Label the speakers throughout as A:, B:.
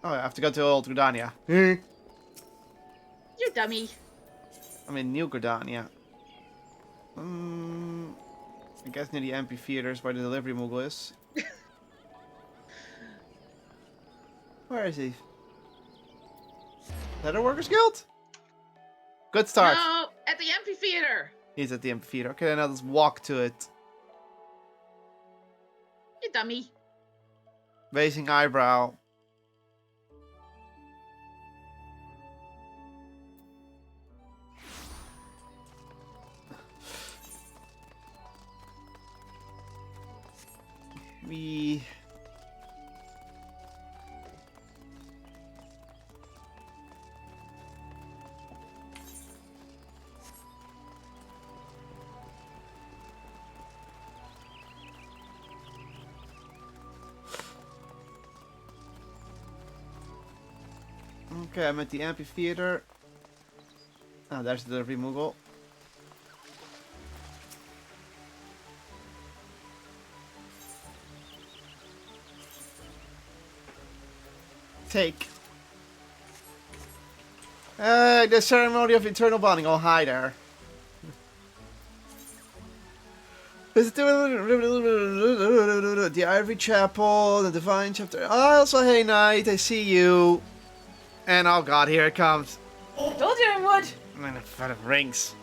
A: Oh, I have to go to Old Gridania.
B: You dummy.
A: I'm in New Gridania. I guess near the MP theaters where the delivery mogul is. Where is he? Leather Workers Guild? Good start.
B: No, at the amphitheater.
A: He's at the MP theater. Okay, then I'll just walk to it.
B: You dummy.
A: Raising eyebrow. We... Okay, I'm at the amphitheater. Oh, there's the removal. Take. The ceremony of eternal bonding. Oh, hi there. The Ivory Chapel, the Divine Chapter. Oh, also, hey, Knight, I see you. And oh god, here it comes.
B: Told you I would.
A: I'm in front of rings.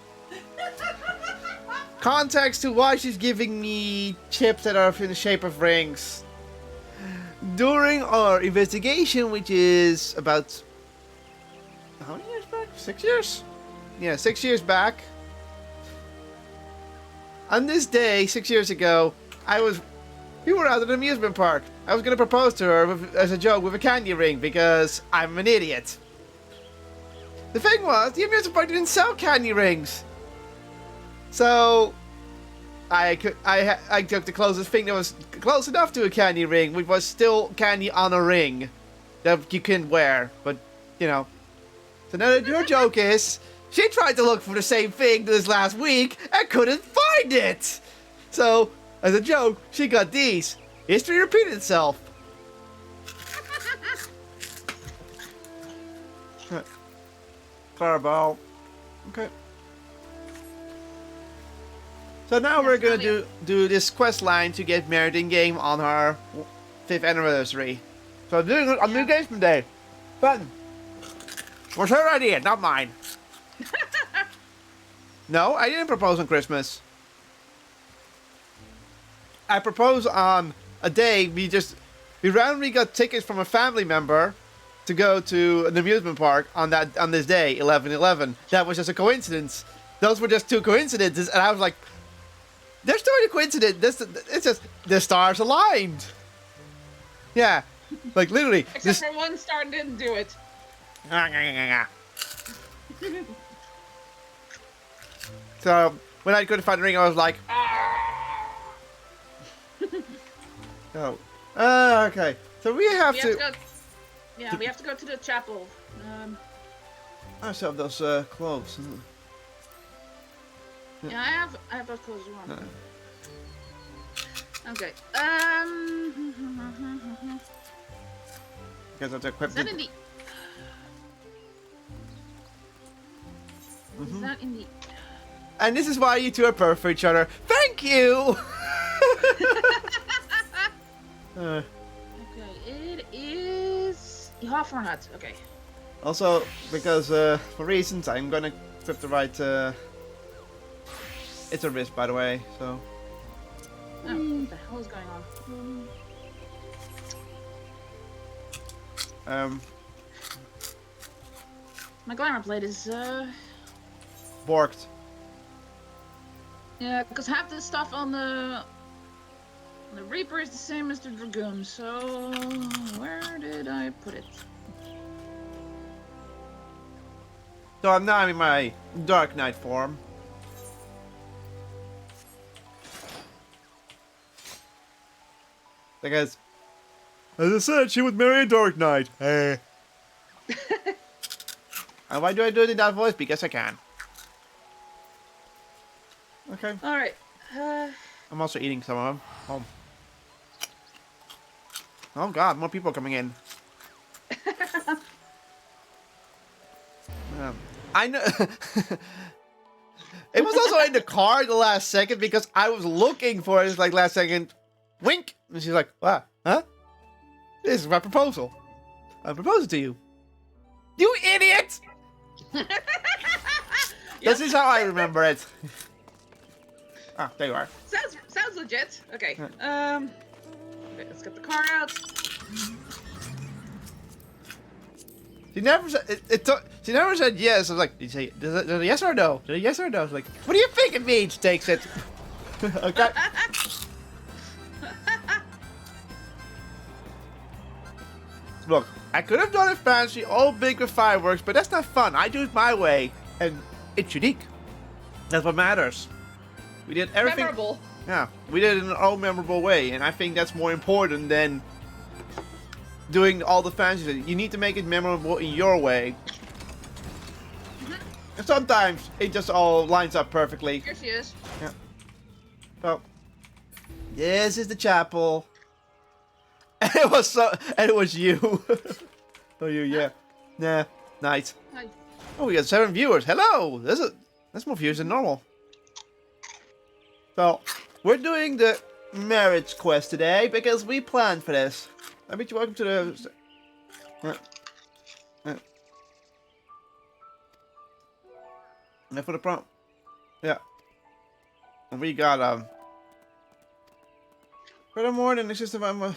A: Context to why she's giving me chips that are in the shape of rings. During our investigation, which is about... How many years back? 6 years? Yeah, 6 years back. On this day, 6 years ago, we were out at an amusement park. I was going to propose to her as a joke with a candy ring because I'm an idiot. The thing was, the amusement park didn't sell candy rings. So, I took the closest thing that was close enough to a candy ring, which was still candy on a ring that you can wear. But, you know. So now your joke is, she tried to look for the same thing this last week and couldn't find it. So, as a joke, she got these. History repeated itself. Fireball. Okay. So now we're gonna do this quest line to get married in game on our 5th anniversary. So I'm doing a new game today. Fun. Was her idea, not mine. No, I didn't propose on Christmas. I proposed on a day we randomly got tickets from a family member to go to an amusement park on this day, 11/11. That was just a coincidence. Those were just two coincidences, and I was like, "There's no coincidence. It's just the stars aligned." Yeah, like literally.
B: Except for one star didn't do it.
A: So when I couldn't find the ring, I was like, "Oh, okay." So we have to
B: go, yeah, we have to go to the chapel.
A: I still have those clothes.
B: Yeah, I have those clothes as well. Okay.
A: Because I have to equip
B: Is that in the? Is that in the?
A: And this is why you two are perfect for each other. Thank you.
B: Okay, it is Hofferhut. Okay.
A: Also, because for reasons, I'm gonna equip the right. It's a wrist, by the way. So.
B: Oh, what the hell is going on? My glamour plate is
A: Borked.
B: Yeah, because half the stuff on the Reaper is the same as the Dragoon. So where did I put it?
A: So I'm now in my Dark Knight form. Because, as I said, she would marry a Dark Knight. And why do I do it in that voice? Because I can. Okay.
B: Alright.
A: I'm also eating some of them. Oh god, more people coming in. I know. It was also in the car at the last second because I was looking for it. It's like last second, wink, and she's like, "What? Huh? This is my proposal. I'm proposing to you. You idiot!" This is how I remember it. Ah, there you are.
B: Sounds legit. Okay. Okay, let's get the car out.
A: She never said she never said yes. I was like, did you say is it a yes or no? Is it a yes or no? I was like, what do you think it means? Takes it. Okay. Look, I could have done it fancy, all big with fireworks, but that's not fun. I do it my way, and it's unique. That's what matters. We did everything.
B: Memorable.
A: Yeah, we did it in our own memorable way, and I think that's more important than doing all the fancy things. You need to make it memorable in your way. And sometimes it just all lines up perfectly.
B: Here she is.
A: Yeah. So, this is the chapel. And it was you. Oh, you, yeah. Nah, nice.
B: Hi.
A: Oh, we got 7 viewers. Hello. That's more views than normal. So, we're doing the marriage quest today because we planned for this. I mean, welcome to the. And for the prom. Yeah. And we got Furthermore, then it's just if I'm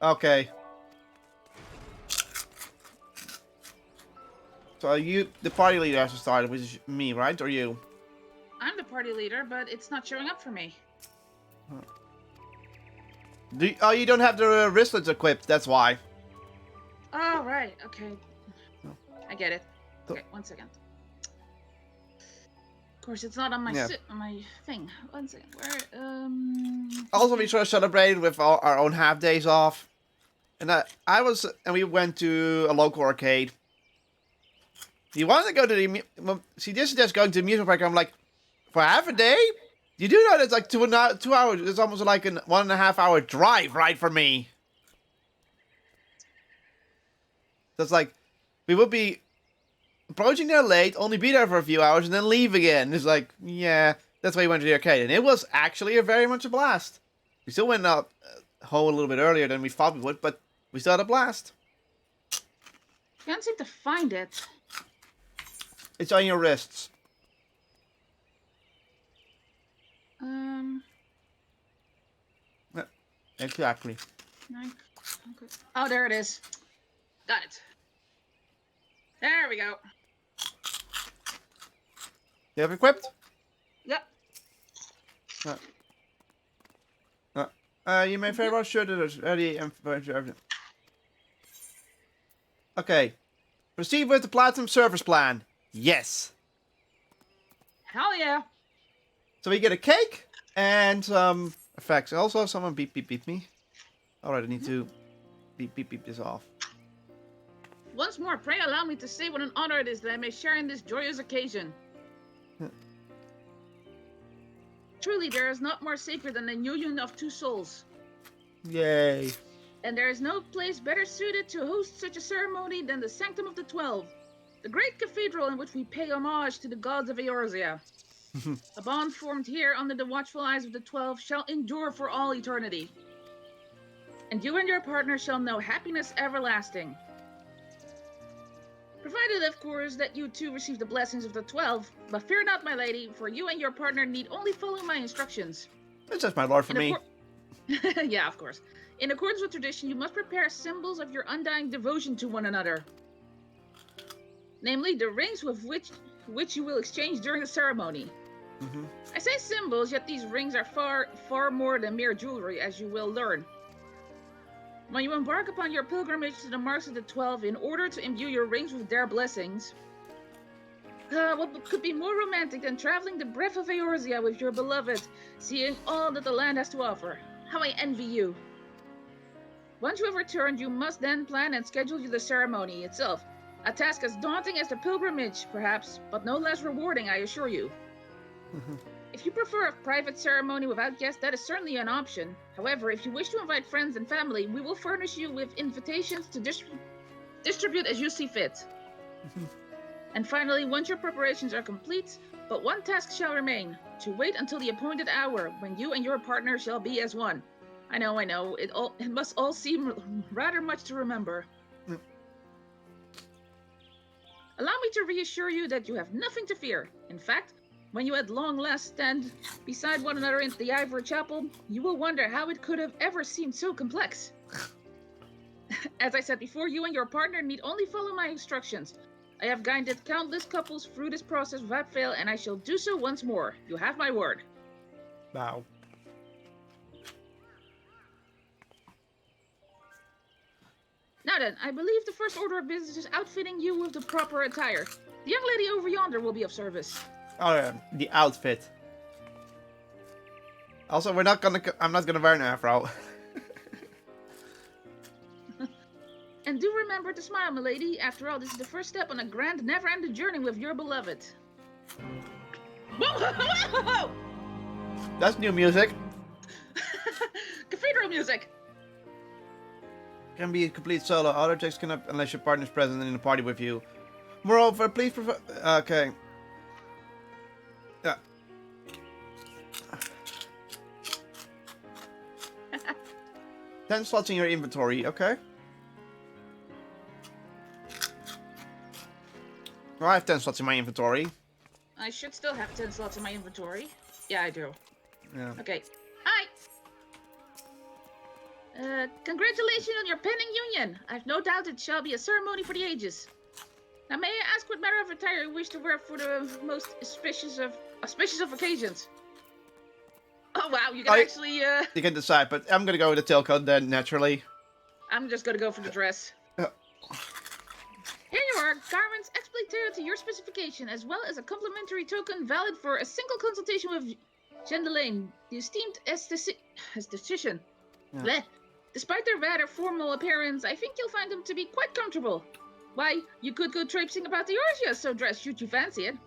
A: okay. So are you the party leader has to start, which is me, right? Or you?
B: I'm the party leader, but it's not showing up for me.
A: Oh, you don't have the wristlets equipped. That's why.
B: Oh, right. Okay.
A: No.
B: I get it.
A: So-
B: Okay, 1 second. Of course, it's not on my
A: Yeah.
B: on my thing. 1 second. Where?
A: Also, we sort of celebrated with our own half days off, and we went to a local arcade. He wanted to go to the. She did suggest going to the amusement park. I'm like, for half a day? You do know that's like 2 hours. It's almost like a 1.5 hour drive, right, for me. So it's like, we would be approaching there late, only be there for a few hours, and then leave again. It's like, yeah, that's why we went to the arcade. And it was actually very much a blast. We still went up home a little bit earlier than we thought we would, but we still had a blast.
B: Can't seem to find it.
A: It's on your wrists. Exactly.
B: Okay. Oh, there it is. Got it. There we go.
A: You have equipped?
B: Yep.
A: You may very well should it ready and everything. Okay. Proceed with the Platinum Service Plan. Yes.
B: Hell yeah.
A: So we get a cake and some effects. Also, someone beep me. Alright, I need to beep this off.
B: Once more, pray allow me to say what an honor it is that I may share in this joyous occasion. Truly, there is not more sacred than the union of 2 souls.
A: Yay.
B: And there is no place better suited to host such a ceremony than the Sanctum of the 12, the great cathedral in which we pay homage to the gods of Eorzea. A bond formed here under the watchful eyes of the 12 shall endure for all eternity. And you and your partner shall know happiness everlasting. Provided, of course, that you too receive the blessings of the 12, but fear not, my lady, for you and your partner need only follow my instructions.
A: That's just my lord for me.
B: Yeah, of course. In accordance with tradition, you must prepare symbols of your undying devotion to one another. Namely, the rings with which you will exchange during the ceremony.
A: Mm-hmm.
B: I say symbols, yet these rings are far more than mere jewelry, as you will learn. When you embark upon your pilgrimage to the marks of the 12 in order to imbue your rings with their blessings, what could be more romantic than traveling the breadth of Eorzea with your beloved, seeing all that the land has to offer? How I envy you. Once you have returned, you must then plan and schedule the ceremony itself. A task as daunting as the pilgrimage, perhaps, but no less rewarding, I assure you. If you prefer a private ceremony without guests, that is certainly an option. However, if you wish to invite friends and family, we will furnish you with invitations to distribute as you see fit. And finally, once your preparations are complete, but one task shall remain, to wait until the appointed hour, when you and your partner shall be as one. I know, it must all seem rather much to remember. Allow me to reassure you that you have nothing to fear. In fact, when you at long last stand beside one another in the Ivory Chapel, you will wonder how it could have ever seemed so complex. As I said before, you and your partner need only follow my instructions. I have guided countless couples through this process without fail, and I shall do so once more. You have my word.
A: Wow.
B: Now then, I believe the first order of business is outfitting you with the proper attire. The young lady over yonder will be of service.
A: Oh yeah, the outfit. Also, I'm not gonna wear an afro.
B: And do remember to smile, milady. After all, this is the first step on a grand, never-ending journey with your beloved.
A: That's new music.
B: Cathedral music.
A: Can be a complete solo. Other checks cannot unless your partner is present in the party with you. Moreover, please prefer. Okay. Yeah. 10 slots in your inventory. Okay. Well, I have 10 slots in my inventory.
B: I should still have 10 slots in my inventory. Yeah, I do.
A: Yeah.
B: Okay. Hi! Congratulations on your pending union. I've no doubt it shall be a ceremony for the ages. Now, may I ask what matter of attire you wish to wear for the most auspicious of occasions? Oh, wow, you can actually,
A: You can decide, but I'm gonna go with the tailcoat then, naturally.
B: I'm just gonna go for the dress. Here you are, garments explicit to your specification, as well as a complimentary token valid for a single consultation with Jean Delane, the esteemed esthetician.
A: Yeah.
B: Bleh. Despite their rather formal appearance, I think you'll find them to be quite comfortable. Why, you could go traipsing about the Orgia, so dressed should you fancy it.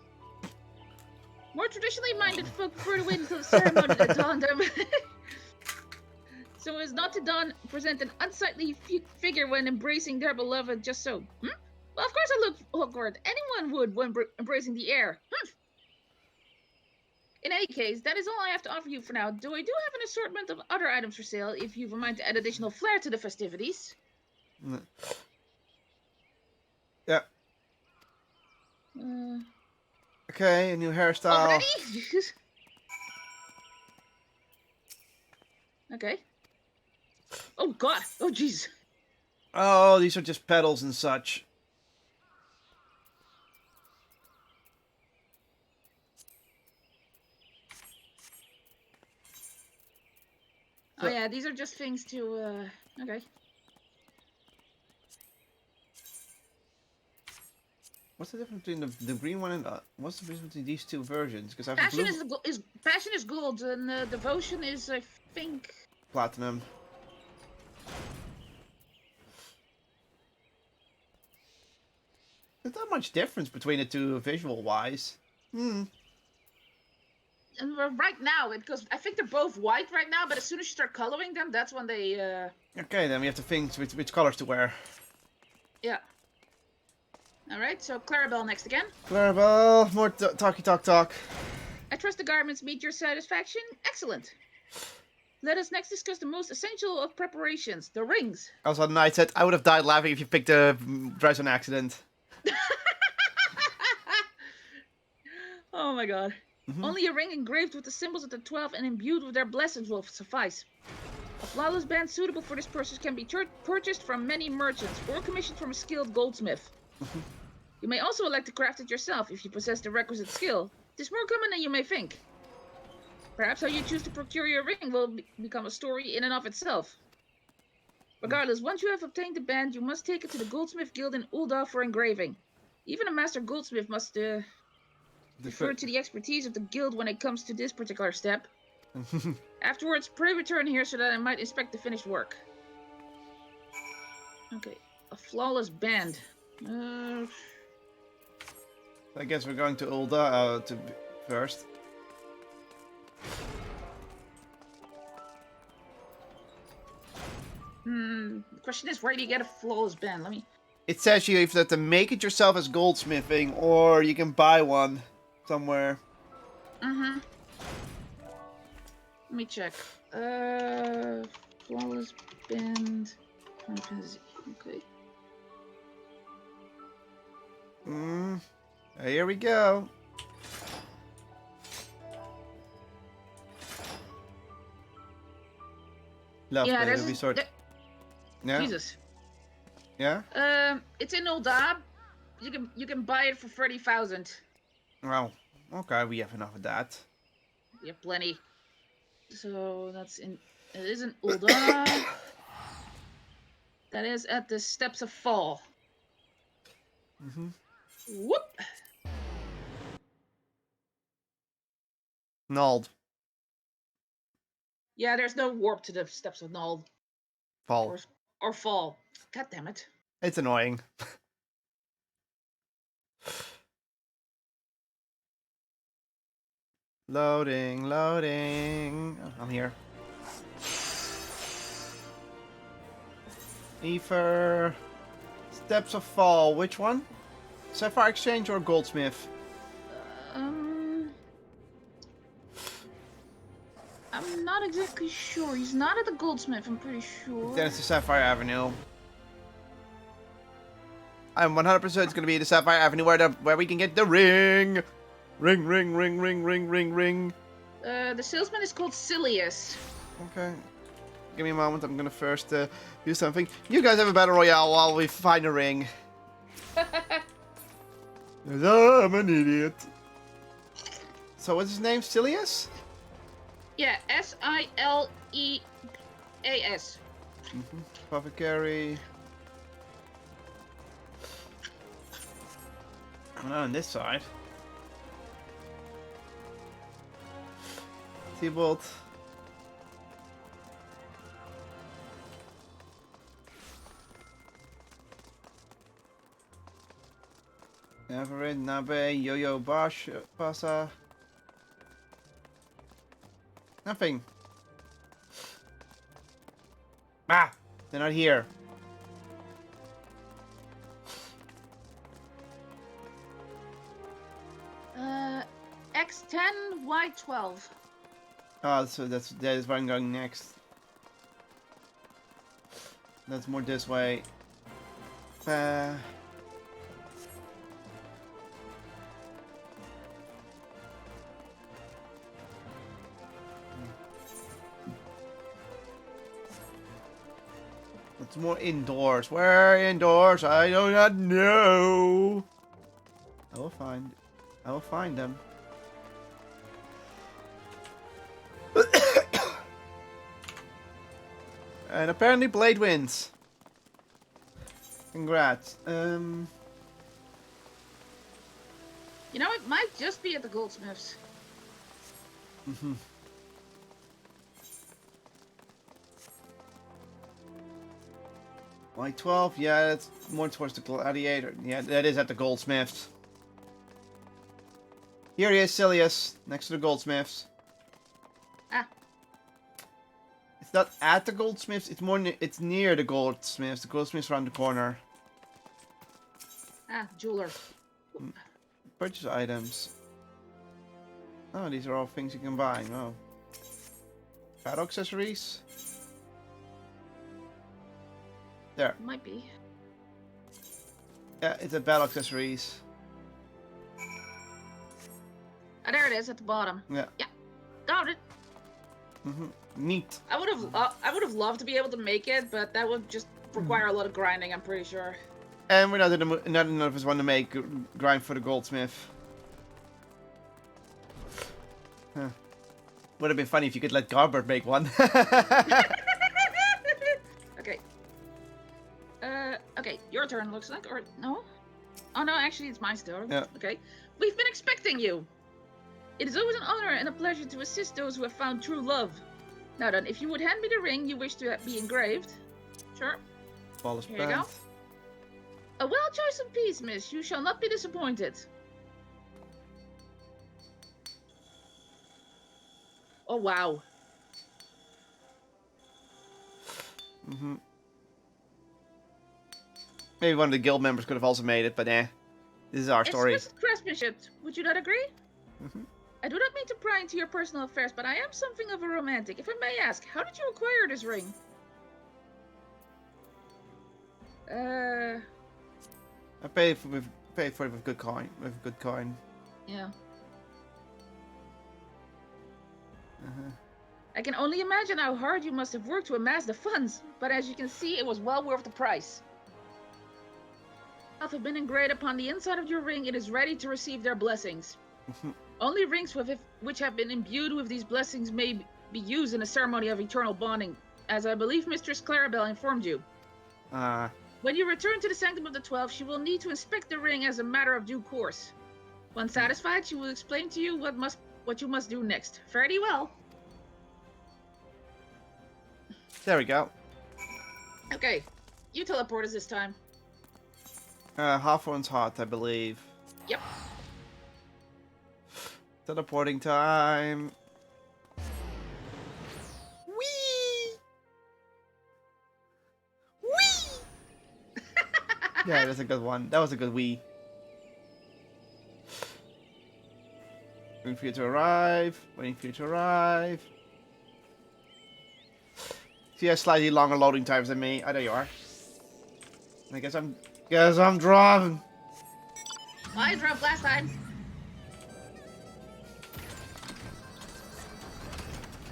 B: More traditionally minded folk prefer to wait until the ceremony to don them, so as not to present an unsightly figure when embracing their beloved just so. Well, of course I look awkward. Anyone would when embracing the air. In any case, that is all I have to offer you for now, though I do have an assortment of other items for sale if you've a mind to add additional flair to the festivities.
A: Yeah. Okay, a new hairstyle.
B: Already? Okay. Oh god. Oh jeez.
A: Oh, these are just pedals and such.
B: Oh yeah, these are just things to, okay.
A: What's the difference between the green one and what's the difference between these two versions? Because I have
B: Passion
A: blue
B: passion is gold, and devotion is, I think,
A: platinum. There's not much difference between the two visual-wise.
B: And right now, because I think they're both white right now, but as soon as you start coloring them, that's when they,
A: Okay, then we have to think which colors to wear.
B: Yeah. Alright, so Clarabelle next again.
A: Clarabelle, more talk.
B: I trust the garments meet your satisfaction? Excellent. Let us next discuss the most essential of preparations, the rings.
A: Also, Knight said, I would have died laughing if you picked the dress on accident.
B: Oh my god. Only a ring engraved with the symbols of the 12 and imbued with their blessings will suffice. A flawless band suitable for this purpose can be purchased from many merchants or commissioned from a skilled goldsmith. You may also elect to craft it yourself if you possess the requisite skill. It is more common than you may think. Perhaps how you choose to procure your ring will become a story in and of itself. Regardless, once you have obtained the band, you must take it to the Goldsmith Guild in Ul'dah for engraving. Even a master goldsmith must defer to the expertise of the guild when it comes to this particular step. Afterwards, pray return here so that I might inspect the finished work. Okay, a flawless band.
A: I guess we're going to Ul'dah first.
B: The question is, where do you get a flawless band? Let me...
A: It says you either have to make it yourself as goldsmithing, or you can buy one somewhere.
B: Mm-hmm. Let me check. Flawless bend. Okay.
A: Here we go. Love
B: Yeah,
A: play,
B: there's
A: it'll be sort. Yeah.
B: Jesus.
A: Yeah.
B: It's in Oldab. You can buy it for 30,000.
A: Well, okay, we have enough of that.
B: We have plenty. So that's in. It is in Oldab. That is at the Steps of Fall. Whoop.
A: Nald.
B: Yeah, there's no warp to the Steps of Nald.
A: Fall.
B: Or Fall. God damn it.
A: It's annoying. Loading. Oh, I'm here. Ether. Steps of Fall. Which one? Sapphire Exchange or Goldsmith?
B: I'm not exactly sure. He's not at the Goldsmith, I'm pretty sure.
A: Then it's the Sapphire Avenue. I'm 100% it's going to be the Sapphire Avenue where we can get the ring. Ring.
B: The salesman is called Silius.
A: Okay. Give me a moment. I'm going to first do something. You guys have a battle royale while we find a ring. I'm an idiot. So what's his name? Silius?
B: Yeah, Sileas.
A: Apothecary. Not on this side. T-Bolt. Everett, Nabe, Yo-Yo, Bosch, Pasa. Nothing. Ah! They're not here.
B: X10, Y12.
A: Oh, so that is where I'm going next. That's more this way. It's more indoors. Where indoors? I do not know. I will find them. And apparently Blade wins. Congrats.
B: You know, it might just be at the Goldsmiths.
A: Y12, yeah, that's more towards the Gladiator. Yeah, that is at the Goldsmiths. Here he is, Silius, next to the Goldsmiths.
B: Ah.
A: It's not at the Goldsmiths, it's near the Goldsmiths. The Goldsmiths around the corner.
B: Ah, jeweler.
A: Purchase items. Oh, these are all things you can buy. Oh. Battle accessories. There.
B: Might be.
A: Yeah, it's a battle accessories.
B: Ah, there it is at the bottom.
A: Yeah.
B: Yeah, got it.
A: Neat.
B: I would have loved to be able to make it, but that would just require a lot of grinding. I'm pretty sure.
A: And we're not none of us want to make grind for the goldsmith. Huh. Would have been funny if you could let Garbert make one.
B: Okay. Okay, your turn looks like, or no? Oh no, actually it's mine still.
A: Yeah.
B: Okay. We've been expecting you. It is always an honor and a pleasure to assist those who have found true love. Now then, if you would hand me the ring you wish to be engraved. Sure.
A: Flawless
B: Here you
A: band.
B: go. A well-chosen piece, miss. You shall not be disappointed. Oh, wow.
A: Maybe one of the guild members could have also made it, but this is our story.
B: Exquisite craftsmanship. Would you not agree?
A: Mm-hmm.
B: I do not mean to pry into your personal affairs, but I am something of a romantic. If I may ask, how did you acquire this ring?
A: I paid for it with good coin. With good coin.
B: Yeah.
A: Uh-huh.
B: I can only imagine how hard you must have worked to amass the funds, but as you can see, it was well worth the price. Have been engraved upon the inside of your ring, it is ready to receive their blessings. Only rings which have been imbued with these blessings may be used in a ceremony of eternal bonding, as I believe Mistress Clarabelle informed you. When you return to the Sanctum of the 12, she will need to inspect the ring as a matter of due course. Once satisfied, she will explain to you what you must do next. Fare thee well.
A: There we go.
B: Okay, you teleport us this time.
A: Hawthorne's Heart, I believe.
B: Yep.
A: Teleporting time. Whee! Whee! Yeah, that's a good one. That was a good wee. Waiting for you to arrive. Waiting for you to arrive. She has slightly longer loading times than me. Oh, there you are. I guess I'm driving.
B: Well, I drove last time.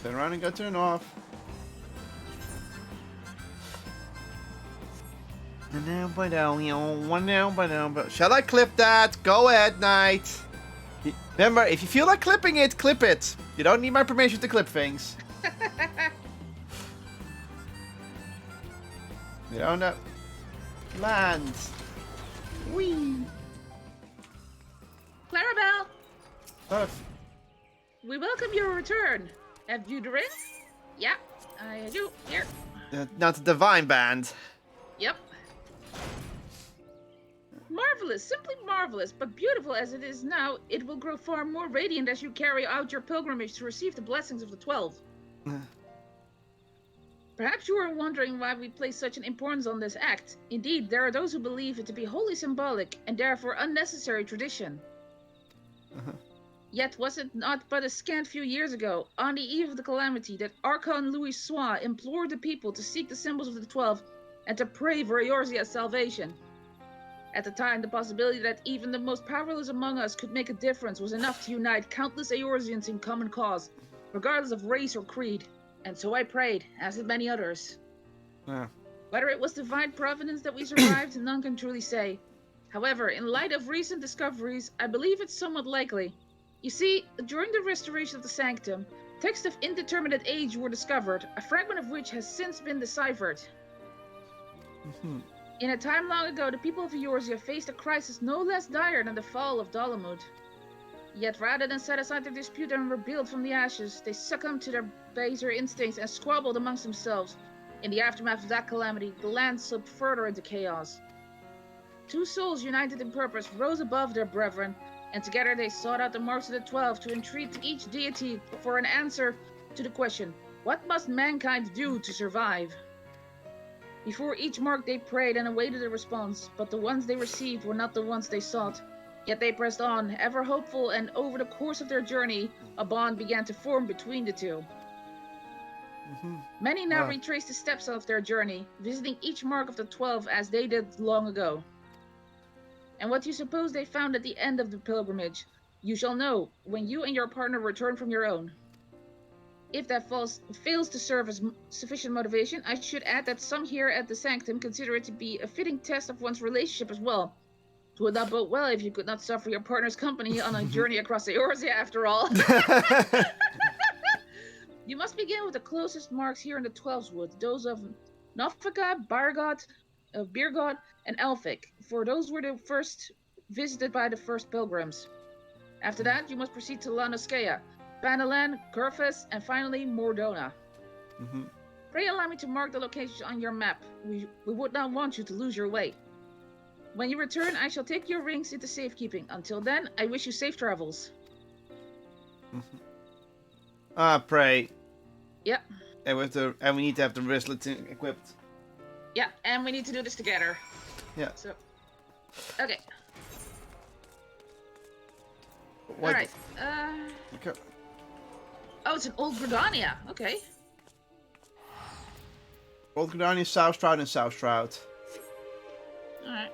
A: Turn around and go turn off. Shall I clip that? Go ahead, Knight. Remember, if you feel like clipping it, clip it. You don't need my permission to clip things. You don't know. Land. Whee.
B: Clarabelle!
A: Stuff.
B: We welcome your return. Have you the ring? Yeah, I do. Here.
A: Not the Divine Band.
B: Yep. Marvelous, simply marvelous, but beautiful as it is now, it will grow far more radiant as you carry out your pilgrimage to receive the blessings of the 12. Perhaps you are wondering why we place such an importance on this act. Indeed, there are those who believe it to be wholly symbolic and therefore unnecessary tradition. Yet was it not but a scant few years ago, on the eve of the calamity, that Archon Louis Sois implored the people to seek the symbols of the 12 and to pray for Eorzea's salvation. At the time, the possibility that even the most powerless among us could make a difference was enough to unite countless Eorzeans in common cause, regardless of race or creed. And so I prayed, as did many others. Whether it was divine providence that we survived, none can truly say. However, in light of recent discoveries, I believe it's somewhat likely. You see, during the restoration of the Sanctum, texts of indeterminate age were discovered, a fragment of which has since been deciphered. In a time long ago, the people of Eorzea faced a crisis no less dire than the fall of Dalamud. Yet rather than set aside their dispute and rebuild from the ashes, they succumbed to their baser instincts and squabbled amongst themselves. In the aftermath of that calamity, the land slipped further into chaos. Two souls united in purpose rose above their brethren, and together they sought out the marks of the 12 to entreat each deity for an answer to the question, what must mankind do to survive? Before each mark they prayed and awaited a response, but the ones they received were not the ones they sought. Yet they pressed on, ever hopeful, and over the course of their journey, a bond began to form between the two. Many now retrace the steps of their journey, visiting each mark of the 12 as they did long ago. And what do you suppose they found at the end of the pilgrimage? You shall know when you and your partner return from your own. If that fails to serve as sufficient motivation, I should add that some here at the Sanctum consider it to be a fitting test of one's relationship as well. It would not bode well if you could not suffer your partner's company on a journey across Eorzea after all. You must begin with the closest marks here in the 12's Wood, those of Nofaka, Birgot, and Elphic, for those were the first visited by the first pilgrims. After that, you must proceed to Lanoskea, Panalan, Kurfes, and finally Mordona. Pray allow me to mark the locations on your map. We would not want you to lose your way. When you return, I shall take your rings into safekeeping. Until then, I wish you safe travels.
A: Pray.
B: Yep.
A: And we need to have the wristlets equipped.
B: Yeah, and we need to do this together.
A: Yeah.
B: So, okay.
A: What?
B: All right.
A: Okay.
B: Oh, it's an old Gridania. Okay.
A: Old Gridania, South Stroud, and South Stroud.
B: All right.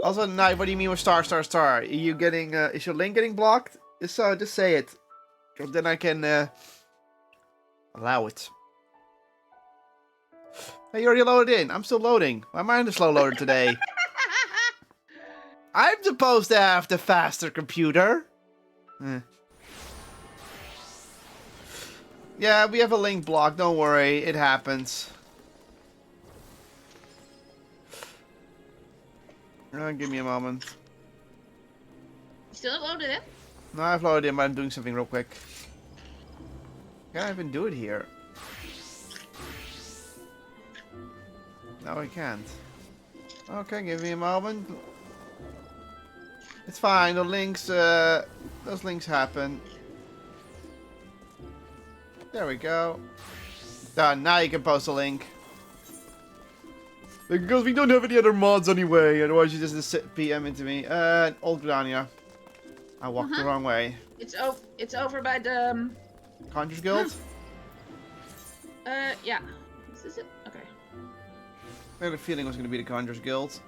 A: Also, Knight, what do you mean with star, star, star? Are you getting, is your link getting blocked? If so, just say it. Then I can, allow it. Hey, you already loaded in. I'm still loading. Why am I the slow loader today? I'm supposed to have the faster computer. Yeah, we have a link block. Don't worry. It happens. Give me a moment.
B: You still loaded in?
A: No, I've loaded in, but I'm doing something real quick. Can't even do it here. No, I can't. Okay, give me a moment. It's fine. The links, those links happen. There we go. Done. Now you can post a link. Because we don't have any other mods anyway. Otherwise, you just PM into me. Old Gridania. I walked the wrong way.
B: It's over by the.
A: Conjurers Guild?
B: Yeah. Is this it? Okay.
A: I had a feeling it was going to be the Conjurers Guild.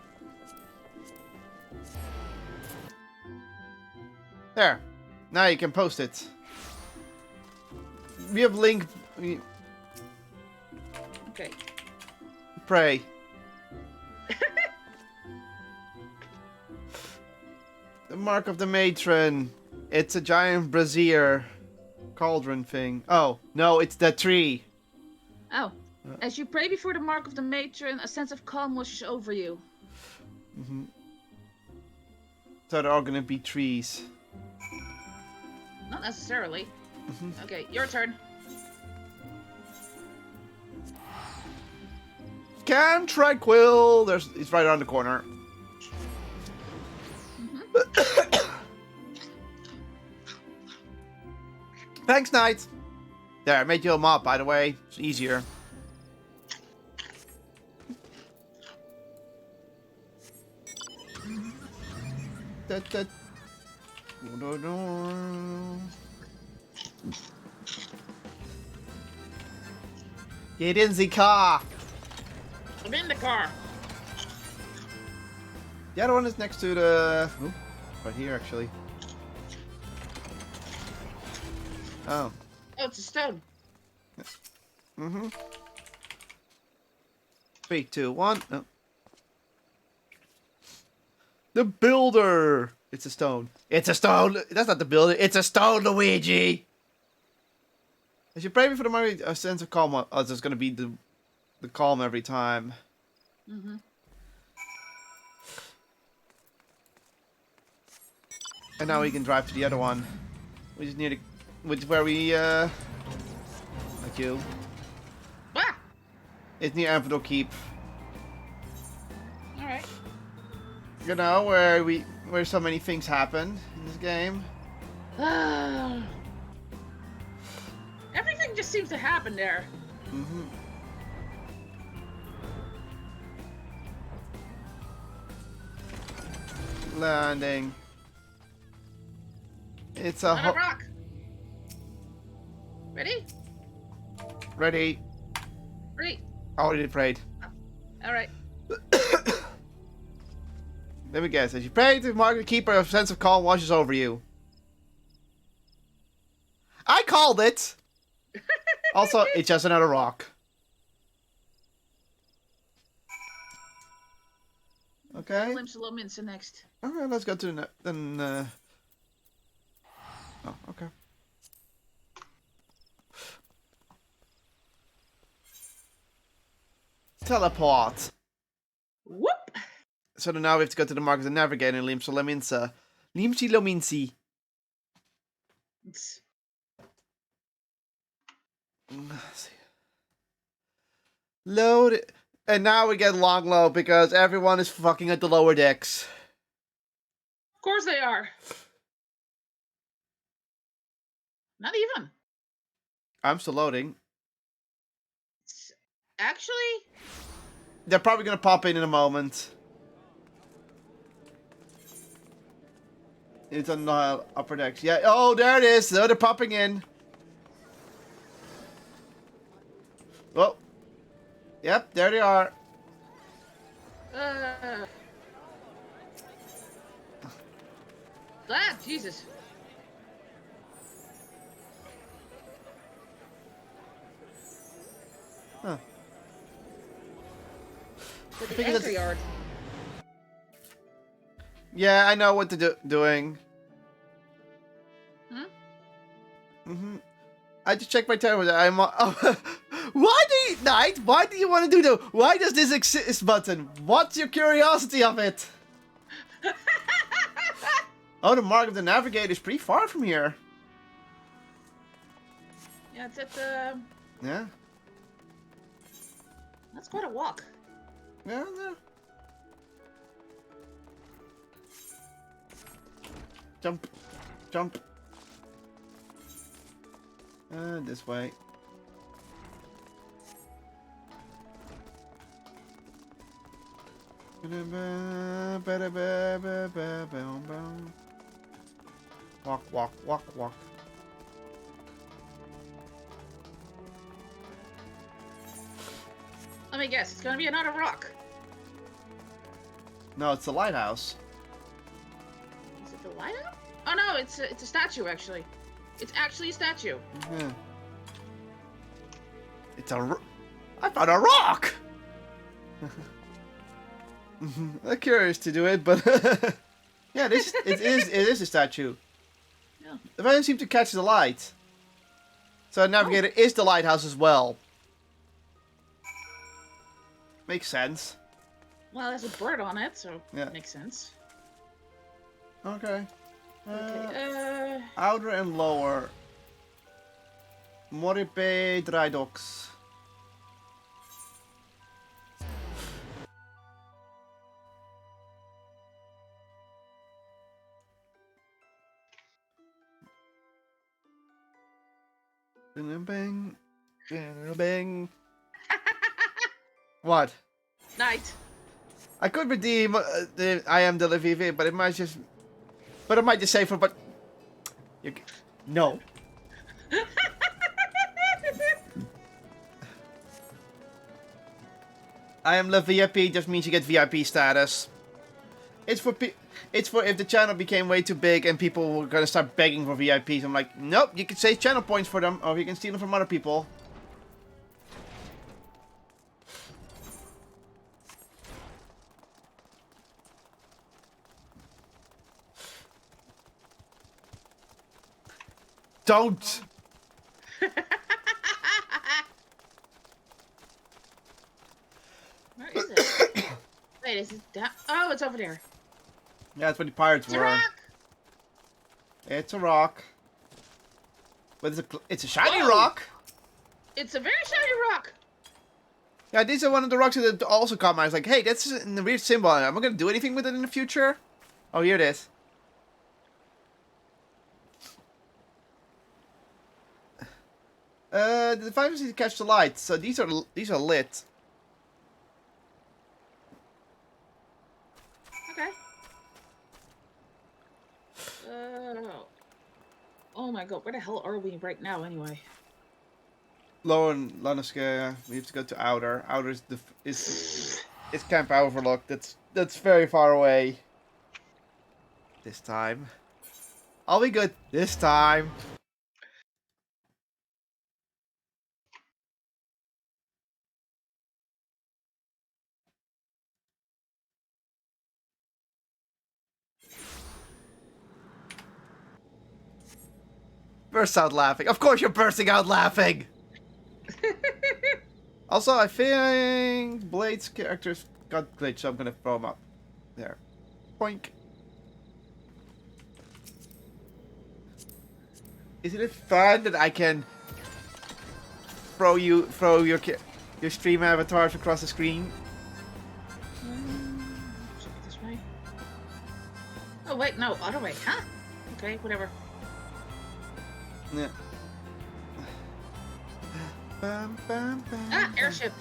A: There. Now you can post it. We have link.
B: Okay.
A: Pray. The Mark of the Matron. It's a giant brazier cauldron thing. Oh, no, it's the tree.
B: Oh. As you pray before the mark of the matron, a sense of calm washes over you.
A: So they're all gonna be trees.
B: Not necessarily. Okay, your turn.
A: Camp Tranquil. It's right around the corner. Thanks, Knight. There, I made you a mop, by the way. It's easier. Get in the car.
B: I'm in the car.
A: The other one is next to the... Ooh, right here, actually. Oh.
B: Oh, it's a stone.
A: 3, 2, 1. Oh. The builder. It's a stone. It's a stone. That's not the builder. It's a stone, Luigi. As you pray before the money, a sense of calm. Oh, there's gonna be the calm every time. And now we can drive to the other one. We just need to, which is where we like you.
B: Ah!
A: It's near Amphido Keep.
B: All right.
A: You know, where so many things happen in this game.
B: Everything just seems to happen there.
A: Landing. It's a
B: On a rock. Ready?
A: Ready.
B: Ready.
A: Already prayed.
B: All right.
A: Let me guess. As you pray to mark the keeper, a sense of calm washes over you. I called it! Also, it's just another rock. Okay.
B: Limsa next.
A: Alright, let's go to the... Then, Oh, okay. Teleport.
B: Whoop!
A: So now we have to go to the market and navigate in Limsa Lominsa. Limsi Lominsi. Load it. And now we get long low because everyone is fucking at the lower decks.
B: Of course they are. Not even.
A: I'm still loading.
B: Actually,
A: They're probably gonna pop in a moment. It's on the upper decks. Yeah. Oh, there it is. Oh, they're popping in. Oh. Yep, there they are.
B: Jesus.
A: Huh.
B: To the anchor yard.
A: Yeah, I know what they're doing.
B: Hmm?
A: Mm-hmm. I just checked my timer. I'm. Why do you, Knight? Why do you want to do that? Why does this exist button? What's your curiosity of it? Oh, the mark of the navigator is pretty far from here.
B: Yeah, it's at the.
A: Yeah.
B: That's quite a walk.
A: Yeah. Yeah. Jump. Jump. This way. Walk, walk, walk, walk.
B: Let me guess, it's gonna be another rock.
A: No, it's the lighthouse.
B: Is it the lighthouse? Oh no, it's a statue actually. It's actually a statue.
A: Yeah. It's a. I found a rock. I'm curious to do it, but yeah, it is a statue.
B: Yeah.
A: It doesn't seem to catch the light. So the navigator is the lighthouse as well. Makes sense.
B: Well, there's a bird on it, so
A: Yeah.
B: makes sense.
A: Okay.
B: Okay.
A: Outer and lower. Moripe dry docks. Bang. Bang. What?
B: Night.
A: I could redeem the I am the Lviv, but it might just. But it might just say for. But. You, no. I am the VIP just means you get VIP status. It's for if the channel became way too big and people were gonna start begging for VIPs. I'm like, nope. You can save channel points for them, or you can steal them from other people. Don't.
B: Where is it? Wait, is it down? Oh, it's over there.
A: Yeah, that's what the pirates
B: It's
A: were.
B: a rock.
A: It's a rock. But it's a shiny
B: Whoa.
A: rock.
B: It's a very shiny rock.
A: Yeah, these are one of the rocks that also caught my eye. I was like, hey, that's a weird symbol. Am I going to do anything with it in the future? Oh, here it is. The devices need to catch the light, so these are lit.
B: Okay. Oh my god, where the hell are we right now anyway?
A: Lower and Lanaska, we have to go to Outer. Outer is Camp Overlook. That's very far away. This time. I'll be good this time. Burst out laughing. Of course you're bursting out laughing! Also, I think Blade's characters got glitched, so I'm gonna throw him up. There. Poink. Isn't it fun that I can throw your stream avatars across the screen?
B: Check it this way. Oh wait, no, other way, huh? Okay, whatever.
A: Yeah. Bam, bam, bam,
B: Ah,
A: bam.
B: airship.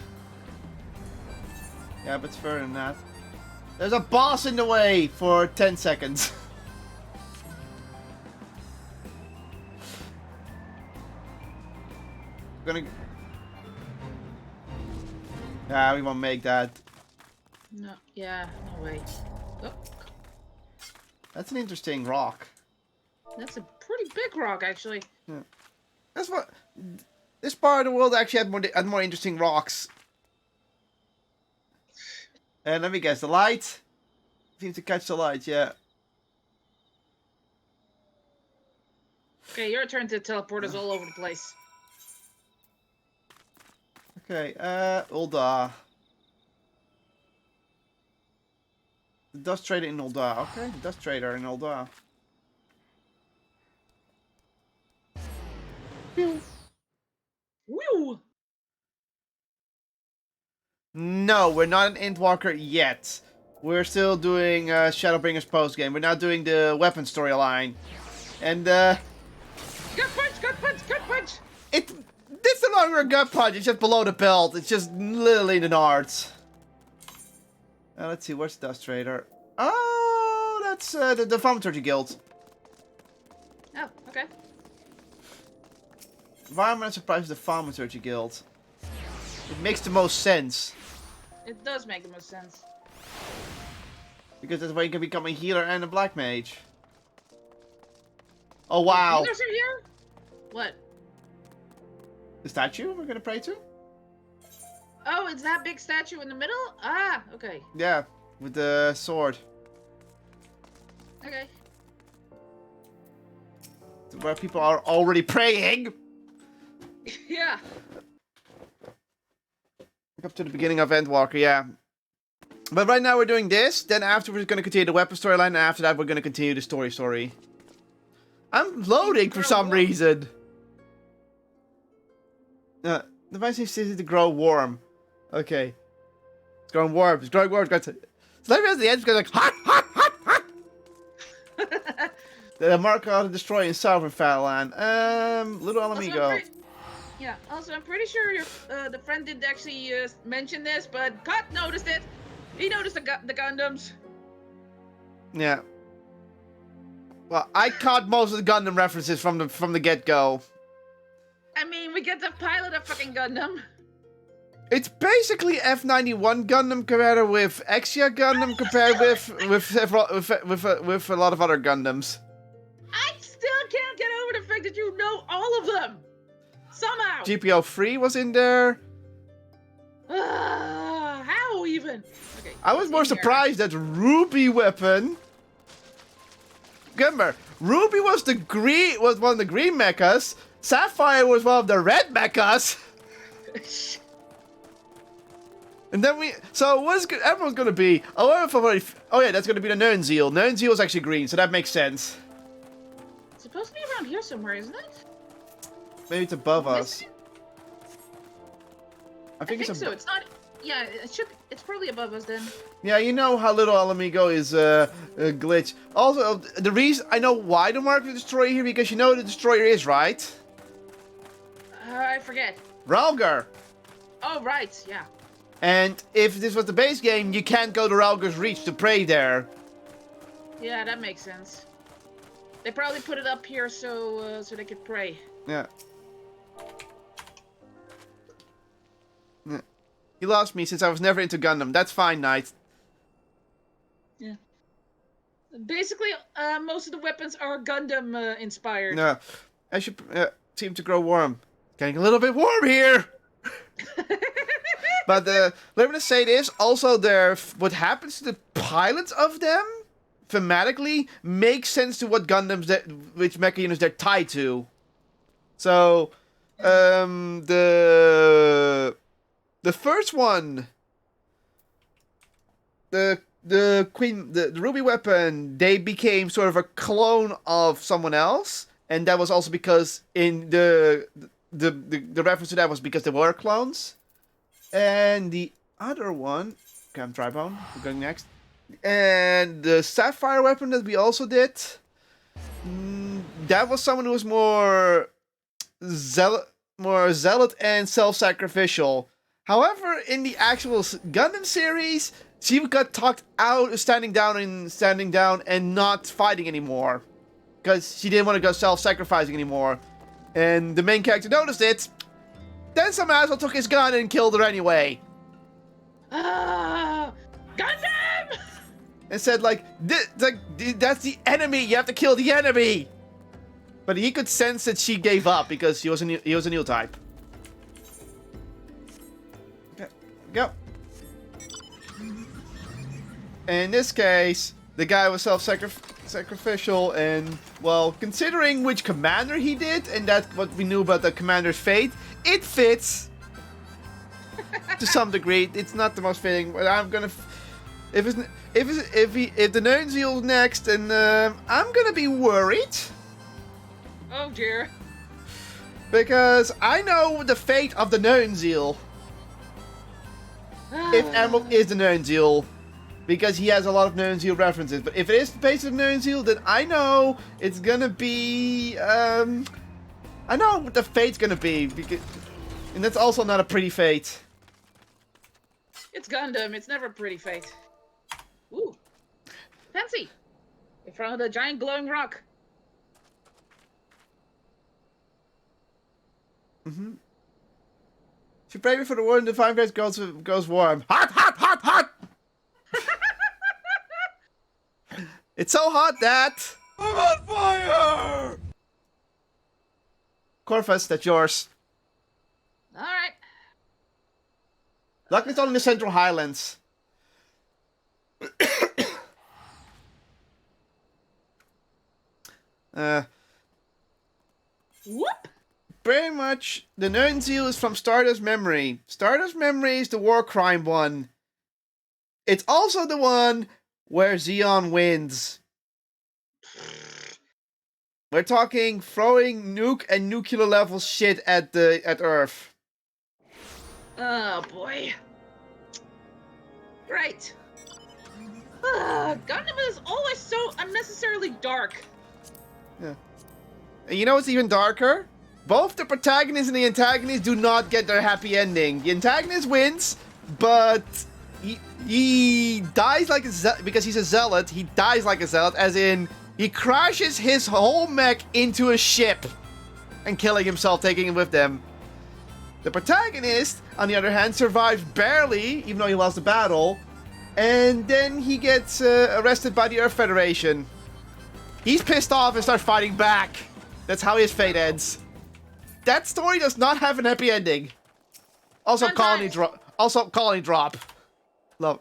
A: Yeah, but it's further than that. There's a boss in the way for 10 seconds. Gonna... Yeah, we won't make that.
B: No, yeah, no way. Oh,
A: That's an interesting rock.
B: that's a pretty big rock, actually.
A: Yeah. That's what... This part of the world actually had more interesting rocks. And let me guess, the light? You need to catch the light, yeah.
B: Okay, your turn to teleport us all over the place.
A: Okay, Ulda. The Dust Trader in Ulda. Okay, the Dust Trader in Ulda.
B: Woo!
A: No, we're not an Endwalker yet. We're still doing Shadowbringers post-game. We're not doing the weapon storyline. And,
B: Gut punch, gut punch, gut punch!
A: It's no longer a gut punch, it's just below the belt. It's just literally the nards. Let's see, where's Dust Trader? Oh, that's the Thaumaturgy Guild.
B: Oh, okay.
A: Why am I surprised with the Thaumaturgy Guild? It makes the most sense.
B: It does make the most sense.
A: Because that's why you can become a healer and a black mage. Oh, wow.
B: Healers are here? What?
A: The statue we're gonna pray to?
B: Oh, it's that big statue in the middle? Ah, okay.
A: Yeah, with the sword.
B: Okay.
A: Where people are already praying.
B: Yeah.
A: Up to the beginning of Endwalker, yeah. But right now we're doing this, then after we're gonna continue the weapon storyline, and after that we're gonna continue the story. I'm loading for some reason. The device needs to grow warm. Okay. It's growing warm. It's growing warm. So let me at the end, it's going like hot, hot, hot, hot. The mark out of destroy in Southern Fatland. Little Alamigo.
B: Yeah. Also, I'm pretty sure your the friend didn't actually mention this, but Kot noticed it. He noticed the Gundams.
A: Yeah. Well, I caught most of the Gundam references from the get-go.
B: I mean, we get to pilot a fucking Gundam.
A: It's basically F91 Gundam compared with Exia Gundam compared with a lot of other Gundams.
B: I still can't get over the fact that you know all of them. Somehow.
A: GPO3 was in there.
B: How even? Okay.
A: I was more surprised that Ruby weapon. Remember, Ruby was one of the green mechas. Sapphire was one of the red mechas. And then everyone's gonna be? Oh yeah, that's gonna be the Nernzeal. Nernzeal is actually green, so that makes sense.
B: It's supposed to be around here somewhere, isn't it?
A: Maybe it's above us.
B: I think so. It's not. Yeah, it should. It's probably above us then.
A: Yeah, you know how Little Alamigo is a glitch. Also, the reason I know why the mark of the destroyer here, because you know what the destroyer is, right?
B: I forget.
A: Ralgar.
B: Oh right, yeah.
A: And if this was the base game, you can't go to Ralgar's Reach to pray there.
B: Yeah, that makes sense. They probably put it up here so they could pray.
A: Yeah. You lost me since I was never into Gundam. That's fine, Knight.
B: Yeah. Basically, most of the weapons are Gundam inspired.
A: No, I should seem to grow warm. Getting a little bit warm here. But let me just say this. Also, what happens to the pilots of them, thematically, makes sense to what Gundams which mecha units they're tied to. So, the first one, the Ruby weapon, they became sort of a clone of someone else, and that was also because in the reference to that was because they were clones. And the other one, okay, I'm Tribone, we're going next. And the Sapphire weapon that we also did, that was someone who was more zealot and self-sacrificial. However, in the actual Gundam series, she got talked out of standing down and not fighting anymore. Because she didn't want to go self-sacrificing anymore. And the main character noticed it. Then some asshole took his gun and killed her anyway.
B: Gundam!
A: And said, like, that's the enemy. You have to kill the enemy. But he could sense that she gave up because he was a new type. Okay, go. In this case, the guy was self-sacrificial, and, well, considering which commander he did, and that's what we knew about the commander's fate, it fits. To some degree. It's not the most fitting, but I'm gonna... If the Nernzeal's next, then I'm gonna be worried.
B: Oh dear.
A: Because I know the fate of the Nernzeal. If Emerald is the Nernzeal. Because he has a lot of Nernzeal references. But if it is the base of Nernzeal, then I know it's gonna be... I know what the fate's gonna be. And that's also not a pretty fate.
B: It's Gundam. It's never a pretty fate. Ooh. Fancy. In front of the giant glowing rock.
A: Mm-hmm. If you pray before the word, the 5 days goes warm. Hot, hot, hot, hot! It's so hot that... I'm on fire! Corvus, that's yours.
B: Alright.
A: Luckily it's only in the Central Highlands.
B: Whoop!
A: Pretty much, the Nernzeal is from Stardust Memory. Stardust Memory is the war crime one. It's also the one where Zeon wins. We're talking throwing nuke and nuclear level shit at Earth.
B: Oh boy. Right. Gundam is always so unnecessarily dark.
A: Yeah. And you know what's even darker? Both the protagonist and the antagonist do not get their happy ending. The antagonist wins, but he dies like a zealot because he's a zealot. He dies like a zealot, as in he crashes his whole mech into a ship and killing himself, taking it with them. The protagonist, on the other hand, survives barely, even though he lost the battle, and then he gets arrested by the Earth Federation. He's pissed off and starts fighting back. That's how his fate ends. That story does not have an happy ending. Also, colony drop. Love,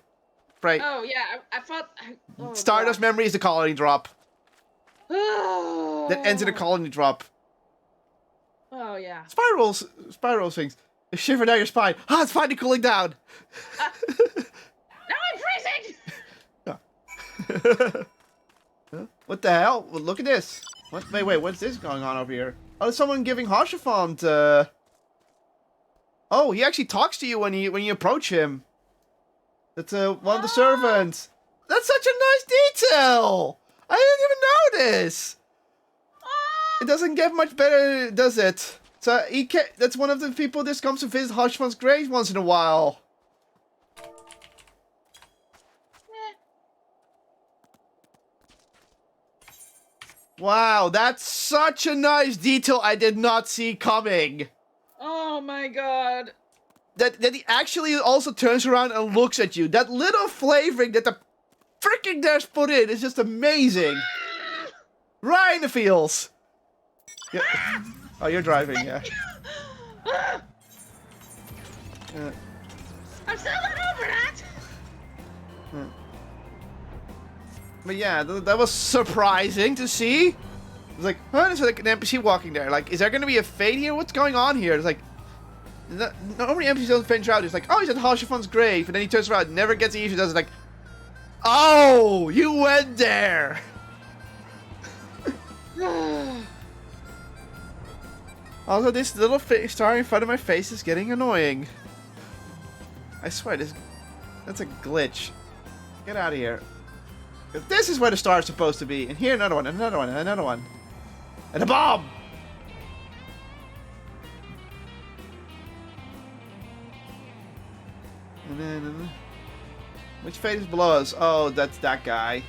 A: right?
B: Oh yeah, I thought. Oh,
A: Stardust
B: God.
A: Memory is the colony drop.
B: Oh.
A: That ends in a colony drop.
B: Oh yeah.
A: Spiral things. A shiver down your spine. Ah, it's finally cooling down.
B: Now I'm freezing.
A: Huh? What the hell? Well, look at this. What? Wait, what's this going on over here? Oh, there's someone giving Hoshafont, Oh, he actually talks to you when you approach him. That's one of the servants. That's such a nice detail! I didn't even notice! It doesn't get much better, does it? So that's one of the people that comes to visit Hoshafant's grave once in a while. Wow, that's such a nice detail I did not see coming.
B: Oh my god.
A: That he actually also turns around and looks at you. That little flavoring that the freaking Dash put in is just amazing. Right in the feels. Yeah. Oh, you're driving, yeah.
B: I'm still not over that.
A: But yeah, that was surprising to see. It was like, huh, there's like an NPC walking there. Like, is there going to be a fate here? What's going on here? It's like, not many NPCs don't venture out. It's like, oh, he's at Hoshafant's grave. And then he turns around, never gets the issue, does it? Like, oh, you went there. Also, this little star in front of my face is getting annoying. I swear, that's a glitch. Get out of here. This is where the star is supposed to be. And here, another one, another one, another one. And a bomb! Which fate is below us? Oh, that's that guy.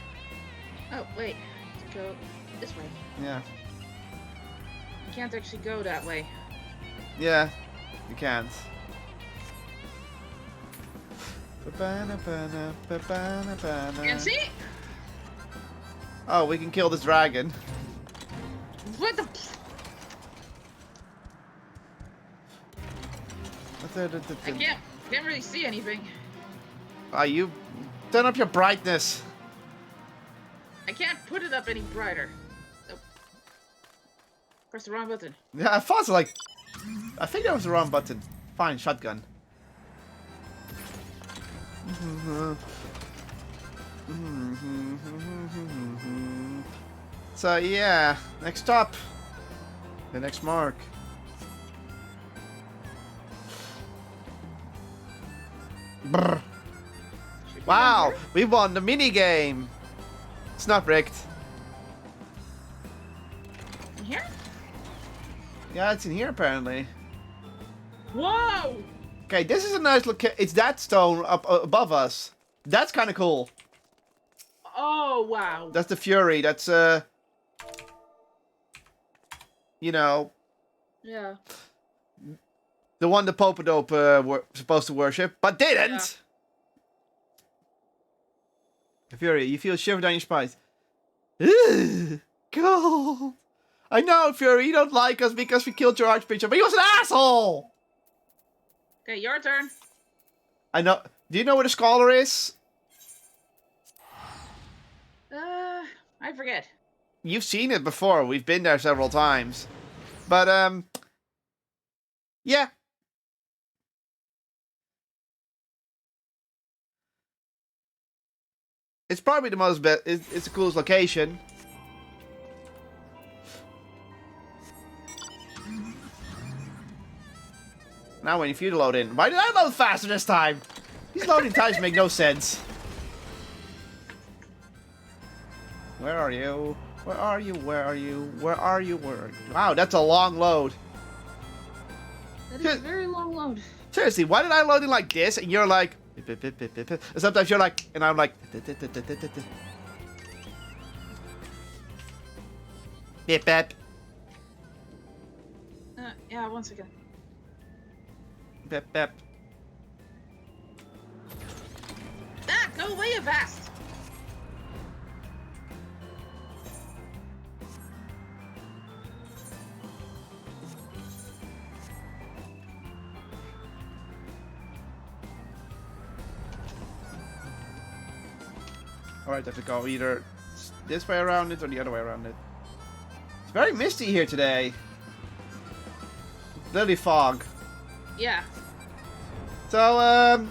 B: Oh, wait. Let's go this way.
A: Yeah.
B: You can't actually go that way.
A: Yeah, you can't.
B: And see?
A: Oh, we can kill this dragon.
B: What the? I can't really see anything.
A: You turn up your brightness.
B: I can't put it up any brighter. So, press the wrong button.
A: Yeah, I thought so, like, I think that was the wrong button. Fine, shotgun. So yeah, next stop. The next mark. Brr. Wow, we won the mini game. It's not rigged.
B: In here?
A: Yeah, it's in here apparently.
B: Whoa!
A: Okay, this is a nice look. It's that stone up above us. That's kind of cool.
B: Oh wow!
A: That's the Fury. That's you know,
B: Yeah.
A: the one the Popadope were supposed to worship, but didn't. Yeah. Fury, you feel a shiver down your spine. Ugh, cold. I know, Fury, you don't like us because we killed your Archbishop, but he was an asshole!
B: Okay, your turn.
A: I know. Do you know where the scholar is?
B: I forget.
A: You've seen it before. We've been there several times. But, yeah. It's probably the most it's the coolest location. Now waiting for you to load in. Why did I load faster this time? These loading times make no sense. Where are you? Where are you? Where are you? Where are you? Where are you? Wow, that's a long load.
B: That is a very long load.
A: Seriously, why did I load in like this and you're like... And sometimes you're like... And I'm like... Bip bip.
B: Yeah, 1 second.
A: Bip bip.
B: Ah, go away fast!
A: Alright, I have to go either this way around it or the other way around it. It's very misty here today. Literally fog.
B: Yeah.
A: So,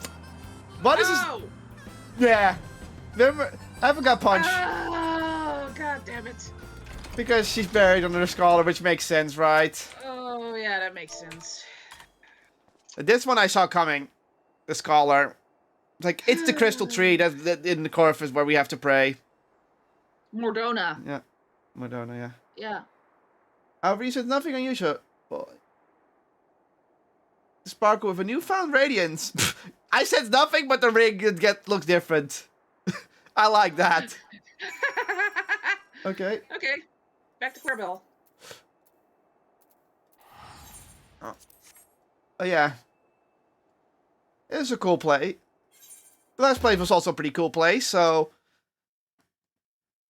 A: what is
B: Oh!
A: this? Yeah. Remember, I haven't got punched.
B: Oh, god damn it.
A: Because she's buried under the scholar, which makes sense, right?
B: Oh, yeah, that makes sense.
A: This one I saw coming. The scholar. Like, it's the crystal tree that in the Corvus where we have to pray.
B: Mordona.
A: Yeah. Madonna, yeah.
B: Yeah.
A: However, you said nothing unusual. The sparkle with a newfound radiance. I said nothing, but the ring looks different. I like that. Okay.
B: Okay. Back to Querbell.
A: Oh, yeah. It's a cool play. The last place was also a pretty cool place, so...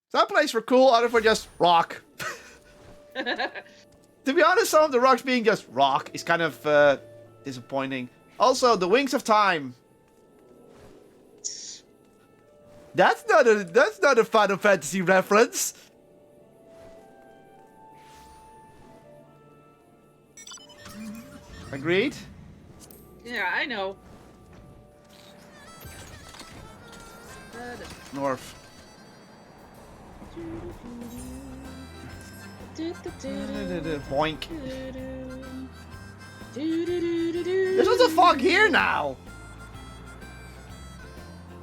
A: Some places were cool, others were just rock. To be honest, some of the rocks being just rock is kind of disappointing. Also, the Wings of Time. That's not a Final Fantasy reference. Agreed?
B: Yeah, I know.
A: North. Boink. There's also fog here now.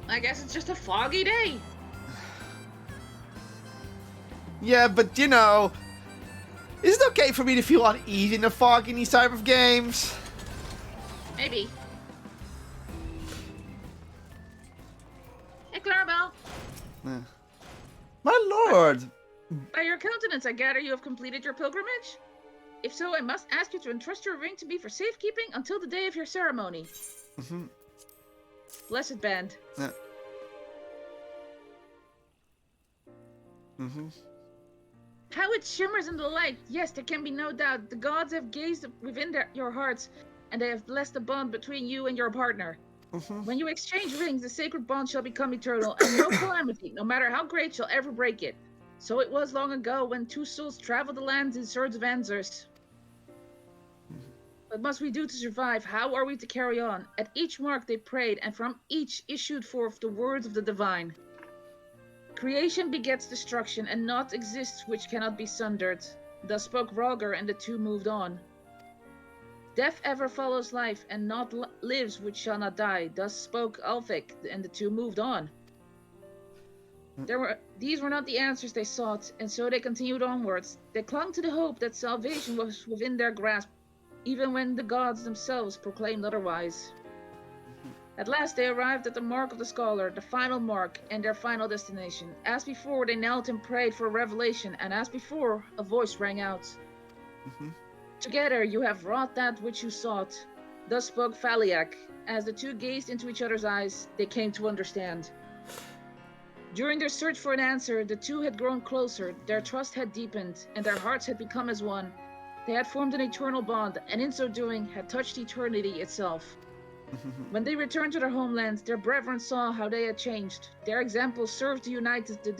B: I guess it's just a foggy day.
A: Yeah, but you know, is it okay for me to feel uneasy in the fog in these type of games?
B: Maybe.
A: My lord!
B: By your countenance, I gather you have completed your pilgrimage? If so, I must ask you to entrust your ring to me for safekeeping until the day of your ceremony. Blessed band. How it shimmers in the light. Yes, there can be no doubt. The gods have gazed within your hearts, and they have blessed the bond between you and your partner. When you exchange rings, the sacred bond shall become eternal, and no calamity, no matter how great, shall ever break it. So it was long ago when two souls traveled the lands in search of answers. What must we do to survive? How are we to carry on? At each mark they prayed, and from each issued forth the words of the divine. Creation begets destruction, and naught exists which cannot be sundered. Thus spoke Roger, and the two moved on. Death ever follows life, and naught lives which shall not die. Thus spoke Ulfric, and the two moved on. These were not the answers they sought, and so they continued onwards. They clung to the hope that salvation was within their grasp, even when the gods themselves proclaimed otherwise. At last they arrived at the mark of the scholar, the final mark, and their final destination. As before, they knelt and prayed for revelation, and as before, a voice rang out. Together you have wrought that which you sought. Thus spoke Faliak. As the two gazed into each other's eyes, they came to understand. During their search for an answer, the two had grown closer, their trust had deepened, and their hearts had become as one. They had formed an eternal bond, and in so doing, had touched eternity itself. When they returned to their homelands, their brethren saw how they had changed. Their example served to unite the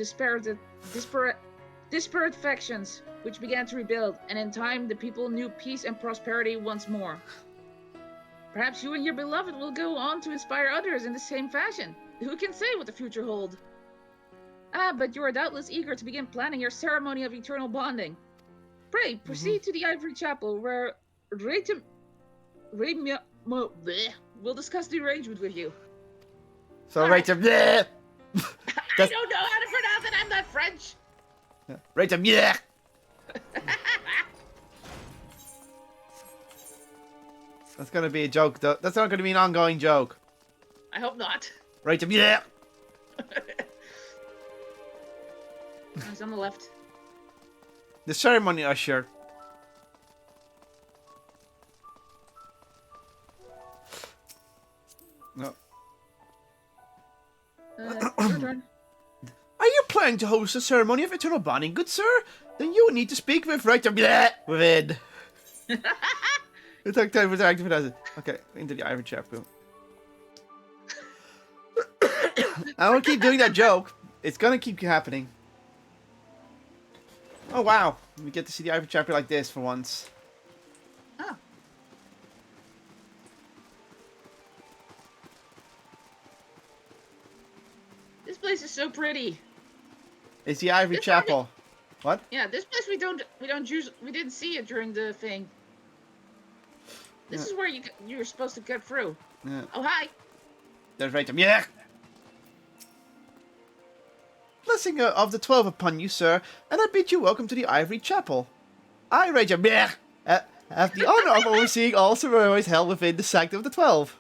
B: disparate factions, which began to rebuild, and in time the people knew peace and prosperity once more. Perhaps you and your beloved will go on to inspire others in the same fashion. Who can say what the future holds? But you are doubtless eager to begin planning your ceremony of eternal bonding. Pray, proceed to the Ivory Chapel, where we'll discuss the arrangement with you.
A: So Rachel, yeah.
B: I don't know how to pronounce it. I'm not French.
A: Rachel, yeah. That's gonna be a joke, though. That's not gonna be an ongoing joke.
B: I hope not.
A: Rachel, yeah.
B: He's on the left.
A: The ceremony usher. No.
B: Your turn.
A: Are you planning to host a ceremony of eternal bonding, good sir? Then you will need to speak with Rachel within. It took time for the active it. Okay, into the Ivory Chapel. I will keep doing that joke. It's gonna keep happening. Oh wow, we get to see the Ivory Chapel like this for once.
B: Oh. This place is so pretty.
A: It's the Ivory Chapel. What?
B: Yeah, this place we didn't see it during the thing. This is where you're supposed to get through.
A: Yeah.
B: Oh hi.
A: There's Rachel. Yeah. Blessing of the 12 upon you, sir, and I bid you welcome to the Ivory Chapel. I, Rachel, have the honor of overseeing all ceremonies held within the Sanctum of the 12.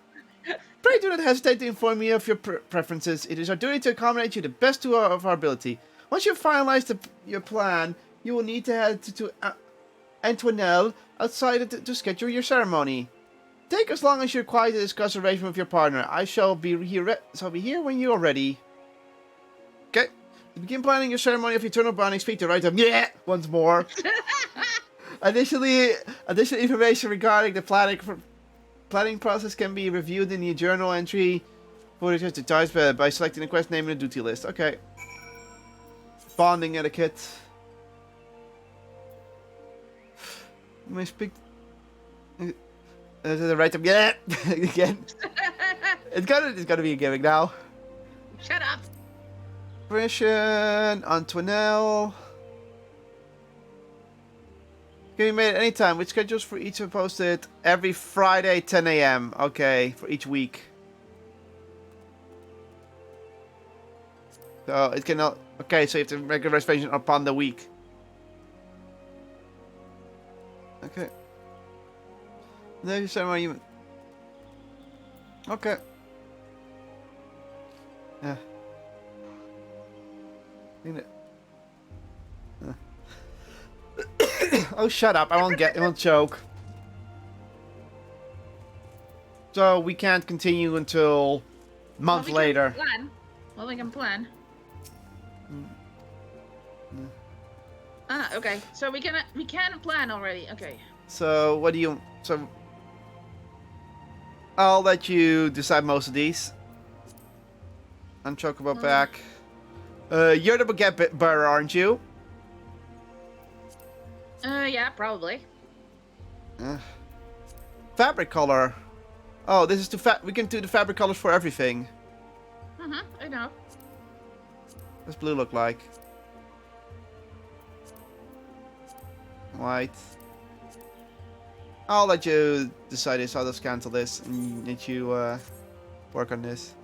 A: Pray do not hesitate to inform me of your preferences. It is our duty to accommodate you the best of our ability. Once you've finalized your plan, you will need to head to Antoinelle outside to schedule your ceremony. Take as long as you require to discuss arrangement with your partner. I shall be here when you are ready. Okay. To begin planning your ceremony of eternal bonding, speak to right once more. Additional information regarding the planning process can be reviewed in the journal entry for the times by selecting the quest name in the duty list. Okay. Bonding etiquette. May I speak? The right time? Yeah, again. It's gotta be a gimmick now.
B: Shut up.
A: Permission, Antoinelle. Can be made at any time. With schedules for each are posted every Friday, 10 a.m. Okay, for each week. So it cannot. Okay, so you have to make a reservation upon the week. Okay. There's your ceremony. Okay. Yeah. You know- Oh, shut up! I won't choke. So we can't continue until month
B: we
A: later.
B: Can plan. Well, we can plan. Ah, okay. So we can plan already. Okay.
A: So what do you? So I'll let you decide most of these. I'm Chocobo back. You're the baguette bearer, aren't you?
B: Yeah, probably.
A: Fabric color. Oh, this is we can do the fabric colors for everything.
B: I know.
A: What's blue look like? White. I'll let you decide this. I'll just cancel this and let you work on this.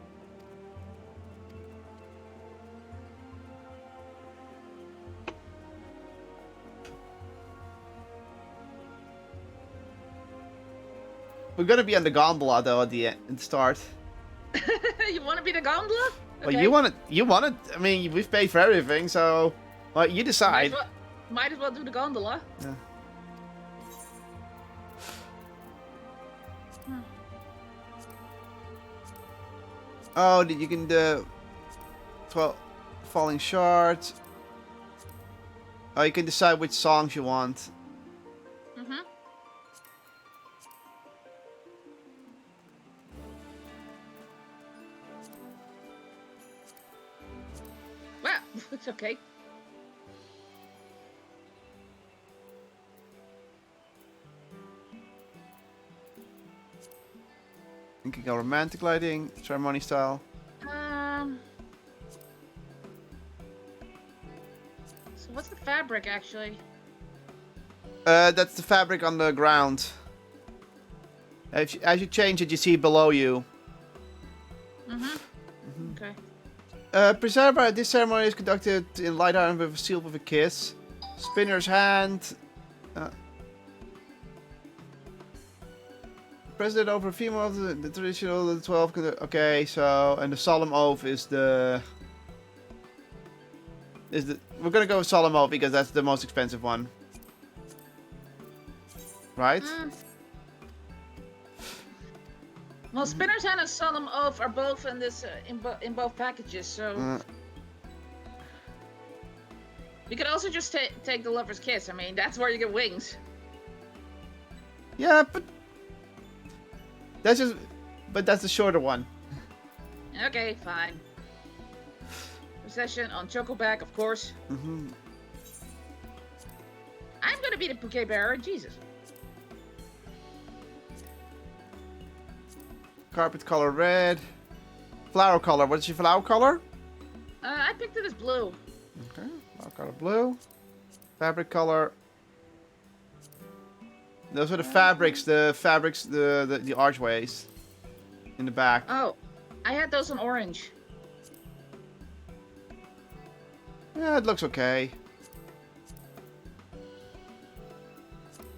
A: We're gonna be on the gondola though at the start.
B: You want to be the gondola?
A: Okay. Well, you want it. You want it. I mean, we've paid for everything, so well, you decide.
B: Might as well do the gondola.
A: Yeah. Oh, you can do 12 falling short. Oh, you can decide which songs you want.
B: Well, it's okay.
A: You can go romantic lighting, ceremony style.
B: So what's the fabric actually?
A: That's the fabric on the ground. As you change it, you see below you.
B: Okay.
A: Preserve this ceremony is conducted in light iron with a seal with a kiss. Spinner's hand. President over a female of the traditional the 12. Okay, so and the solemn oath is the. We're gonna go with solemn oath because that's the most expensive one. Right?
B: Well, Spinner's Hand and Solemn Oath are both in this in both packages, so we could also just take the Lover's Kiss. I mean, that's where you get wings.
A: Yeah, but that's the shorter one.
B: Okay, fine. Possession on Chocoback, of course. I'm gonna be the bouquet bearer. Jesus.
A: Carpet color red. Flower color. What's your flower color?
B: I picked it as blue.
A: Okay. Flower color blue. Fabric color. Those are the fabrics. The archways in the back.
B: Oh, I had those in orange.
A: Yeah, it looks okay.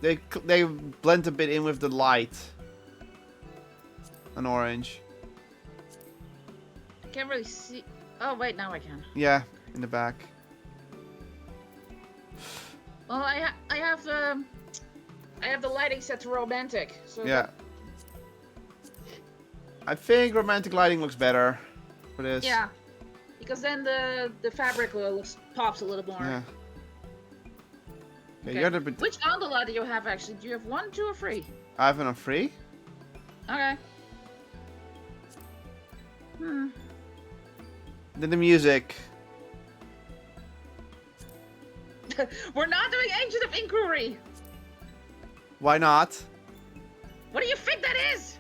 A: They blend a bit in with the light. An orange.
B: I can't really see. Oh wait, now I can.
A: Yeah, in the back.
B: Well, I have the lighting set to romantic. So
A: Yeah. I think romantic lighting looks better for this.
B: Yeah, because then the fabric pops a little more.
A: Yeah. Okay,
B: Okay.
A: you're the.
B: Which gondola do you have actually? Do you have 1, 2, or 3?
A: I have enough free.
B: Okay.
A: Then the music.
B: We're not doing Ancient of Inquiry.
A: Why not?
B: What do you think that is?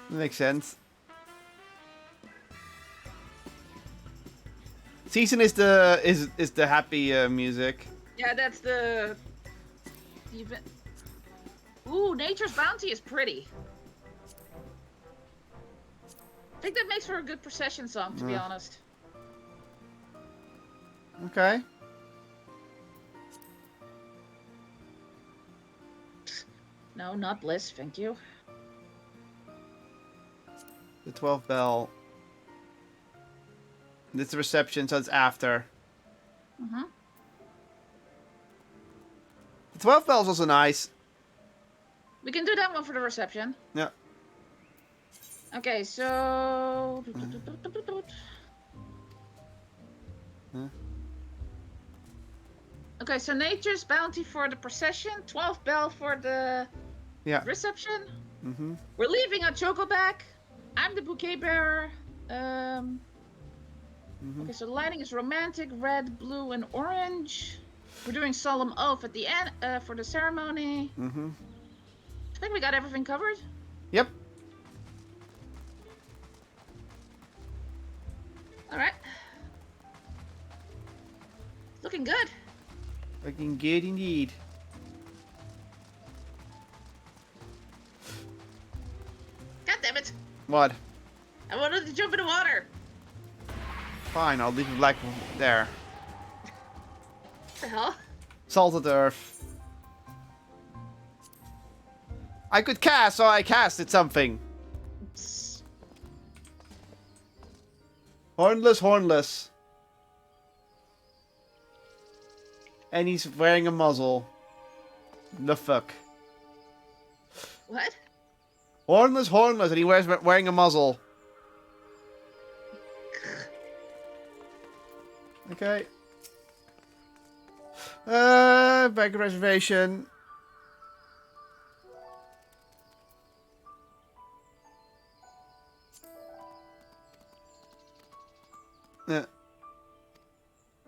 A: Makes sense. Season is the happy music.
B: Yeah, that's the event. Ooh, Nature's Bounty is pretty. I think that makes for a good procession song, to be honest.
A: Okay.
B: No, not Bliss, thank you.
A: The 12 bell. This is the reception, so it's after.
B: Mm-hmm.
A: The 12 bell's also nice.
B: We can do that one for the reception.
A: Yeah.
B: Okay, so...
A: Huh?
B: Okay, so Nature's Bounty for the procession, 12 bell for the reception.
A: Mm-hmm.
B: We're leaving a Chocoback. I'm the bouquet bearer. Okay, so lighting is romantic, red, blue, and orange. We're doing solemn oath at the end for the ceremony.
A: Mm-hmm.
B: I think we got everything covered.
A: Yep.
B: All right. Looking good.
A: Looking good indeed.
B: God damn it!
A: What?
B: I wanted to jump in the water.
A: Fine, I'll leave the black one there.
B: What the hell?
A: Salted earth. I could cast, so I casted something.
B: Psst.
A: Hornless, hornless. And he's wearing a muzzle. The fuck?
B: What?
A: Hornless, hornless, and he wearing a muzzle. Okay. Back reservation. Yeah.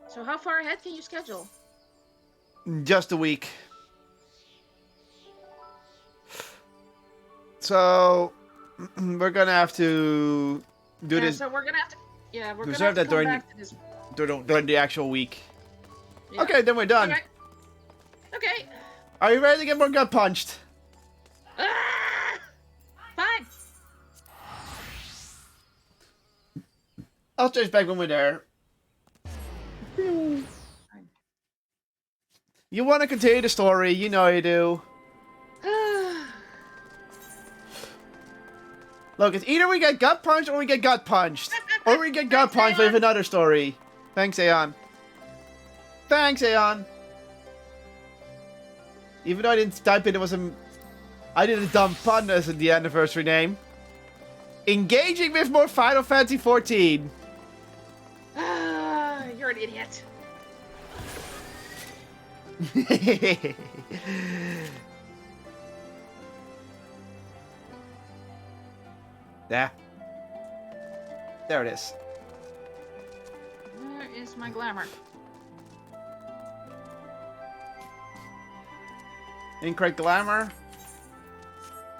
B: So how far ahead can you schedule?
A: Just a week. So we're gonna have to do this.
B: So we're gonna have to. Yeah, we're
A: reserve
B: gonna have to
A: that
B: come back to this.
A: during the actual week.
B: Yeah.
A: Okay, then we're done.
B: Okay. Okay.
A: Are you ready to get more gut punched?
B: Ah! Fine.
A: I'll change back when we're there. You want to continue the story, you know you do. Look, it's either we get gut punched or we get gut punched. Or we get gut punched with another story. Thanks, Aeon. Thanks, Aeon. Even though I didn't type it, I did a dumb pun as the anniversary name. Engaging with more Final Fantasy 14.
B: You're an idiot.
A: Yeah. There it is.
B: Where is my glamour?
A: Incorrect glamour.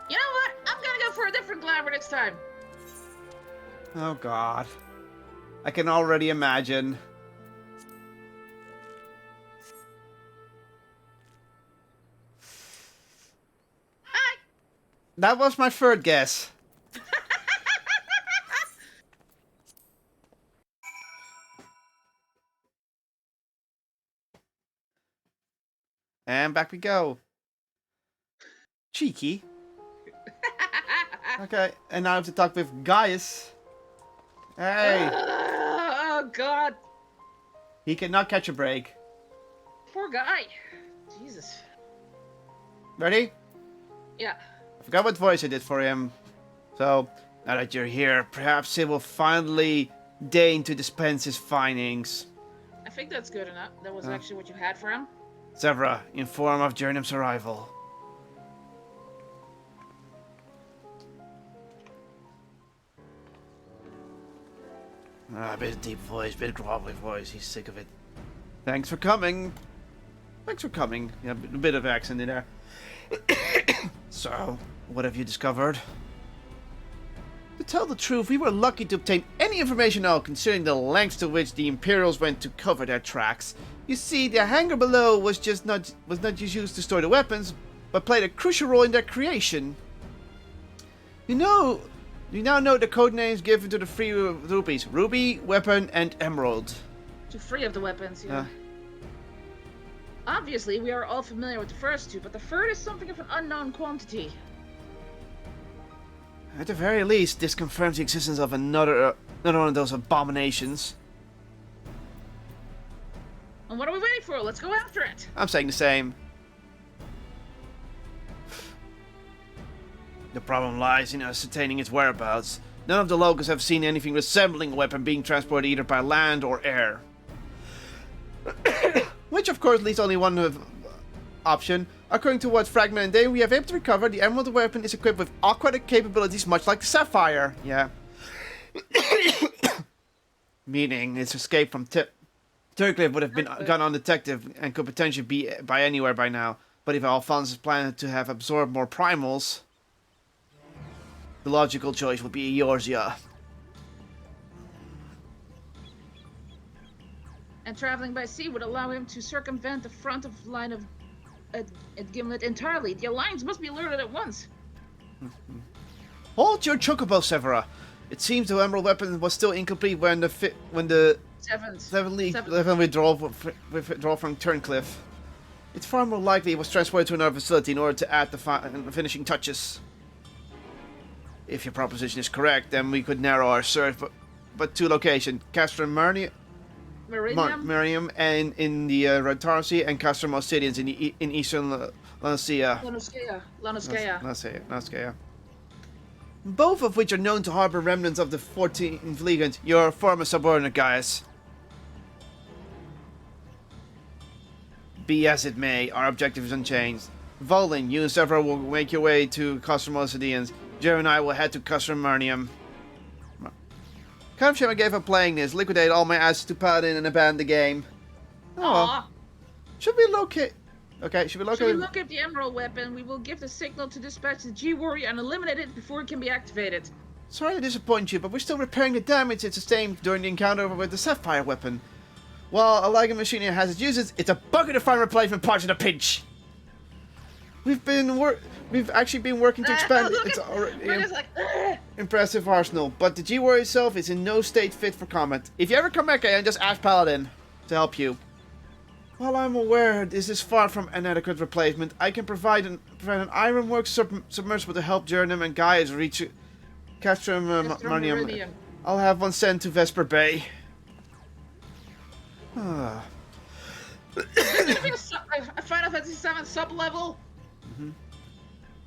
B: You know what? I'm gonna go for a different glamour this time.
A: Oh god. I can already imagine.
B: Hi.
A: That was my third guess. And back we go. Cheeky. Okay, and now I have to talk with Gaius. Hey.
B: Oh god.
A: He cannot catch a break.
B: Poor guy. Jesus.
A: Ready?
B: Yeah.
A: I forgot what voice I did for him. So, now that you're here, perhaps he will finally deign to dispense his findings.
B: I think that's good enough. That was actually what you had for him.
A: Zevra, inform of Jernim's arrival. A bit deep voice, bit grovelly voice. He's sick of it. Thanks for coming. Thanks for coming. Yeah, a bit of accent in there. So, what have you discovered? To tell the truth, we were lucky to obtain any information at all considering the lengths to which the Imperials went to cover their tracks. You see, the hangar below was not just used to store the weapons, but played a crucial role in their creation. You now know the code names given to the three rupees: Ruby, Weapon, and Emerald.
B: To 3 of the weapons, yeah. Obviously, we are all familiar with the first two, but the third is something of an unknown quantity.
A: At the very least, this confirms the existence of another one of those abominations.
B: And what are we waiting for? Let's go after it!
A: I'm saying the same. The problem lies in ascertaining its whereabouts. None of the locals have seen anything resembling a weapon being transported either by land or air. Which of course leaves only one option. According to what Fragment and Day we have able to recover, the Emerald weapon is equipped with aquatic capabilities much like the Sapphire. Yeah. Meaning its escape from Turklev would have been gone undetected and could potentially be by anywhere by now. But if Alphonse is planning to have absorbed more primals, the logical choice would be Eorzea.
B: And traveling by sea would allow him to circumvent the front of line of at Gimlet entirely. The Alliance must be alerted at once.
A: Hold your chocobo, Severa. It seems the Emerald weapon was still incomplete when the seventh withdrawal from Turncliffe. It's far more likely it was transported to another facility in order to add the finishing touches. If your proposition is correct, then we could narrow our search, but to location: Castrum Miriam and in the Rantaro Sea, and Castrum Obsidians in eastern Lanosea. Lanosea. Both of which are known to harbor remnants of the 14th Legion, your former subordinate, guys. Be as it may, our objective is unchanged. Volin, you and Severa will make your way to Castrum Obsidians. Jerry and I will head to Castrum Miriam. Kind of shame I gave up playing this. Liquidate all my assets to Paladin and abandon the game. Oh well. Should we locate... Okay, should we locate...
B: Should we locate the Emerald weapon? We will give the signal to dispatch the G-Warrior and eliminate it before it can be activated.
A: Sorry to disappoint you, but we're still repairing the damage it sustained during the encounter with the Sapphire weapon. While a lagging machine has its uses, it's a bugger to find replacement parts in a pinch. We've actually been working to expand its already impressive arsenal, but the G-Warrior itself is in no state fit for combat. If you ever come back again, just ask Paladin to help you. While I'm aware this is far from an adequate replacement, I can provide an ironworks submersible to help Jernum and Gaius reach Castrum Miriam. I'll have one sent to Vesper Bay.
B: A Final Fantasy VII sub-level?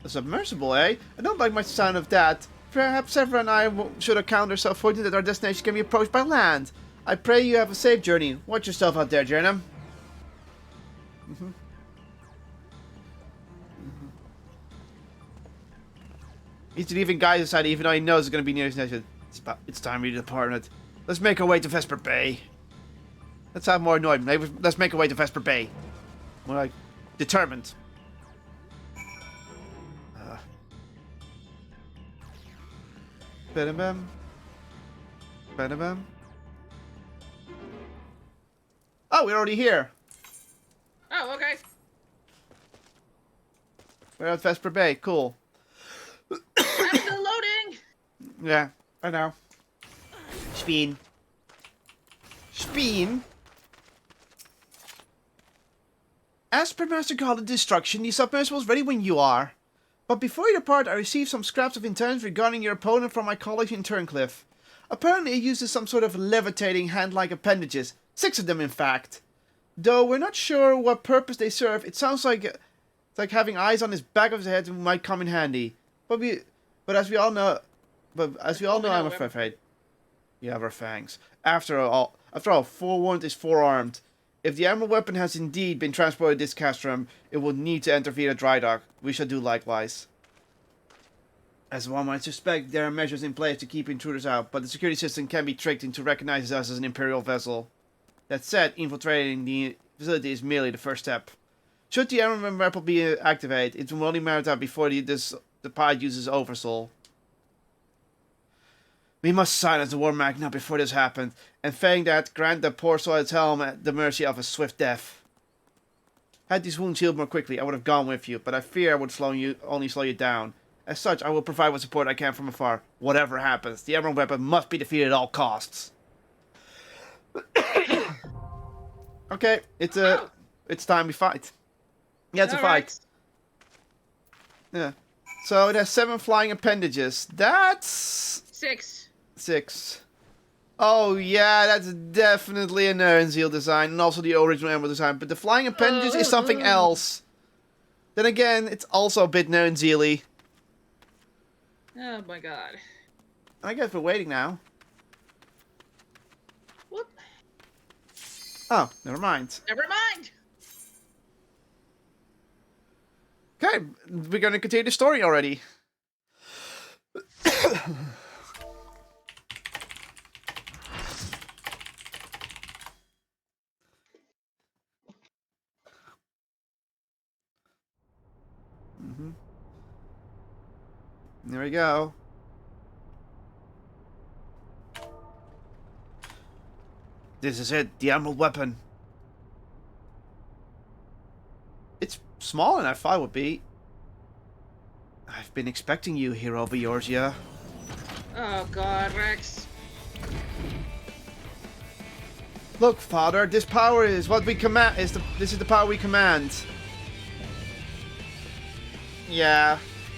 A: A submersible, eh? I don't like much sound of that. Perhaps Severa and I should account ourselves fortunate that our destination can be approached by land. I pray you have a safe journey. Watch yourself out there, Jernum. He's leaving Guy's aside even though he knows it's going to be near his nation. It's time we depart it. Let's make our way to Vesper Bay. Let's have more annoyed. Maybe let's make our way to Vesper Bay. More like determined. Ba-da-bam. Ba-da-bam. Oh, we're already here.
B: Oh, okay.
A: We're at Vesper Bay. Cool.
B: I'm still loading.
A: Yeah, I know. Speen. As per Master God of Destruction, the submersible is ready when you are. But before you depart, I received some scraps of intelligence regarding your opponent from my colleague in Turncliffe. Apparently it uses some sort of levitating hand-like appendages. 6 of them, in fact. Though we're not sure what purpose they serve, it sounds like it's like having eyes on his back of his head might come in handy. But as we all know, I'm afraid. You have our fangs. After all, forewarned is forearmed. If the emerald weapon has indeed been transported to this castrum, it will need to enter via dry dock. We shall do likewise. As one might suspect, there are measures in place to keep intruders out, but the security system can be tricked into recognizing us as an Imperial vessel. That said, infiltrating the facility is merely the first step. Should the emerald weapon be activated, it will only matter out before the pilot uses Oversoul. We must silence the War Magna before this happens, and failing that, grant the poor soul its helm at the mercy of a swift death. Had these wounds healed more quickly, I would have gone with you, but I fear I would only slow you down. As such, I will provide what support I can from afar. Whatever happens, the emerald weapon must be defeated at all costs. Okay, it's a... it's time we fight. Yeah, it's a
B: Alright.
A: fight. Yeah. So it has 7 flying appendages. That's
B: 6.
A: 6. Oh yeah, that's definitely an Ernzeal design, and also the original Emerald design. But the flying appendages is something else. Then again, it's also a bit Ernzeal-y.
B: Oh my god.
A: I guess we're waiting now.
B: What?
A: Oh, never mind.
B: Never mind!
A: Okay, we're gonna continue the story already. There we go. This is it, the emerald weapon. It's smaller than I thought it would be. I've been expecting you, hero Bjorgia.
B: Oh god, Rex.
A: Look, father, this power is what we command. This is the power we command. Yeah.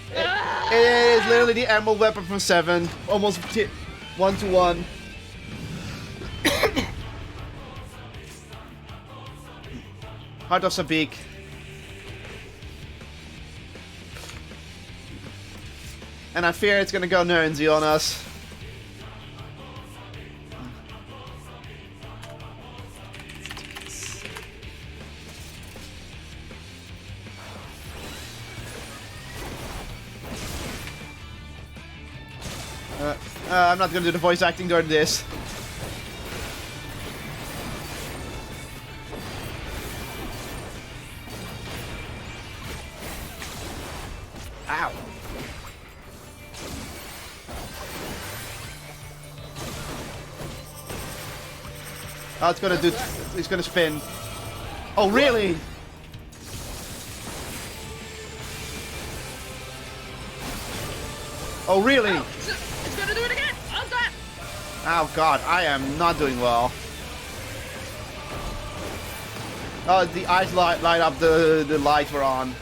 A: It is literally the emerald weapon from 7. Almost 1-to-1. Heart of Sabik. And I fear it's gonna go Nernzy on us. I'm not gonna do the voice acting during this. Ow. Oh, it's gonna do. It's gonna spin. Oh, really? Oh, really?
B: Oh, it's gonna do it again! Oh god!
A: Oh god, I am not doing well. Oh, the eyes light up, the lights were on.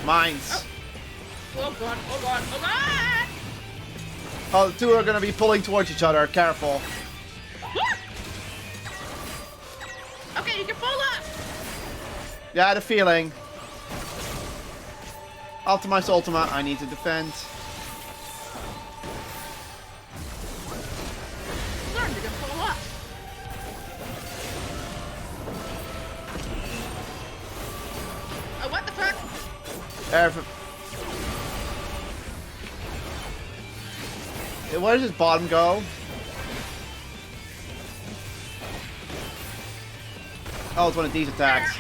A: Mines.
B: Oh god, oh god, oh god!
A: Oh, the two are gonna be pulling towards each other, careful.
B: Okay, you can pull up!
A: Yeah, I had a feeling. Optimize Ultima, I need to defend.
B: Learn to pull up! Oh, what the fuck?
A: Where does his bottom go? Oh, it's one of these attacks.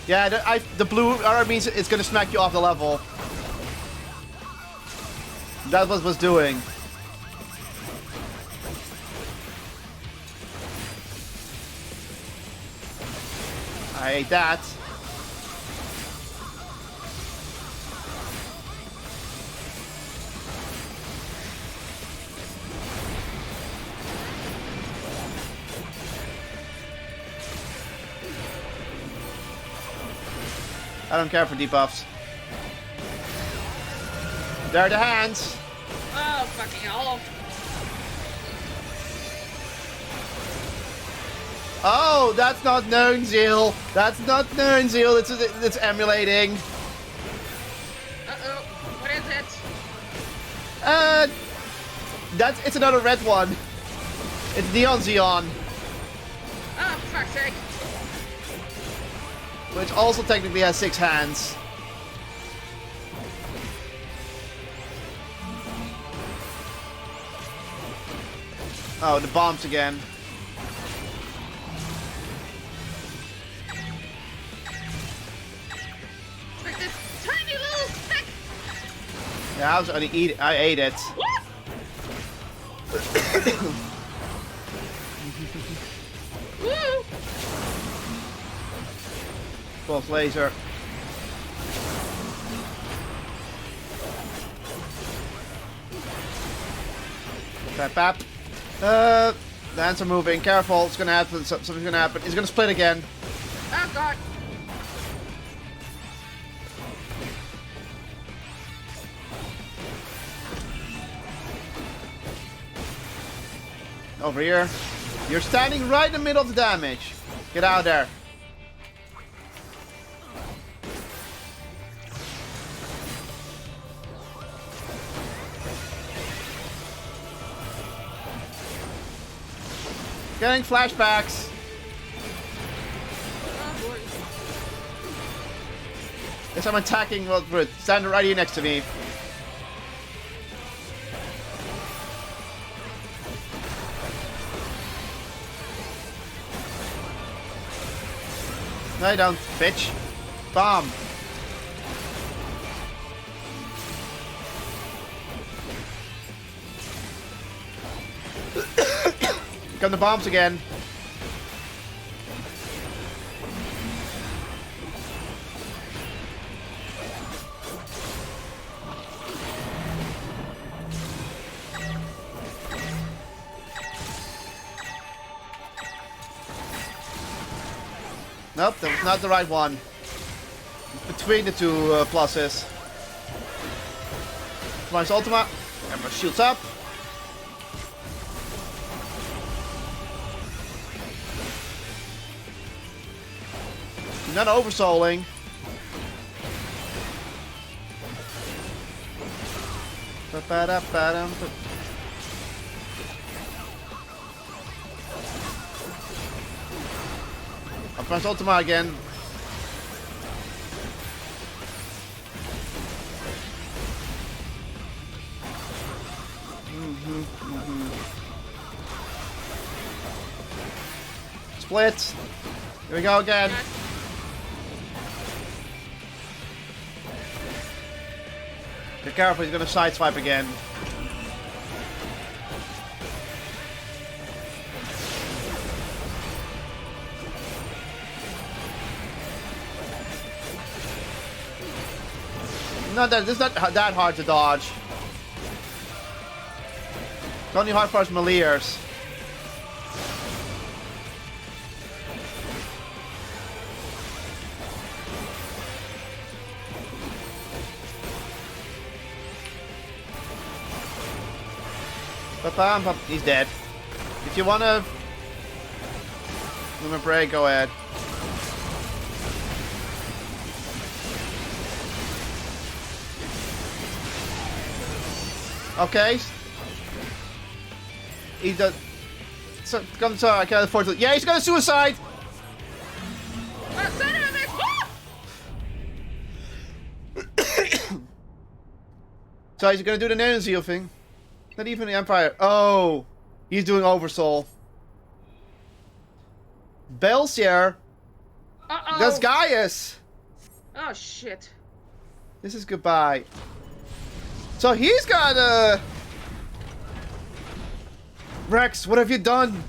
A: Yeah, the blue arrow means it's gonna smack you off the level. That's what it was doing. I hate that. I don't care for debuffs. There are the hands.
B: Oh, fucking hell.
A: Oh, that's not Nernzeal. That's not Nernzeal. It's emulating.
B: Uh-oh. What is it?
A: It's another red one. It's Neon Xeon,
B: Oh, for fuck's sake.
A: which also technically has 6 hands. Oh, the bombs again.
B: Like this tiny little stick.
A: Yeah, I ate it.
B: What? Woo!
A: Pulse laser. Bap, bap. The hands are moving. Careful, it's gonna happen. Something's gonna happen. He's gonna split again.
B: Oh god.
A: Over here. You're standing right in the middle of the damage. Get out of there. Getting flashbacks.
B: Oh boy.
A: Yes, I'm attacking. Well, standing right here next to me. No, you don't, bitch. Bomb. Come the bombs again. Nope, that was not the right one. Between the two pluses. Nice ultima. Ember shields up. Not oversouling. I'll press ultima again. Split. Here we go again. Be careful, he's gonna sideswipe again. This is not that hard to dodge. It's only hard for us meleers. He's dead. If you wanna limit break, go ahead. Okay. He does. So, I'm sorry, I can't afford to. Yeah, he's gonna suicide.
B: Son of a bitch!
A: So he's gonna do the Nanozeo thing. Not even the Empire. Oh, he's doing Oversoul. Belsier.
B: Uh-oh.
A: That's Gaius.
B: Oh shit.
A: This is goodbye. So he's got Rex, what have you done?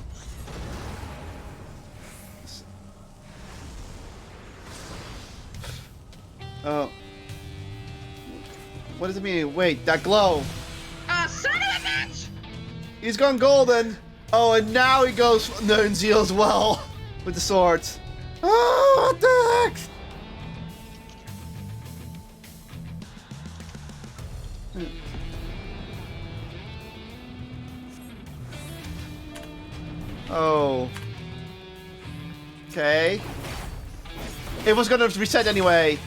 A: Oh. What does it mean? Wait, that glow.
B: Son of a bitch!
A: He's gone golden. Oh, and now he goes Nernzeal as well with the swords. Oh, what the heck? Oh. Okay. It was gonna reset anyway.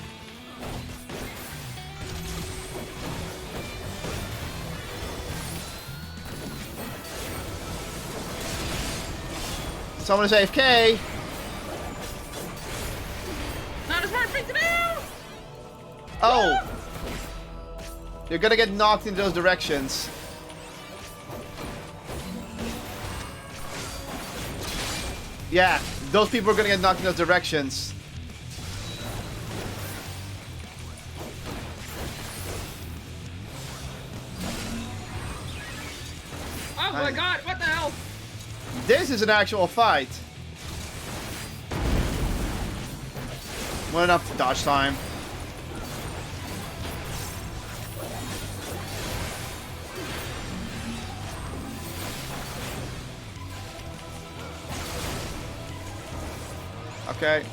A: Someone is AFK.
B: Not a smart thing to do!
A: Oh. You're gonna get knocked in those directions. Yeah, those people are gonna get knocked in those directions.
B: Oh my god, what the hell?
A: This is an actual fight. Well enough to dodge time. Okay.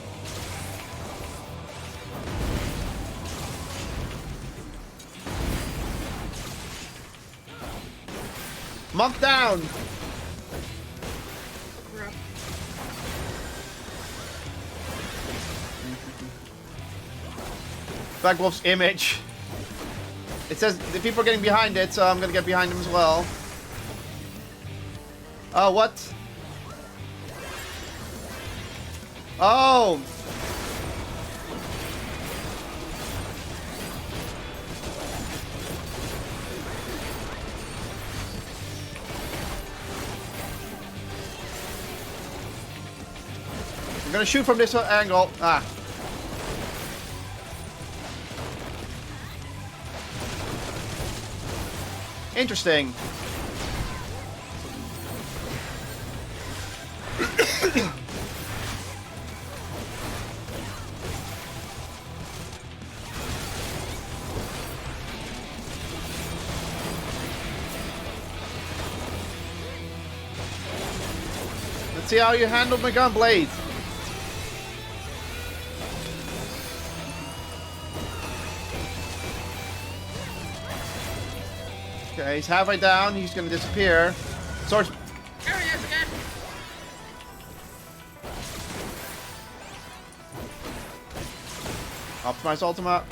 A: Monk down!
B: Crap.
A: Black Wolf's image. It says the people are getting behind it, so I'm gonna get behind them as well. Oh, what? Oh! I'm gonna shoot from this angle. Ah. Interesting. Let's see how you handle my gun blade. Okay, he's halfway down. He's gonna disappear. Sword.
B: There he is again.
A: Optimize ultima.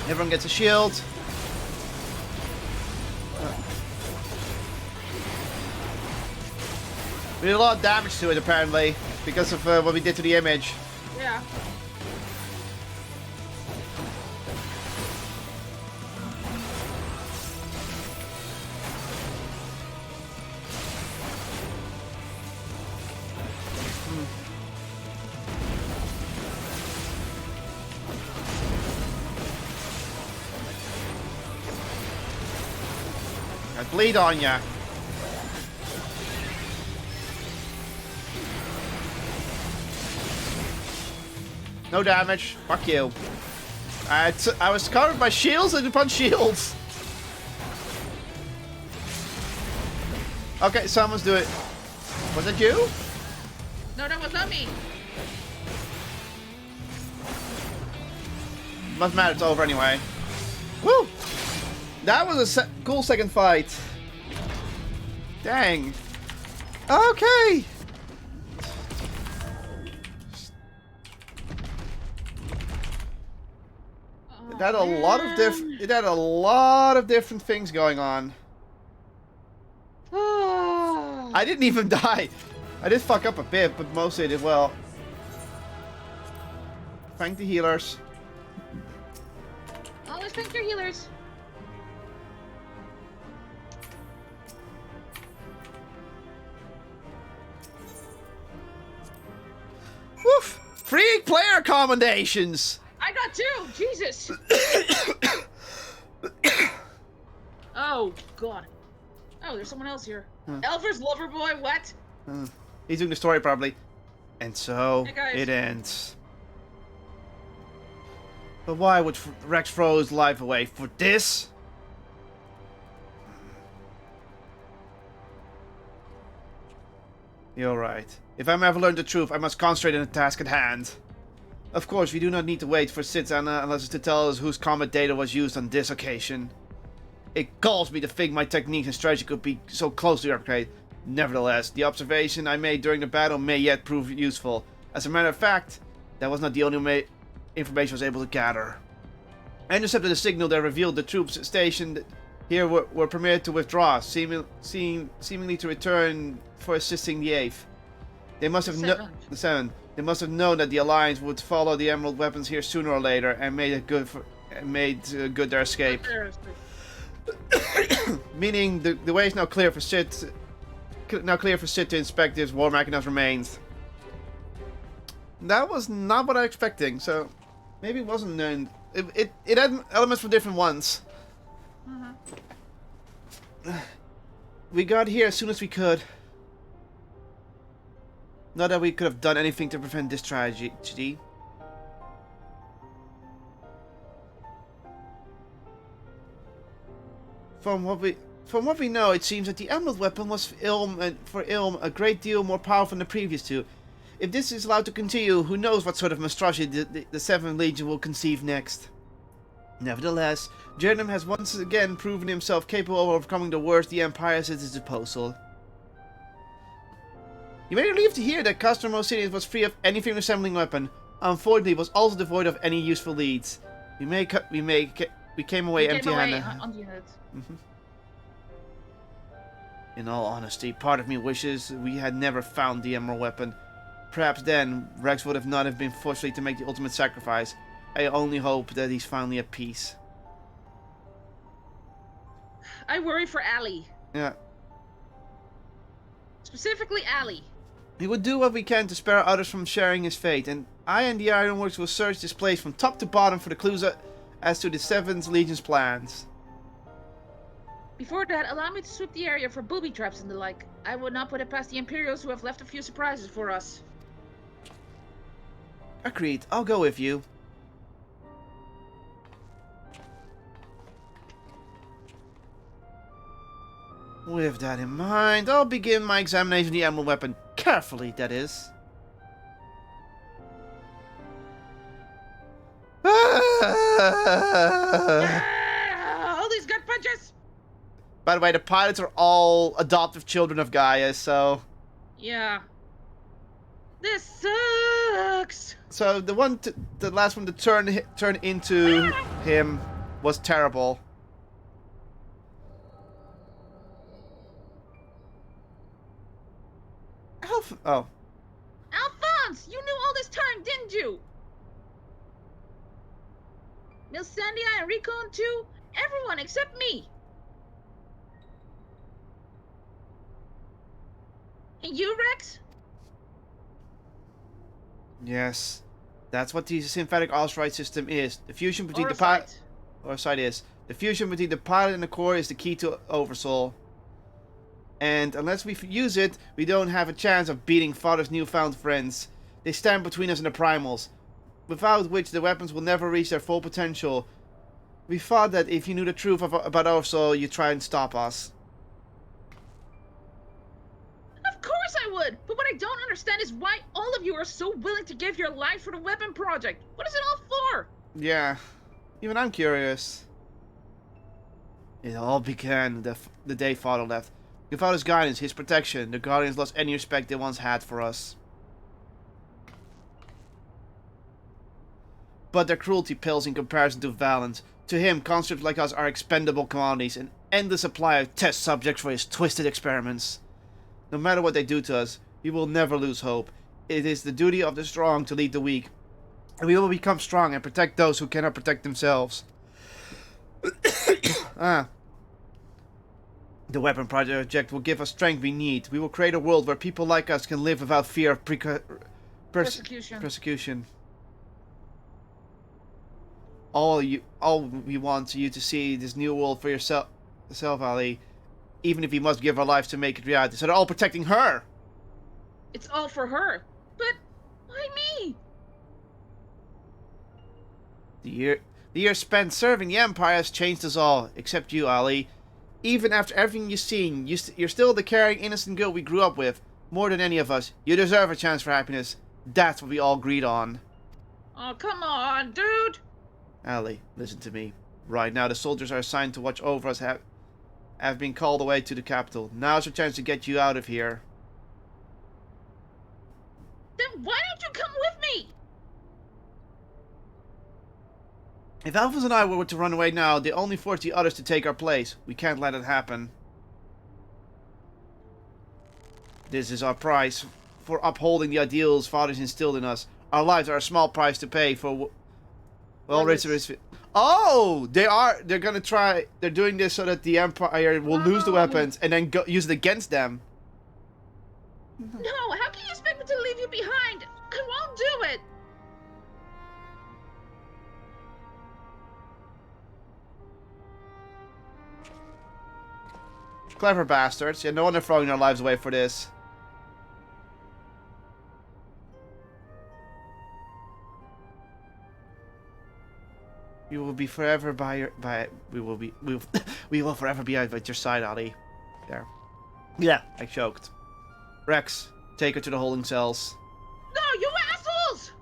A: Everyone gets a shield. We did a lot of damage to it apparently because of what we did to the image.
B: Yeah.
A: I bleed on ya. No damage. Fuck you. I was covered by shields and upon shields. Okay, someone's do it. Was it you?
B: No, that was not me.
A: Doesn't matter, it's over anyway. Woo! That was a cool second fight. Dang. Okay. It had a lot of It had a lot of different things going on. I didn't even die. I did fuck up a bit, but mostly I did well. Thank the healers.
B: Always thank your healers.
A: Woof! Free player commendations!
B: I got two! Jesus! Oh, God. Oh, there's someone else here. Elver's lover boy, what?
A: He's doing the story probably. And so,
B: Hey, guys.
A: it ends. But why would Rex throw his life away for this? You're right. If I'm ever learned the truth, I must concentrate on the task at hand. Of course, we do not need to wait for Sitsana unless it's to tell us whose combat data was used on this occasion. It galls me to think my techniques and strategy could be so close to the upgrade. Nevertheless, the observation I made during the battle may yet prove useful. As a matter of fact, that was not the only information I was able to gather. I intercepted a signal that revealed the troops stationed here were permitted to withdraw, seemingly to return for assisting the 8th. They must have the 7th. They must have known that the Alliance would follow the Emerald weapons here sooner or later, and made good their escape. Meaning the way is now clear for Sid. To inspect his war machine's remains. That was not what I was expecting. So maybe it wasn't known. It had elements from different ones. We got here as soon as we could. Not that we could have done anything to prevent this tragedy. From From what we know, it seems that the emerald weapon was for Ilm a great deal more powerful than the previous two. If this is allowed to continue, who knows what sort of monstrosity the 7th Legion will conceive next. Nevertheless, Jernum has once again proven himself capable of overcoming the worst the Empire has at its disposal. You may be relieved to hear that Castro City was free of anything resembling weapon. Unfortunately, it was also devoid of any useful leads. We came away empty-handed. In all honesty, part of me wishes we had never found the emerald weapon. Perhaps then, Rex would not have been forced to make the ultimate sacrifice. I only hope that he's finally at peace.
B: I worry for Allie.
A: Yeah.
B: Specifically Allie.
A: We would do what we can to spare others from sharing his fate, and I and the Ironworks will search this place from top to bottom for the clues as to the 7th Legion's plans.
B: Before that, allow me to sweep the area for booby traps and the like. I would not put it past the Imperials who have left a few surprises for us.
A: Agreed. I'll go with you. With that in mind, I'll begin my examination of the emerald weapon. Carefully, that is.
B: All these gut punches!
A: By the way, the pilots are all adoptive children of Gaia, so...
B: Yeah. This sucks!
A: So, the last one to turn into him was terrible. Oh.
B: Alphonse! You knew all this time, didn't you? Milsandia and Recon too? Everyone except me! And you, Rex?
A: Yes. That's what the synthetic Osrite system is. The fusion between the pilot... Orsight is. The fusion between the pilot and the core is the key to Oversoul. And unless we use it, we don't have a chance of beating Father's newfound friends. They stand between us and the primals, without which the weapons will never reach their full potential. We thought that if you knew the truth about Oversoul, you'd try and stop us.
B: Of course I would! But what I don't understand is why all of you are so willing to give your lives for the weapon project. What is it all for?
A: Yeah, even I'm curious. It all began the day Father left. Without his guidance, his protection, the Guardians lost any respect they once had for us. But their cruelty pales in comparison to Valent. To him, conscripts like us are expendable commodities, an endless supply of test subjects for his twisted experiments. No matter what they do to us, we will never lose hope. It is the duty of the strong to lead the weak. And we will become strong and protect those who cannot protect themselves. The weapon project will give us strength we need. We will create a world where people like us can live without fear of persecution. All we want you to see this new world for yourself, Ali. Even if we must give our lives to make it reality. So they're all protecting her.
B: It's all for her. But why me?
A: The year spent serving the Empire has changed us all, except you, Ali. Even after everything you've seen, you're still the caring, innocent girl we grew up with. More than any of us. You deserve a chance for happiness. That's what we all agreed on.
B: Oh, come on, dude!
A: Ali, listen to me. Right now, the soldiers are assigned to watch over us have been called away to the capital. Now's your chance to get you out of here.
B: Then why don't you come with me?
A: If Alphonse and I were to run away now, they only force the others to take our place. We can't let it happen. This is our price for upholding the ideals Father's instilled in us. Our lives are a small price to pay for... Well, oh! They're gonna try... They're doing this so that the Empire will lose the weapons and then use it against them.
B: No, how can you expect me to leave you behind? I won't do it!
A: Clever bastards. Yeah, no wonder they're throwing their lives away for this. We will be forever we will forever be at your side, Ali. There. Yeah, I choked. Rex, take her to the holding cells.
B: No, you assholes!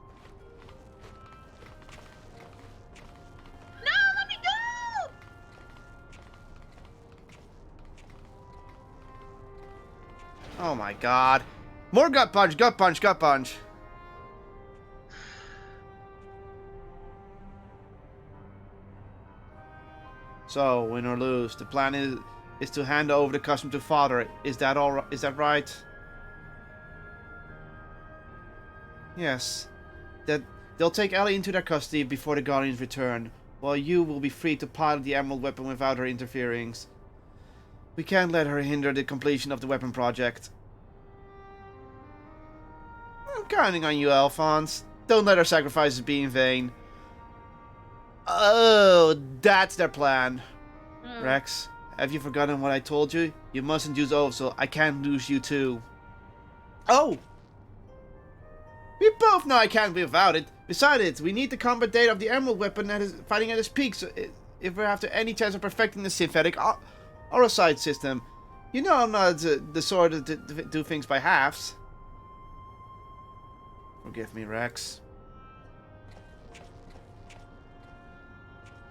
B: No, let me go!
A: Oh my god. More gut punch, gut punch, gut punch. So, win or lose, the plan is to hand over the custom to father. Is that all? Is that right? Yes. That they'll take Ellie into their custody before the Guardians return, while you will be free to pilot the Emerald weapon without her interfering. We can't let her hinder the completion of the weapon project. I'm counting on you, Alphonse. Don't let our sacrifices be in vain. Oh, that's their plan. Rex, have you forgotten what I told you? You mustn't use oaths, so I can't lose you too. Oh! We both know I can't be without it. Besides, we need the combat data of the Emerald weapon that is fighting at its peak, so if we're after any chance of perfecting the synthetic Orosite system. You know I'm not the sort to do things by halves. Forgive me, Rex.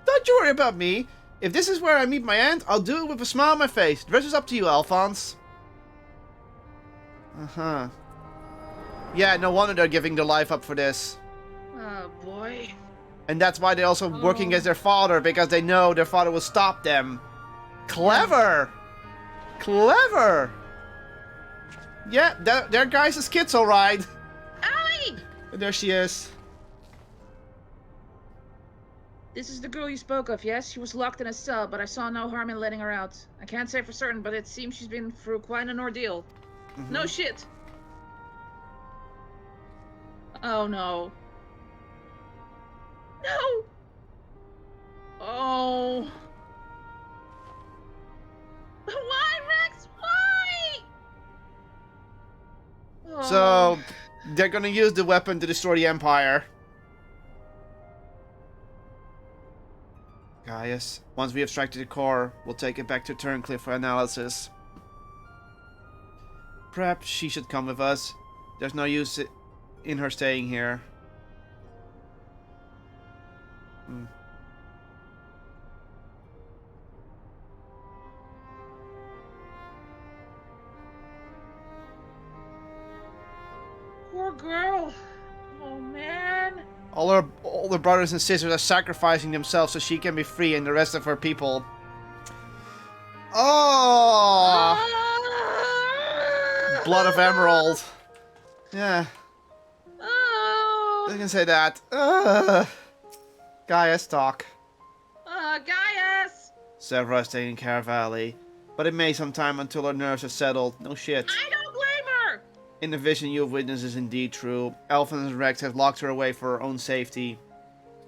A: Don't you worry about me. If this is where I meet my end, I'll do it with a smile on my face. The rest is up to you, Alphonse. Uh-huh. Yeah, no wonder they're giving their life up for this.
B: Oh, boy.
A: And that's why they're also working against their father, because they know their father will stop them. Clever! Clever! Yeah, their guy's a schizo ride.
B: Allie!
A: There she is.
B: This is the girl you spoke of, yes? She was locked in a cell, but I saw no harm in letting her out. I can't say for certain, but it seems she's been through quite an ordeal.
A: Mm-hmm.
B: No shit! Oh no. No! Oh. Why, Rex? Why?
A: So, they're gonna use the weapon to destroy the Empire. Gaius, once we extracted the core, we'll take it back to Turncliffe for analysis. Perhaps she should come with us. There's no use in her staying here.
B: Poor girl. Oh man.
A: All her brothers and sisters are sacrificing themselves so she can be free and the rest of her people. Oh! Blood of Emerald. Yeah.
B: Oh.
A: I can say that. Gaius, talk.
B: Gaius!
A: Severa is taking care of Ali, but it may some time until her nerves are settled. No shit.
B: I don't blame her!
A: In the vision you have witnessed is indeed true. Alphonse and Rex have locked her away for her own safety.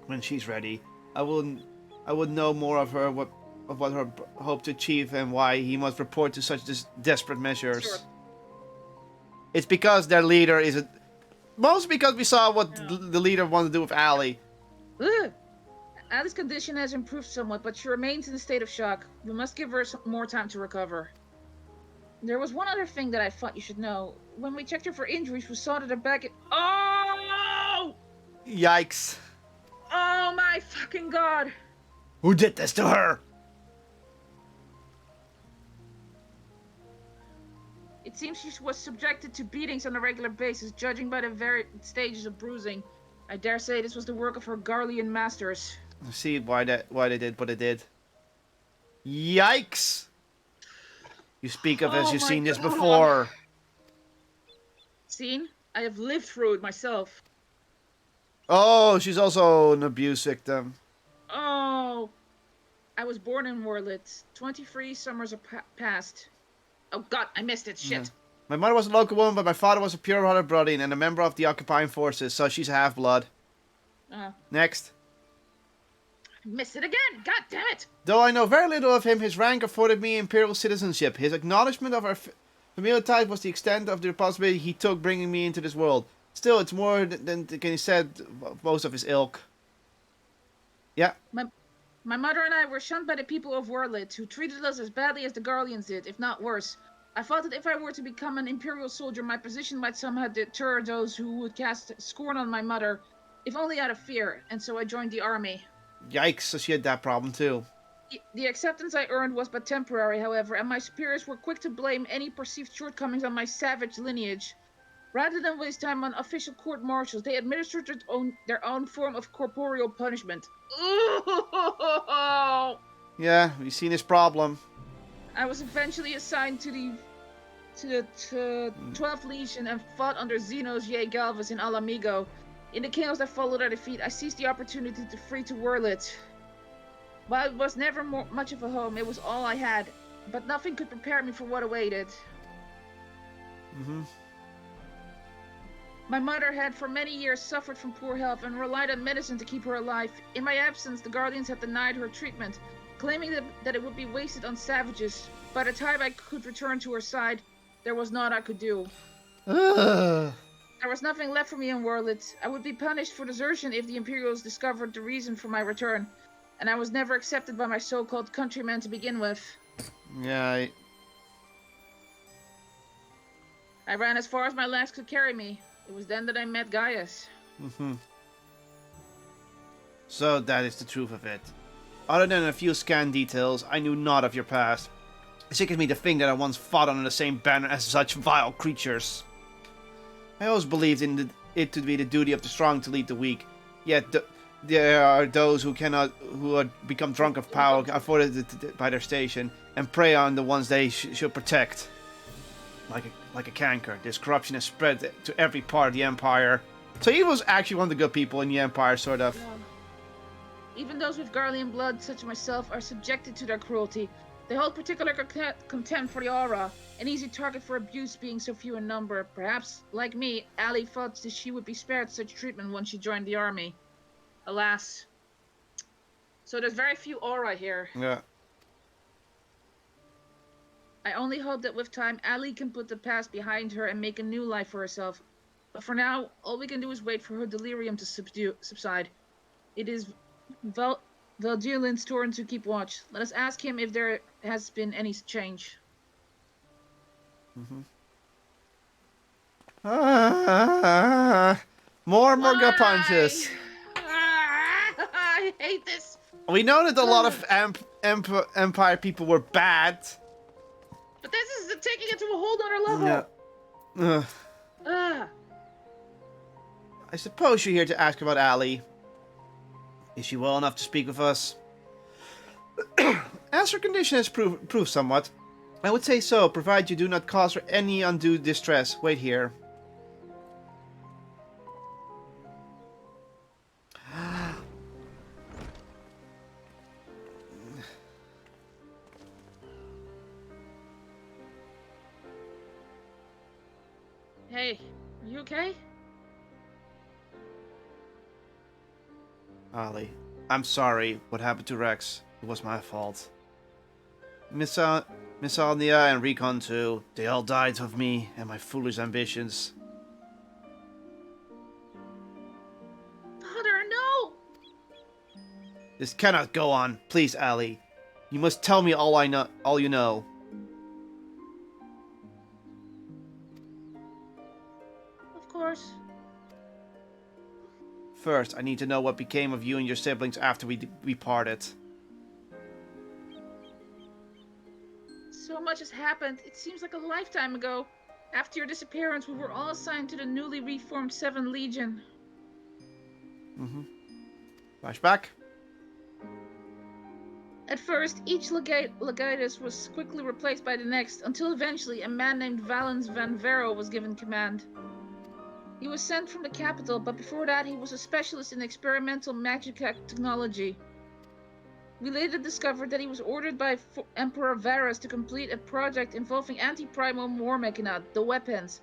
A: When she's ready, I would know more of her, of what her hoped to achieve and why he must report to such desperate measures. Sure. It's because their leader is mostly because we saw what the leader wanted to do with Ali.
B: Ugh. Ali's condition has improved somewhat, but she remains in a state of shock. We must give her some more time to recover. There was one other thing that I thought you should know. When we checked her for injuries, we saw that her back... Oh!
A: Yikes.
B: Oh my fucking god.
A: Who did this to her?
B: It seems she was subjected to beatings on a regular basis, judging by the varied stages of bruising. I dare say this was the work of her Garlean masters.
A: I see why they did what they did. Yikes! You speak of as you've seen this before.
B: Seen? I have lived through it myself.
A: Oh, she's also an abuse victim.
B: Oh. I was born in Warlit. 23 summers are past. Oh god, I missed it. Shit.
A: Yeah. My mother was a local woman, but my father was a pure-hearted Brodian and a member of the occupying forces, so she's half-blood. Next.
B: I missed it again! God damn it!
A: Though I know very little of him, his rank afforded me imperial citizenship. His acknowledgement of our familial ties was the extent of the responsibility he took bringing me into this world. Still, it's more than can be said of most of his ilk. Yeah.
B: My mother and I were shunned by the people of Warlit, who treated us as badly as the Guardians did, if not worse. I thought that if I were to become an Imperial soldier, my position might somehow deter those who would cast scorn on my mother, if only out of fear, and so I joined the army.
A: Yikes, so she had that problem too.
B: The acceptance I earned was but temporary, however, and my superiors were quick to blame any perceived shortcomings on my savage lineage. Rather than waste time on official court-martials, they administered their own form of corporeal punishment. Ooh!
A: Yeah, we've seen his problem.
B: I was eventually assigned to the 12th Legion and fought under Xenos J. Galvez in Alamigo. In the chaos that followed our defeat, I seized the opportunity to free to Wurlit. While it was never much of a home, it was all I had. But nothing could prepare me for what awaited. My mother had for many years suffered from poor health and relied on medicine to keep her alive. In my absence, the Guardians had denied her treatment, claiming that it would be wasted on savages. By the time I could return to her side, there was naught I could do.
A: Ugh.
B: There was nothing left for me in Warlit. I would be punished for desertion if the Imperials discovered the reason for my return, and I was never accepted by my so-called countrymen to begin with.
A: Yeah.
B: I ran as far as my legs could carry me. It was then that I met Gaius.
A: So that is the truth of it. Other than a few scan details, I knew naught of your past. It sickens me to think that I once fought under the same banner as such vile creatures. I always believed in it to be the duty of the strong to lead the weak. Yet there are those who become drunk of power, afforded by their station, and prey on the ones they should protect. Like a canker, this corruption has spread to every part of the Empire. So he was actually one of the good people in the Empire, sort of.
B: Yeah. Even those with Garlean blood, such as myself, are subjected to their cruelty. They hold particular contempt for the aura, an easy target for abuse being so few in number. Perhaps, like me, Ali thought that she would be spared such treatment when she joined the army. Alas. So there's very few aura here.
A: Yeah.
B: I only hope that with time, Ali can put the past behind her and make a new life for herself. But for now, all we can do is wait for her delirium to subside. It is Valdulin's turn to keep watch. Let us ask him if there has been any change.
A: More and more gut punches.
B: I hate this.
A: We know that a lot of Empire people were bad.
B: But this is taking it to a whole other level.
A: Yeah. I suppose you're here to ask about Ali. Is she well enough to speak with us? As her condition has proved somewhat, I would say so, provided you do not cause her any undue distress. Wait here.
B: Hey, are you okay?
A: Ali, I'm sorry what happened to Rex. It was my fault. Miss Alnia and Recon too. They all died of me and my foolish ambitions.
B: Father, no!
A: This cannot go on. Please, Ali. You must tell me all you know.
B: Of course.
A: First, I need to know what became of you and your siblings after we parted.
B: So much has happened. It seems like a lifetime ago. After your disappearance, we were all assigned to the newly reformed 7th Legion.
A: Flashback.
B: At first, each legatus was quickly replaced by the next, until eventually a man named Valens van Vero was given command. He was sent from the capital, but before that he was a specialist in experimental magic technology. We later discovered that he was ordered by Emperor Varus to complete a project involving anti-primal war machina, the weapons.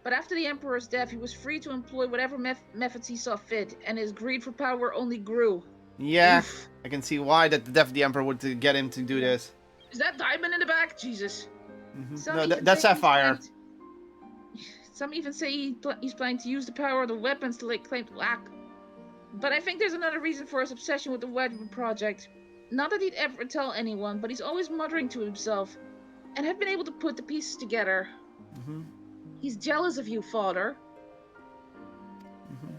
B: But after the Emperor's death, he was free to employ whatever methods he saw fit, and his greed for power only grew.
A: Yeah,
B: Oof.
A: I can see why the death of the Emperor would get him to do this.
B: Is that diamond in the back? Jesus.
A: No, that's Sapphire.
B: Some even say he's planning to use the power of the weapons to lay claim to lack. But I think there's another reason for his obsession with the Wedgwood project. Not that he'd ever tell anyone, but he's always muttering to himself. And I've been able to put the pieces together.
A: Mm-hmm.
B: He's jealous of you, father.
A: Mm-hmm.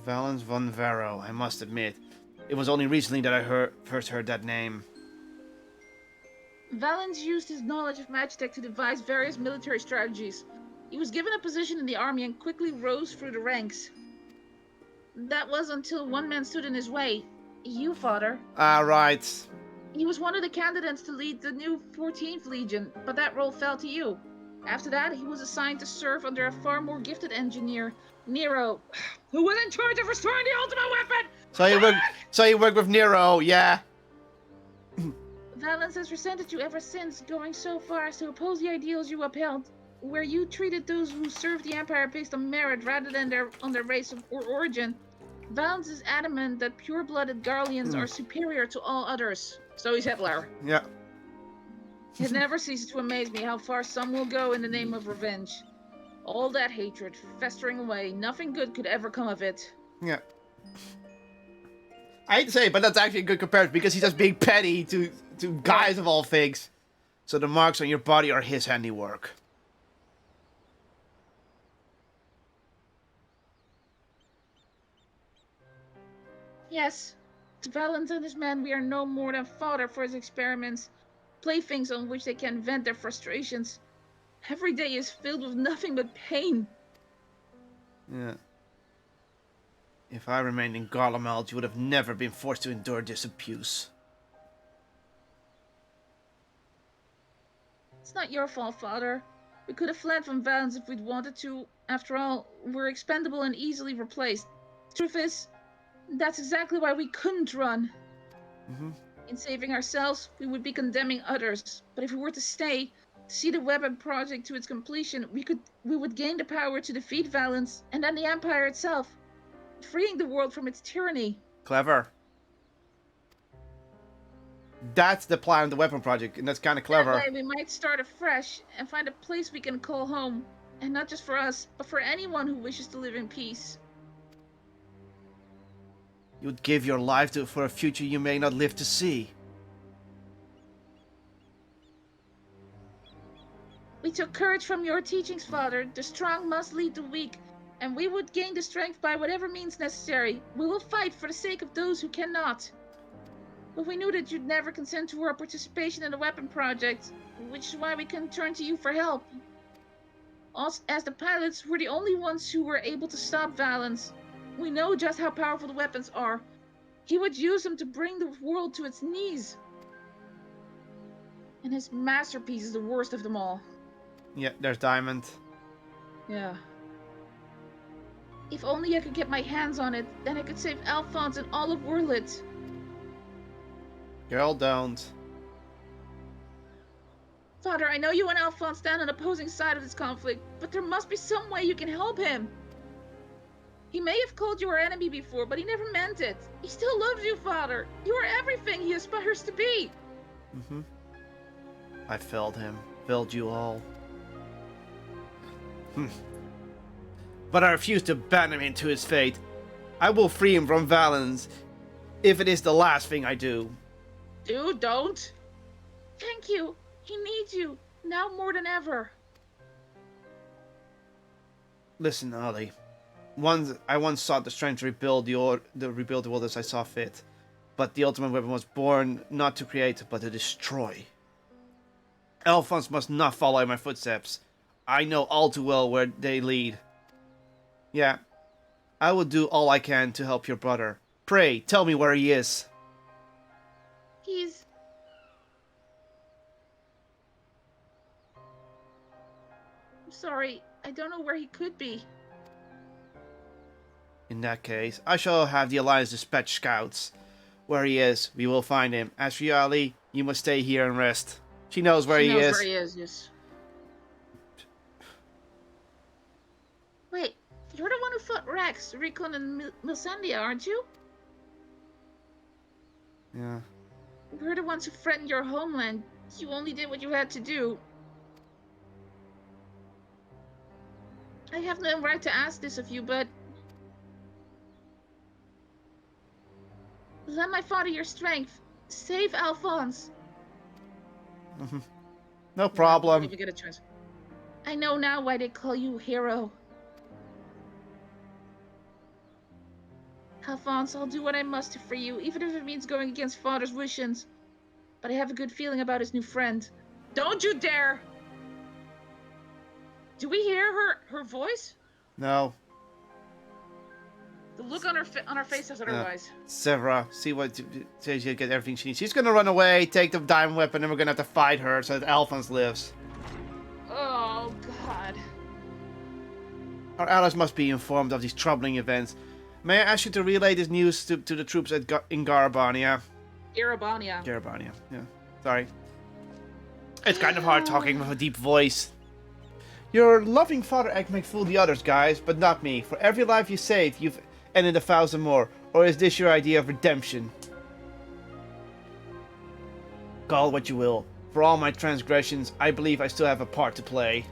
A: Valens von Varro, I must admit. It was only recently that I first heard that name.
B: Valens used his knowledge of Magitech to devise various military strategies. He was given a position in the army and quickly rose through the ranks. That was until one man stood in his way. You, father.
A: Ah, right.
B: He was one of the candidates to lead the new 14th Legion, but that role fell to you. After that, he was assigned to serve under a far more gifted engineer, Nero, who was in charge of restoring the ultimate weapon!
A: So you work with Nero, yeah.
B: Valens has resented you ever since, going so far as to oppose the ideals you upheld, where you treated those who served the Empire based on merit rather than on their race or origin. Valens is adamant that pure-blooded Garleans are superior to all others. So he's Hitler.
A: Yeah.
B: It never ceases to amaze me how far some will go in the name of revenge. All that hatred, festering away, nothing good could ever come of it.
A: Yeah. I hate to say it, but that's actually a good comparison because he's just being petty to guys of all things. So the marks on your body are his handiwork.
B: Yes, to Valens and his men we are no more than fodder for his experiments, playthings on which they can vent their frustrations. Every day is filled with nothing but pain.
A: Yeah. If I remained in Garlemald, you would have never been forced to endure this abuse.
B: It's not your fault, father. We could have fled from Valens if we'd wanted to. After all, we're expendable and easily replaced. Truth is, that's exactly why we couldn't run.
A: Mm-hmm.
B: In saving ourselves, we would be condemning others. But if we were to stay, to see the weapon project to its completion, we would gain the power to defeat Valens and then the Empire itself, freeing the world from its tyranny.
A: Clever. That's the plan of the weapon project, and that's kind of clever.
B: That way we might start afresh and find a place we can call home. And not just for us, but for anyone who wishes to live in peace.
A: You would give your life for a future you may not live to see.
B: We took courage from your teachings, father. The strong must lead the weak, and we would gain the strength by whatever means necessary. We will fight for the sake of those who cannot. But we knew that you'd never consent to our participation in the weapon project, which is why we couldn't turn to you for help. As the pilots, we're the only ones who were able to stop Valens. We know just how powerful the weapons are. He would use them to bring the world to its knees. And his masterpiece is the worst of them all.
A: Yeah, there's Diamond.
B: Yeah. If only I could get my hands on it, then I could save Alphonse and all of Wurlit.
A: Girl, don't.
B: Father, I know you and Alphonse stand on opposing sides of this conflict, but there must be some way you can help him. He may have called you our enemy before, but he never meant it. He still loves you, Father. You are everything he aspires to be.
A: Mm-hmm. I failed him. Failed you all. But I refuse to abandon him to his fate. I will free him from Valens, if it is the last thing I do.
B: Dude, don't. Thank you. He needs you, now more than ever.
A: Listen, Ollie. I once sought the strength to rebuild the world as I saw fit. But the ultimate weapon was born not to create, but to destroy. Alphonse must not follow in my footsteps. I know all too well where they lead. Yeah, I will do all I can to help your brother. Pray, tell me where he is.
B: He's... I'm sorry, I don't know where he could be.
A: In that case, I shall have the Alliance dispatch scouts. Where he is, we will find him. As for you, Ali, you must stay here and rest. She knows where he is.
B: She knows where he is, yes. Wait, you're the one who fought Rex, Recon, and Milsandia, aren't you?
A: Yeah.
B: We're the ones who threatened your homeland. You only did what you had to do. I have no right to ask this of you, but... lend my father your strength. Save Alphonse.
A: No
B: I
A: problem.
B: don't even get a chance. I know now why they call you hero. Alphonse, I'll do what I must to free you, even if it means going against father's wishes. But I have a good feeling about his new friend. Don't you dare! Do we hear her voice?
A: No.
B: The look on her face says otherwise.
A: Severa, see what says you get everything she needs. She's gonna run away, take the diamond weapon, and we're gonna have to fight her so that Alphonse lives.
B: Oh, God.
A: Our allies must be informed of these troubling events. May I ask you to relay this news to the troops in Garabania?
B: Garabania.
A: Garabania, yeah. Sorry. It's kind of hard talking with a deep voice. Your loving father act may fool the others, guys, but not me. For every life you saved, you've ended 1,000 more. Or is this your idea of redemption? Call it what you will. For all my transgressions, I believe I still have a part to play.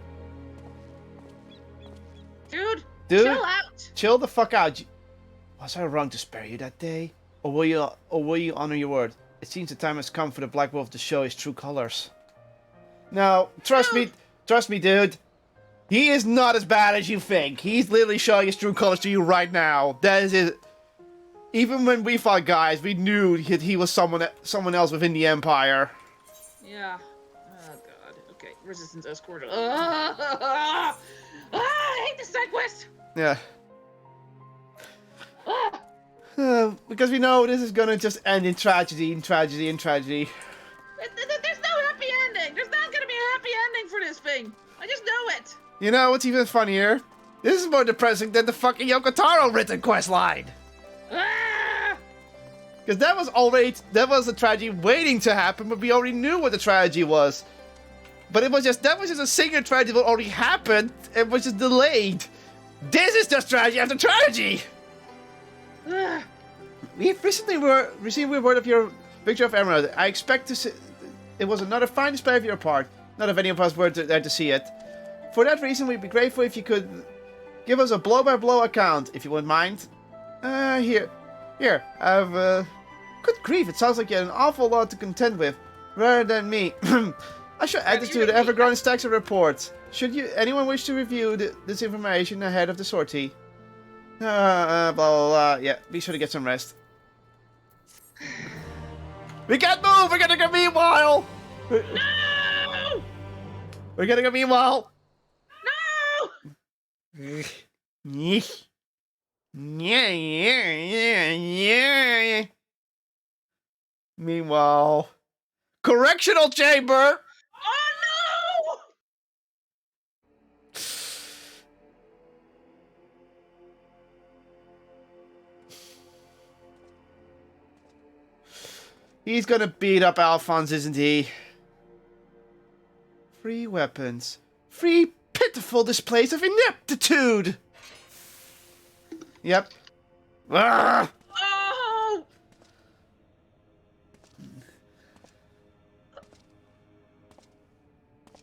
B: Dude,
A: Dude,
B: chill out.
A: Chill the fuck out. Was I wrong to spare you that day? Or will you honor your word? It seems the time has come for the Black Wolf to show his true colors. Now, trust me, dude. He is not as bad as you think. He's literally showing his true colors to you right now. That is it. Even when we fought guys, we knew he was someone else within the Empire.
B: Yeah. Oh, God. Okay, resistance escort. I hate this side quest.
A: Yeah.
B: Ah.
A: Because we know this is gonna just end in tragedy, and tragedy, and tragedy.
B: There's no happy ending. There's not gonna be a happy ending for this thing. I just know it.
A: You know what's even funnier? This is more depressing than the fucking Yoko Taro written quest line.
B: Ah!
A: Because that was a tragedy waiting to happen, but we already knew what the tragedy was. But that was just a single tragedy that already happened and was just delayed. This is just tragedy after tragedy.
B: Ah.
A: We've recently received word of your victory of Emerald. I expect to see it was another fine display of your part. Not if any of us were there to see it. For that reason, we'd be grateful if you could give us a blow-by-blow account, if you wouldn't mind. Here, I've, good grief, it sounds like you had an awful lot to contend with, rather than me. I should add this to the ever-growing stacks of reports. Should anyone wish to review this information ahead of the sortie? Blah, blah, blah, yeah, be sure to get some rest. We can't move, we're gonna go meanwhile!
B: No!
A: We're gonna go meanwhile!
B: No!
A: Meanwhile, correctional chamber.
B: Oh no!
A: He's gonna beat up Alphonse, isn't he? Free weapons. Free pitiful displays of ineptitude. Yep. Ah!
B: Oh!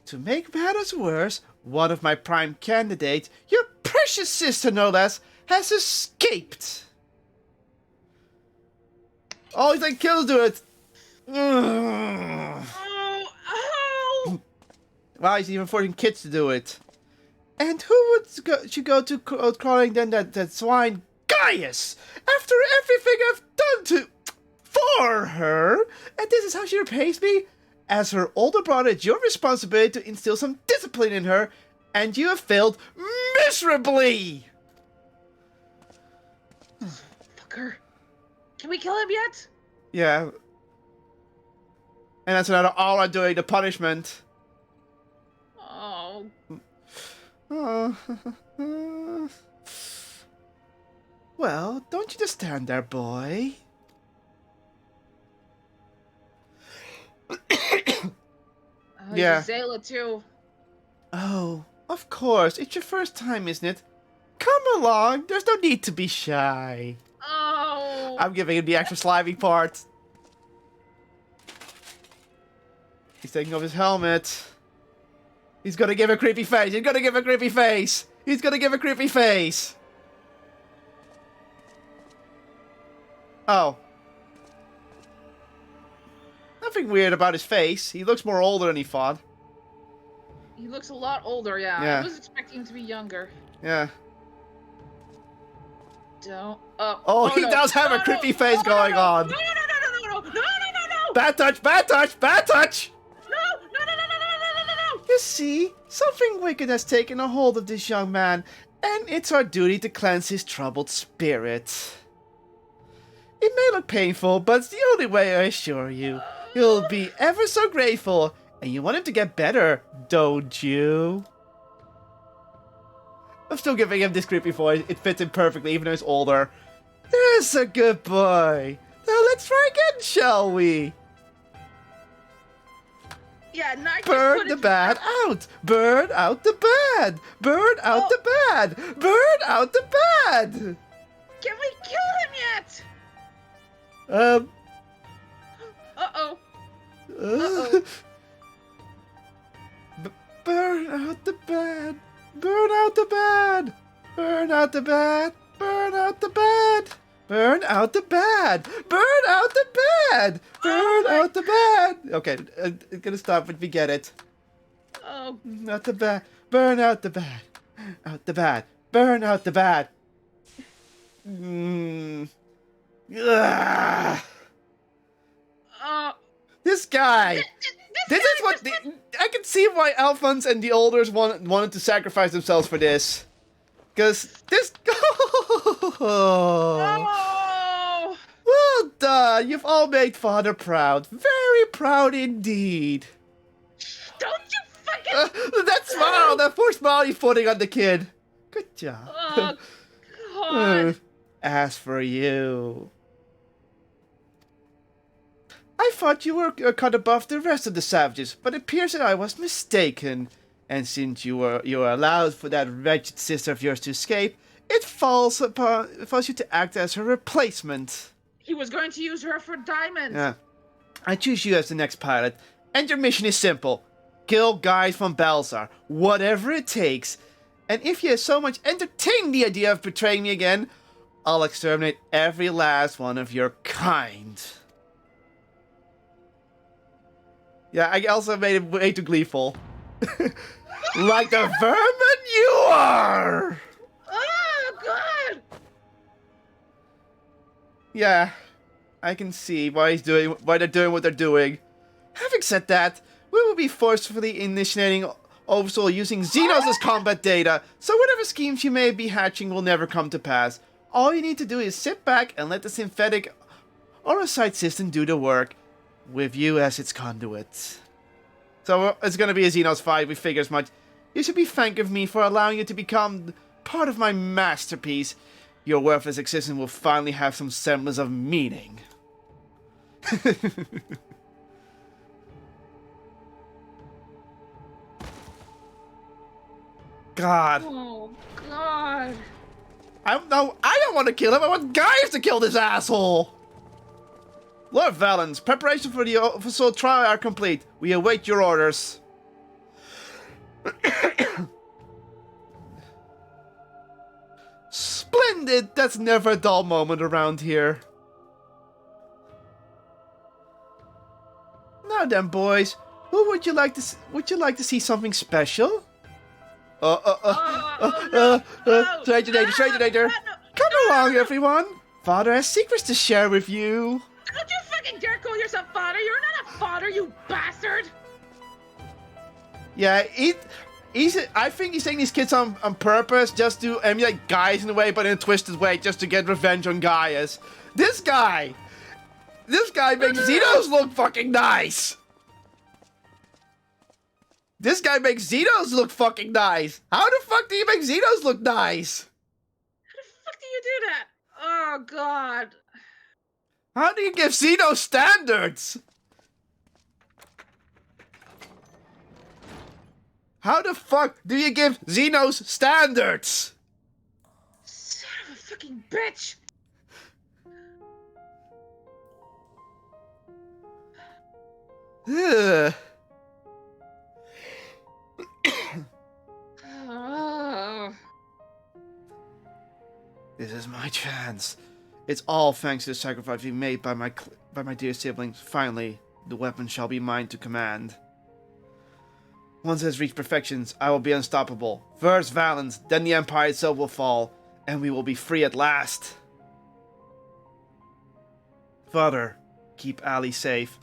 A: To make matters worse, one of my prime candidates, your precious sister no less, has escaped. Oh, he's like kills to it.
B: Oh! Oh!
A: Wow, he's even forcing kids to do it. And who should go to crawling than that swine Gaius? After everything I've done for her, and this is how she repays me? As her older brother, it's your responsibility to instill some discipline in her, and you have failed miserably.
B: Fucker. Can we kill him yet?
A: Yeah. And that's another aura doing the punishment.
B: Oh.
A: Well, don't you just stand there, boy.
B: Oh,
A: Yeah.
B: Zayla too.
A: Oh, of course. It's your first time, isn't it? Come along. There's no need to be shy.
B: Oh.
A: I'm giving him the extra slimy part. He's taking off his helmet. He's gonna give a creepy face. He's gonna give a creepy face. He's gonna give a creepy face. Oh. Nothing weird about his face. He looks more older than he thought.
B: He looks a lot older, yeah. I was expecting him to be younger.
A: Yeah.
B: Don't.
A: Oh, he does have a creepy face going on.
B: No!
A: Bad touch, bad touch, bad touch!
B: No!
A: You see, something wicked has taken a hold of this young man, and it's our duty to cleanse his troubled spirit. It may look painful, but it's the only way, I assure you. You'll be ever so grateful, and you want him to get better, don't you? I'm still giving him this creepy voice. It fits him perfectly, even though he's older. There's a good boy. Now let's try again, shall we?
B: Yeah, not
A: burn the bad out. Burn out the bad. Burn out the bad. Burn out the bad.
B: Can we kill him yet? Uh-oh.
A: Burn out the bad. Burn out the bad. Burn out the bad. Burn out the bad. Burn out the bad. Burn out the bad. Burn out the bad. Okay, I'm gonna stop if we get it.
B: Oh.
A: Not the bad. Burn out the bad. Out the bad. Burn out the bad. This guy. This is what I can see why Alphonse and the Elders wanted to sacrifice themselves for this. Because this...
B: Oh!
A: Well done! You've all made Father proud. Very proud indeed.
B: Don't you fucking...
A: That smile! That poor smile you're putting on the kid. Good job.
B: Oh, God.
A: As for you... I thought you were cut above the rest of the savages, but it appears that I was mistaken. And since you were allowed for that wretched sister of yours to escape, it falls you to act as her replacement.
B: He was going to use her for diamonds.
A: Yeah. I choose you as the next pilot, and your mission is simple. Kill guys from Balzar, whatever it takes. And if you so much entertain the idea of betraying me again, I'll exterminate every last one of your kind. Yeah, I also made it way too gleeful. Like the vermin you are!
B: Oh, God!
A: Yeah, I can see why they're doing what they're doing. Having said that, we will be forcefully initiating Oversoul using Xenos as combat data, so whatever schemes you may be hatching will never come to pass. All you need to do is sit back and let the synthetic Orocyte system do the work, with you as its conduit. So it's gonna be a Xenos fight, we figure as much. You should be thanking me for allowing you to become part of my masterpiece. Your worthless existence will finally have some semblance of meaning. God.
B: Oh, God.
A: I don't want to kill him. I want guys to kill this asshole. Lord Valens, preparations for the official trial are complete. We await your orders. Splendid! That's never a dull moment around here. Now then, boys, who would you like to see something special? Stranger danger. Come along, everyone. Father has secrets to share with you.
B: Don't you fucking dare call yourself father! You're not a father, you bastard!
A: Yeah, I think he's saying these kids on purpose, just to emulate Gaius in a way, but in a twisted way, just to get revenge on Gaius. This guy makes Xenos look fucking nice! This guy makes Xenos look fucking nice! How the fuck do you make Xenos look nice?
B: How the fuck do you do that? Oh, God.
A: How do you give Xenos standards? How the fuck do you give Xenos standards?
B: Son of a fucking bitch!
A: Ugh.
B: Oh.
A: This is my chance. It's all thanks to the sacrifice we made by my dear siblings. Finally, the weapon shall be mine to command. Once it has reached perfections, I will be unstoppable. First Valens, then the Empire itself will fall, and we will be free at last. Father, keep Ali safe.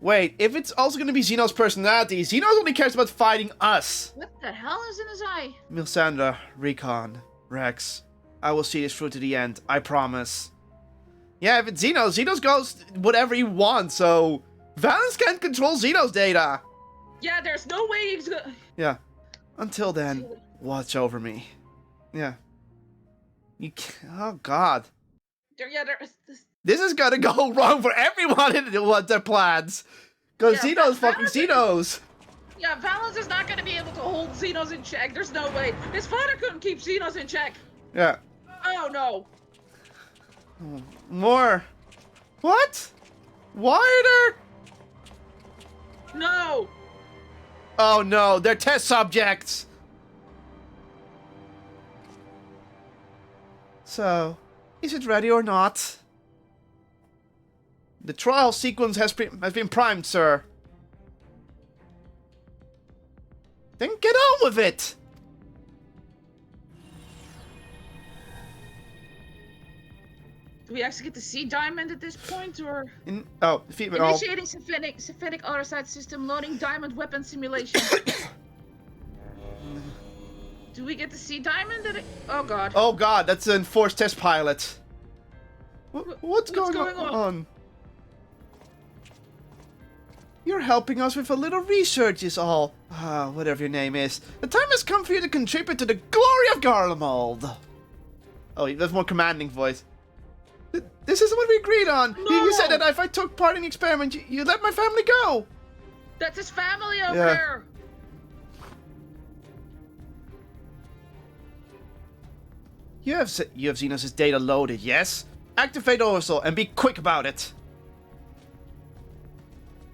A: Wait, if it's also going to be Xeno's personality, Xenos only cares about fighting us.
B: What the hell is in his eye?
A: Milsandra, Recon, Rex, I will see this through to the end, I promise. Yeah, if it's Xenos goes whatever he wants, so Valens can't control Xeno's data.
B: Yeah, there's no way he's gonna...
A: Yeah. Until then, watch over me. Yeah. You can't... Oh, God. This is gonna go wrong for everyone in their plans. Because Xeno's fucking Xenos.
B: Yeah, Valens is not gonna be able to hold Xenos in check. There's no way. His father couldn't keep Xenos in check.
A: Yeah.
B: Oh, no.
A: More. What? Why are there...
B: No.
A: Oh no, they're test subjects! So, is it ready or not? The trial sequence has been primed, sir. Then get on with it!
B: Do we actually get to see Diamond at this point, or...?
A: Initiating
B: synthetic autosite system, loading Diamond weapon simulation. Do we get to see Diamond at it? Oh god.
A: Oh god, that's an enforced test pilot. What's going on? You're helping us with a little research is all. Whatever your name is. The time has come for you to contribute to the glory of Garlemald. Oh, that's more commanding voice. This isn't what we agreed on.
B: No.
A: You said that if I took part in the experiment, you let my family go.
B: That's his family over there.
A: You have Xenos' data loaded, yes? Activate Orso and be quick about it.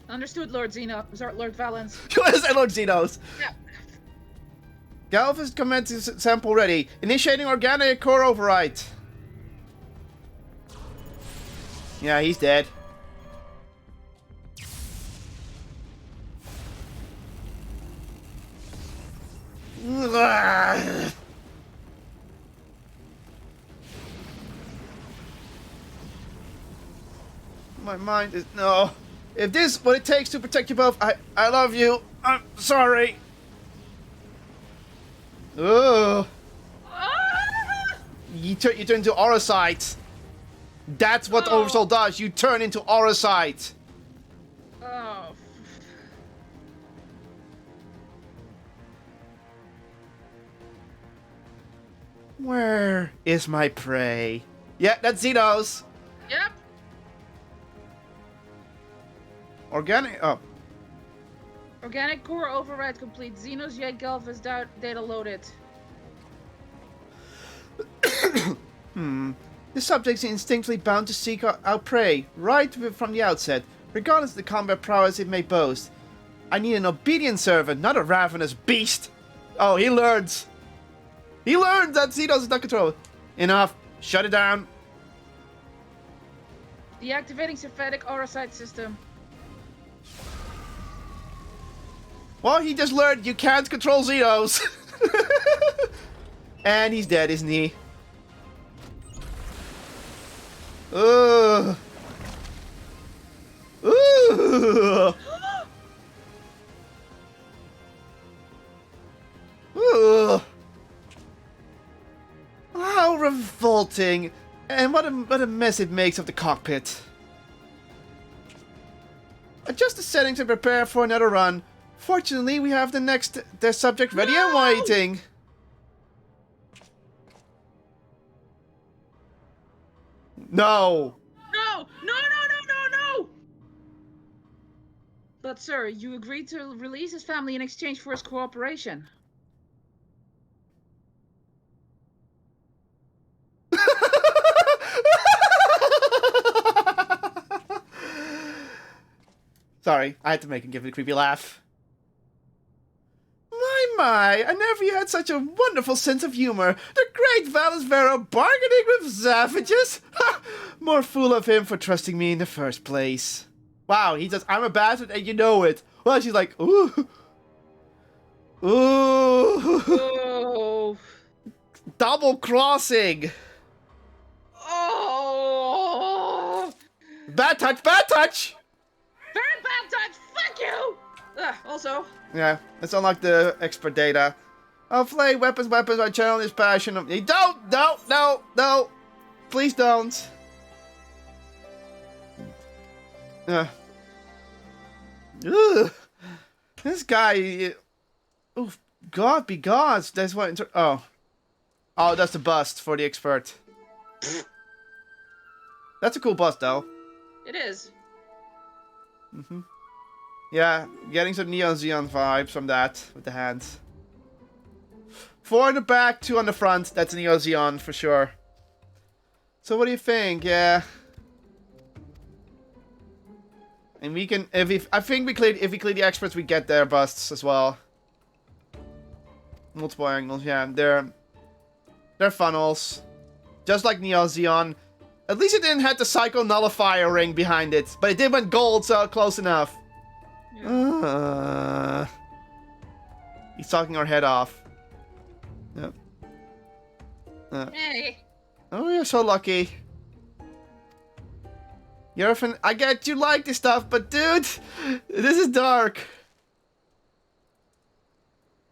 B: Understood, Lord Xeno. Lord Valens.
A: Yes, Lord Xenos.
B: Yeah.
A: Galvus commencing sample ready. Initiating organic core override. Yeah, he's dead. My mind is... No. If this is what it takes to protect you both, I love you. I'm sorry. Ugh. You turn into Orosite. That's what Oversoul does. You turn into Orosite.
B: Oh.
A: Where is my prey? Yeah, that's Xenos.
B: Yep.
A: Organic. Oh.
B: Organic core override complete. Xenos J Galvus data loaded. The subject is instinctively bound to seek out prey, right from the outset, regardless of the combat prowess it may boast. I need an obedient servant, not a ravenous beast. Oh, he learns. He learns that Xenos is not controlled. Enough. Shut it down. Deactivating synthetic Orosite system.
A: Well, he just learned you can't control Xenos. And he's dead, isn't he? Ugh. Ugh. Ugh. How revolting. And what a mess it makes of the cockpit. Adjust the settings and prepare for another run. Fortunately, we have the subject ready and waiting. No.
B: No. But sir, you agreed to release his family in exchange for his cooperation.
A: Sorry, I had to make him give it a creepy laugh. My my, I never had such a wonderful sense of humor. The great Valis Vero bargaining with savages? Ha! More fool of him for trusting me in the first place. Wow, he says, I'm a bastard and you know it. Well, she's like, ooh. Ooh.
B: Oh.
A: Double crossing.
B: Oh.
A: Bad touch, bad touch.
B: Very bad touch. Fuck you. Also.
A: Yeah, let's unlock the expert data. Flay, weapons, I channel his passion. Don't, no. Please don't. Ugh. This guy. Oh, God be gods. That's what. Oh, that's the bust for the expert. That's a cool bust, though.
B: It is.
A: Yeah, getting some Neon Xeon vibes from that with the hands. 4 in the back, 2 on the front. That's Neon Xeon for sure. So what do you think? Yeah. And we can, I think if we clear the experts, we get their busts as well. Multiple angles, yeah. They're funnels. Just like Neon Xeon. At least it didn't have the Psycho Nullifier ring behind it. But it did went gold, so close enough. Yeah. He's talking our head off. Yep.
B: Hey.
A: Oh, you're so lucky. You're a fan. I get you like this stuff, but dude, this is dark.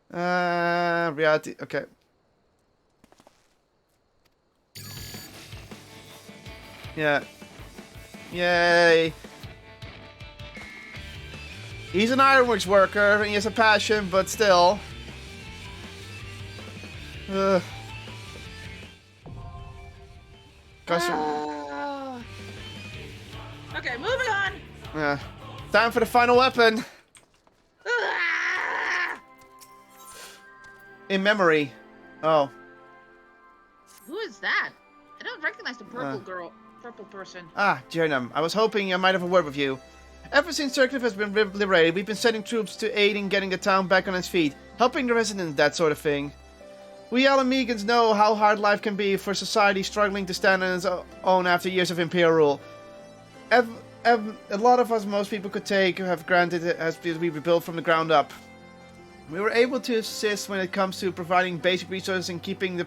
A: Reality. Okay. Yeah. Yay. He's an ironworks worker, and he has a passion, but still. Ugh.
B: Okay, moving on.
A: Yeah. Time for the final weapon. In memory. Oh.
B: Who is that? I don't recognize the purple person.
A: Ah, Jernam. I was hoping I might have a word with you. Ever since Circliffe has been liberated, we've been sending troops to aid in getting the town back on its feet, helping the residents, that sort of thing. We Alamegans know how hard life can be for society struggling to stand on its own after years of Imperial rule. A lot of us, most people could take, have granted it as we rebuilt from the ground up. We were able to assist when it comes to providing basic resources and keeping the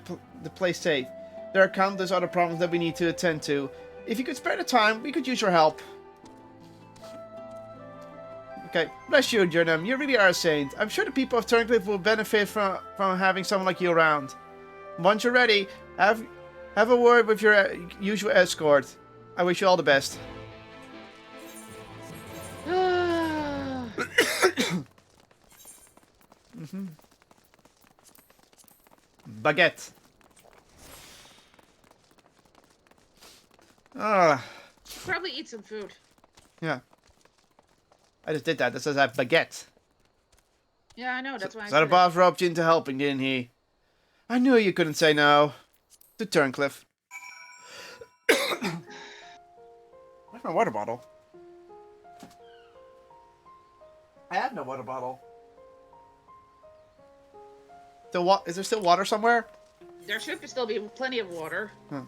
A: place safe. There are countless other problems that we need to attend to. If you could spare the time, we could use your help. Okay, bless you, Jernam. You really are a saint. I'm sure the people of Turncliffe will benefit from having someone like you around. Once you're ready, have a word with your usual escort. I wish you all the best. Baguette.
B: Probably eat some food.
A: Yeah. I just did that. That says I have baguette.
B: Yeah, I know. That's why.
A: So the boss roped you into helping, didn't he? I knew you couldn't say no. To Turncliffe. Where's my water bottle? I have no water bottle. Is there still water somewhere?
B: There should still be plenty of water.
A: Huh.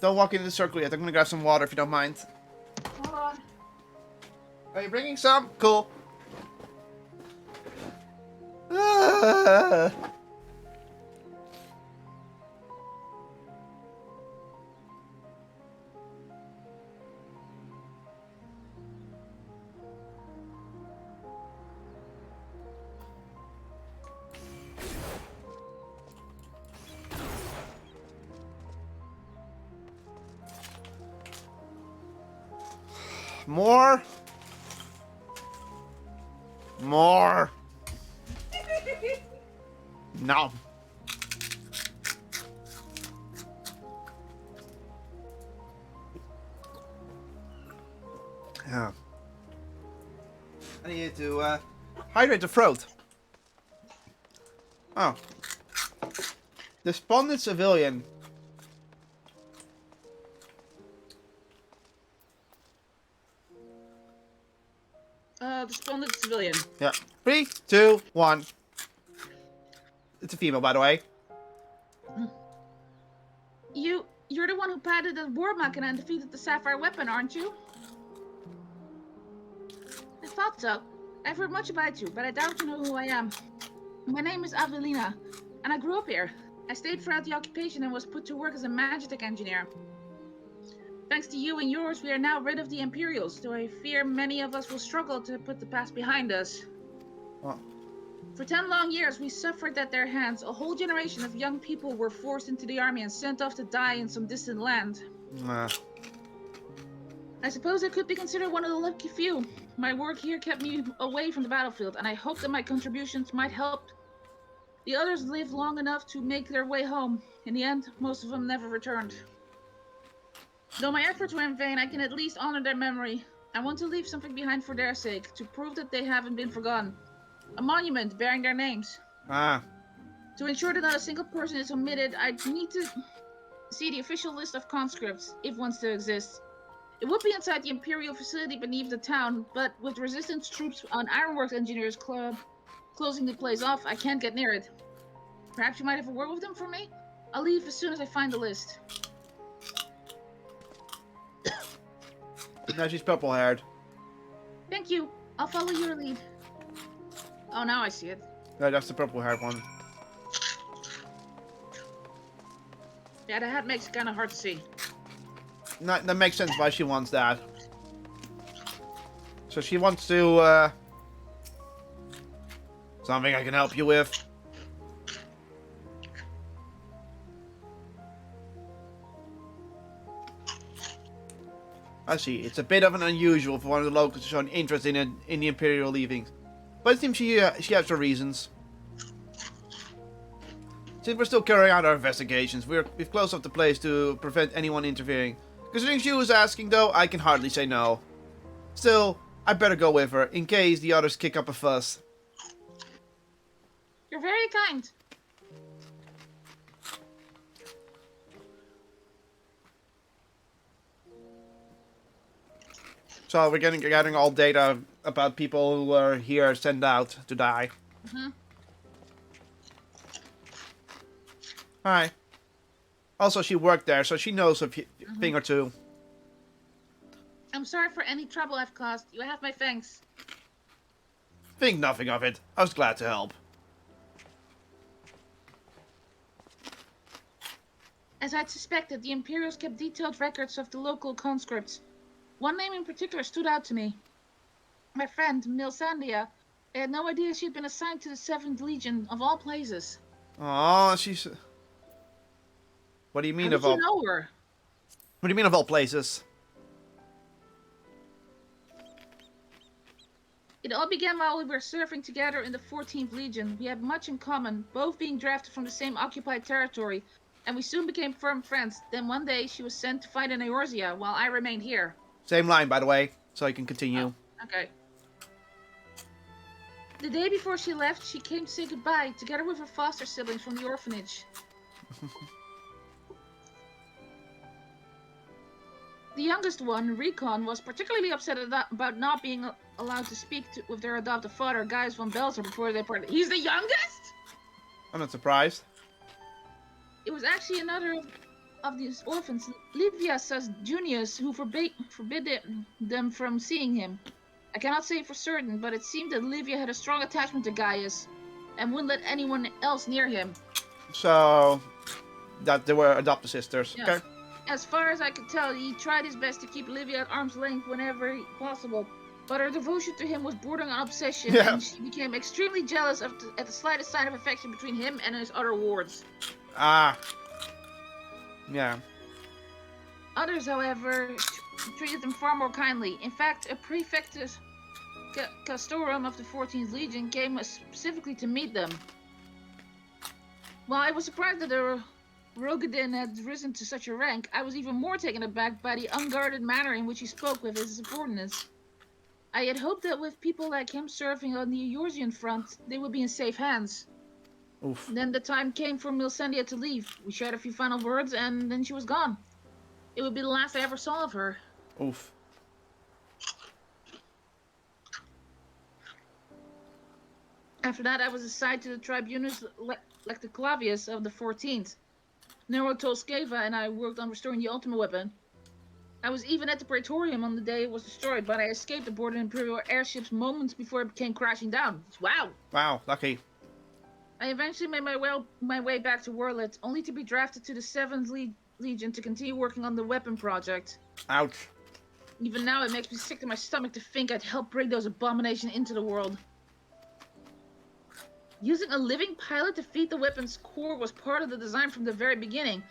A: Don't walk into the circle yet. I'm gonna grab some water if you don't mind.
B: Hold on.
A: Are you bringing some? Cool. More. More. No. Yeah. I need to hydrate the throat. Oh. Despondent civilian.
B: Despondent civilian.
A: Yeah. 3, 2, 1. It's a female, by the way.
B: You're the one who piloted the war machina and defeated the sapphire weapon, aren't you? I thought so. I've heard much about you, but I doubt you know who I am. My name is Avelina, and I grew up here. I stayed throughout the occupation and was put to work as a magitech engineer. Thanks to you and yours, we are now rid of the Imperials, though I fear many of us will struggle to put the past behind us.
A: Oh.
B: For 10 long years, we suffered at their hands. A whole generation of young people were forced into the army and sent off to die in some distant land. I suppose I could be considered one of the lucky few. My work here kept me away from the battlefield, and I hope that my contributions might help. The others lived long enough to make their way home. In the end, most of them never returned. Though my efforts were in vain, I can at least honor their memory. I want to leave something behind for their sake, to prove that they haven't been forgotten. A monument bearing their names. To ensure that not a single person is omitted, I need to see the official list of conscripts, if one still exists. It would be inside the Imperial facility beneath the town, but with resistance troops and Ironworks Engineers Club closing the place off, I can't get near it. Perhaps you might have a word with them for me? I'll leave as soon as I find the list.
A: Now she's purple-haired.
B: Thank you. I'll follow your lead. Oh, now I see it.
A: No, that's the purple-haired one.
B: Yeah, the hat makes it kind of hard to see.
A: That makes sense why she wants that. So she wants to, something I can help you with. I see. It's a bit of an unusual for one of the locals to show an interest in the Imperial leavings. But it seems she has her reasons. Since we're still carrying out our investigations, we've closed off the place to prevent anyone interfering. Considering she was asking, though, I can hardly say no. Still, I better go with her, in case the others kick up a fuss.
B: You're very kind.
A: So we're getting all data about people who are here sent out to die. Hi. Also, she worked there, so she knows a thing or two.
B: I'm sorry for any trouble I've caused. You have my thanks.
A: Think nothing of it. I was glad to help.
B: As I'd suspected, the Imperials kept detailed records of the local conscripts. One name in particular stood out to me. My friend, Milsandia. I had no idea she'd been assigned to the 7th Legion, of all places.
A: Oh, she's... What do you mean
B: How
A: of
B: did
A: all...
B: you know her?
A: What do you mean of all places?
B: It all began while we were serving together in the 14th Legion. We had much in common, both being drafted from the same occupied territory, and we soon became firm friends. Then one day, she was sent to fight in Eorzea, while I remained here.
A: Same line, by the way, so I can continue.
B: Oh, okay. The day before she left, she came to say goodbye, together with her foster siblings from the orphanage. The youngest one, Recon, was particularly upset about not being allowed to speak with their adoptive father, Gaius von Belzer, before they parted. He's the youngest?!
A: I'm not surprised.
B: It was actually another of these orphans, Livius Junius, who forbid them from seeing him. I cannot say for certain, but it seemed that Livia had a strong attachment to Gaius, and wouldn't let anyone else near him.
A: So, that they were adopted sisters.
B: Yes.
A: Okay.
B: As far as I could tell, he tried his best to keep Livia at arm's length whenever possible, but her devotion to him was bordering on obsession, and she became extremely jealous at the slightest sign of affection between him and his other wards.
A: Ah. Yeah.
B: Others, however, treated them far more kindly. In fact, a prefectus castorum of the 14th Legion came specifically to meet them. While I was surprised that the Rogadin had risen to such a rank, I was even more taken aback by the unguarded manner in which he spoke with his subordinates. I had hoped that with people like him serving on the Eorzean front, they would be in safe hands.
A: Oof.
B: Then the time came for Milsandia to leave. We shared a few final words, and then she was gone. It would be the last I ever saw of her.
A: Oof.
B: After that, I was assigned to the tribunals like the Clavius of the 14th. Nero Tolskeva and I worked on restoring the ultimate weapon. I was even at the Praetorium on the day it was destroyed, but I escaped aboard an Imperial airships moments before it came crashing down. Wow!
A: Wow, lucky.
B: I eventually made my way back to Wurlit, only to be drafted to the 7th Legion to continue working on the weapon project.
A: Ouch.
B: Even now, it makes me sick to my stomach to think I'd help bring those abominations into the world. Using a living pilot to feed the weapon's core was part of the design from the very beginning.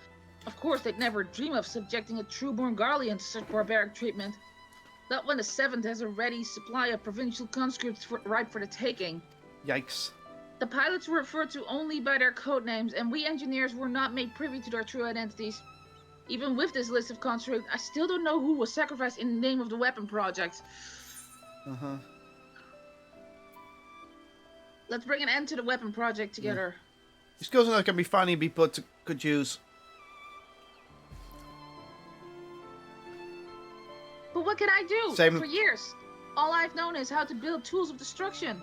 B: Of course, they'd never dream of subjecting a true-born Garlean to such barbaric treatment. Not when the 7th has a ready supply of provincial conscripts ripe for the taking.
A: Yikes.
B: The pilots were referred to only by their code names, and we engineers were not made privy to their true identities. Even with this list of conscripts, I still don't know who was sacrificed in the name of the weapon project.
A: Uh-huh.
B: Let's bring an end to the weapon project together.
A: Your skills and that can be funny, be put to good use.
B: But what can I do?
A: Same.
B: For years, all I've known is how to build tools of destruction.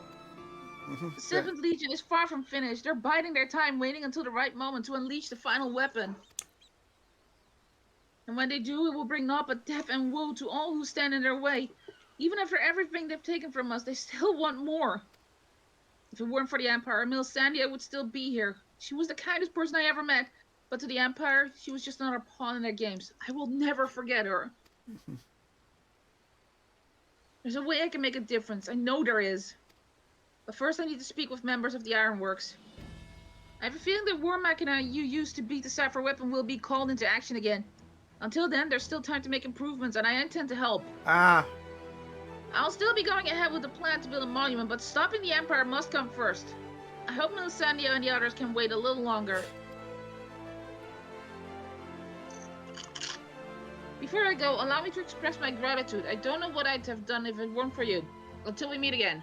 B: The 7th Legion is far from finished. They're biding their time, waiting until the right moment to unleash the final weapon. And when they do, it will bring naught but death and woe to all who stand in their way. Even after everything they've taken from us, they still want more. If it weren't for the Empire, Melisandre would still be here. She was the kindest person I ever met, but to the Empire, she was just another pawn in their games. I will never forget her. There's a way I can make a difference. I know there is. But first I need to speak with members of the Ironworks. I have a feeling the war machina you used to beat the Sapphire weapon will be called into action again. Until then, there's still time to make improvements, and I intend to help.
A: Ah.
B: I'll still be going ahead with the plan to build a monument, but stopping the Empire must come first. I hope Melisandre and the others can wait a little longer. Before I go, allow me to express my gratitude. I don't know what I'd have done if it weren't for you. Until we meet again.